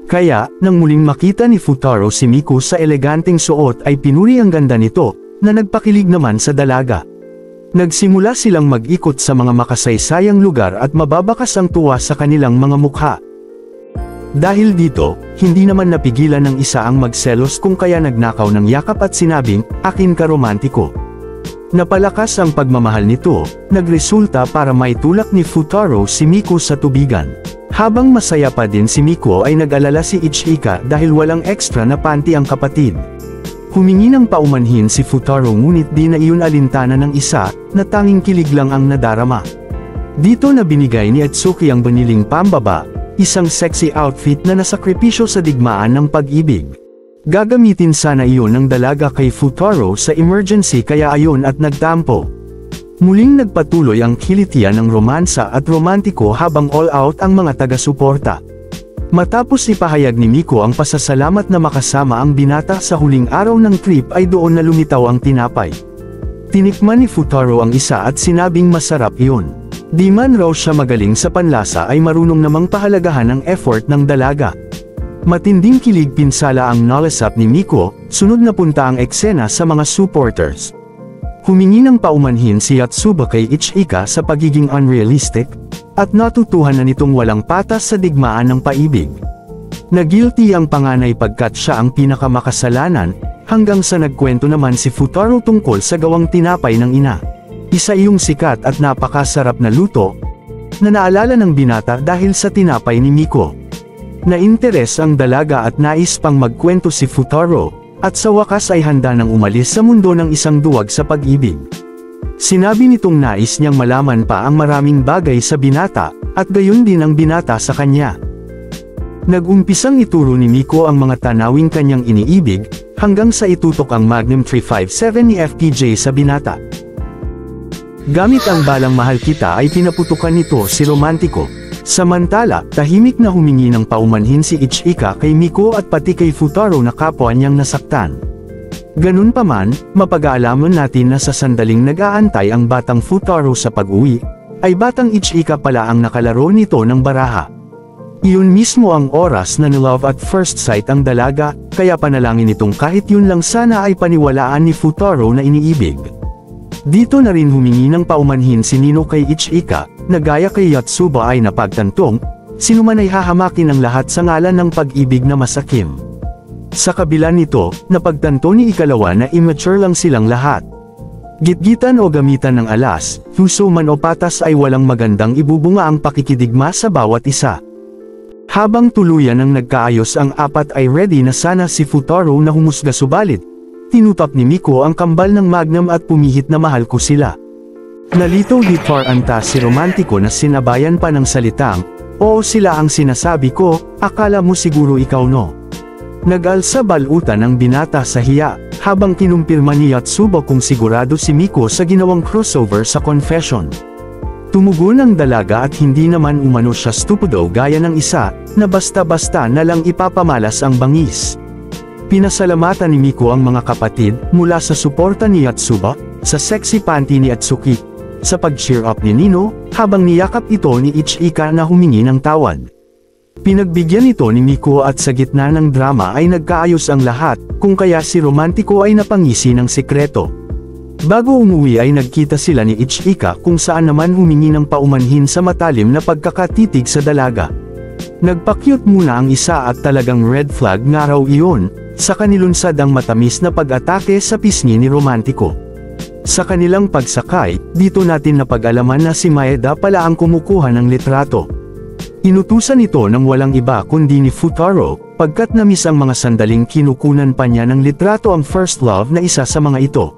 Kaya, nang muling makita ni Futaro si Miko sa eleganteng suot ay pinuri ang ganda nito, na nagpakilig naman sa dalaga. Nagsimula silang mag-ikot sa mga makasaysayang lugar at mababakas ang tuwa sa kanilang mga mukha. Dahil dito, hindi naman napigilan ng isa ang magselos kung kaya nagnakaw ng yakap at sinabing, "Akin ka romantiko." Napalakas ang pagmamahal nito, nagresulta para maitulak ni Futaro si Miko sa tubigan. Habang masaya pa din si Miko ay nag-alala si Ichika dahil walang extra na panty ang kapatid. Humingi ng paumanhin si Futaro ngunit di na iyon alintana ng isa, na tanging kilig lang ang nadarama. Dito na binigay ni Atsuki ang baniling pambaba, isang sexy outfit na nasakripisyo sa digmaan ng pag-ibig. Gagamitin sana iyon ng dalaga kay Futaro sa emergency kaya ayon at nagtampo. Muling nagpatuloy ang kilitian ng romansa at romantiko habang all out ang mga taga-suporta. Matapos ipahayag ni Miko ang pasasalamat na makasama ang binata sa huling araw ng trip ay doon na lumitaw ang tinapay. Tinikman ni Futaro ang isa at sinabing masarap iyon. Di man raw siya magaling sa panlasa ay marunong namang pahalagahan ang effort ng dalaga. Matinding kilig pinsala ang nalasap ni Miko, sunod na punta ang eksena sa mga supporters. Humingi ng paumanhin si Yotsuba kay Ichika sa pagiging unrealistic, at natutuhan na nitong walang patas sa digmaan ng paibig. Nagilty ang panganay pagkat siya ang pinakamakasalanan, hanggang sa nagkwento naman si Futaro tungkol sa gawang tinapay ng ina. Isa iyong sikat at napakasarap na luto, na naalala ng binata dahil sa tinapay ni Miko. Nainteres ang dalaga at nais pang magkwento si Futaro, at sa wakas ay handa nang umalis sa mundo ng isang duwag sa pag-ibig. Sinabi nitong nais niyang malaman pa ang maraming bagay sa binata, at gayon din ang binata sa kanya. Nag-umpisang ituro ni Miko ang mga tanawing kanyang iniibig, hanggang sa itutok ang Magnum 357 ni FPJ sa binata. Gamit ang balang mahal kita ay pinaputukan nito si Romantiko. Samantala, tahimik na humingi ng paumanhin si Ichika kay Miko at pati kay Futaro na kapwa niyang nasaktan. Ganun pa man, mapag-aalaman natin na sa sandaling nag-aantay ang batang Futaro sa pag-uwi, ay batang Ichika pala ang nakalaro nito ng baraha. Iyon mismo ang oras na nilove at first sight ang dalaga, kaya panalangin itong kahit yun lang sana ay paniwalaan ni Futaro na iniibig. Dito na rin humingi ng paumanhin si Nino kay Ichika, na gaya kay Yotsuba ay napagtantong, sino man ay hahamakin ang lahat sa ngalan ng pag-ibig na masakim. Sa kabila nito, napagtanto ni ikalawa na immature lang silang lahat. Gitgitan o gamitan ng alas, huso man o patas ay walang magandang ibubunga ang pakikidigma sa bawat isa. Habang tuluyan ang nagkaayos ang apat ay ready na sana si Futaro na humusga subalit, tinutap ni Miko ang kambal ng Magnum at pumihit na mahal ko sila. Nalito di par anta si Romantiko na sinabayan pa ng salitang, oo sila ang sinasabi ko, akala mo siguro ikaw no. Nag-alsa balutan ang binata sa hiya, habang kinumpirma ni Yotsuba kung sigurado si Miko sa ginawang crossover sa confession. Tumugon ang dalaga at hindi naman umano siya stupido gaya ng isa, na basta-basta na lang ipapamalas ang bangis. Pinasalamatan ni Miko ang mga kapatid, mula sa suporta ni Yotsuba, sa sexy panty ni Atsuki, sa pag-cheer up ni Nino, habang niyakap ito ni Ichika na humingi ng tawad. Pinagbigyan ito ni Miko at sa gitna ng drama ay nagkaayos ang lahat, kung kaya si Romantiko ay napangisi ng sekreto. Bago umuwi ay nagkita sila ni Ichika kung saan naman humingi ng paumanhin sa matalim na pagkakatitig sa dalaga. Nagpakyut muna ang isa at talagang red flag nga raw iyon, sa kanilunsad ang matamis na pag-atake sa pisngi ni Romantiko. Sa kanilang pagsakay, dito natin napag-alaman na si Maeda pala ang kumukuha ng litrato. Inutusan ito ng walang iba kundi ni Futaro, pagkat namiss ang mga sandaling kinukunan pa niya ng litrato ang first love na isa sa mga ito.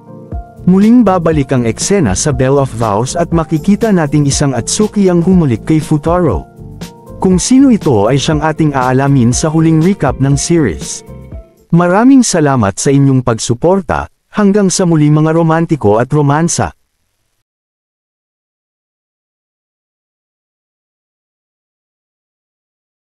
Muling babalik ang eksena sa Bell of Vows at makikita nating isang Atsuki ang humulik kay Futaro. Kung sino ito ay siyang ating aalamin sa huling recap ng series. Maraming salamat sa inyong pagsuporta, hanggang sa muli mga romantiko at romansa.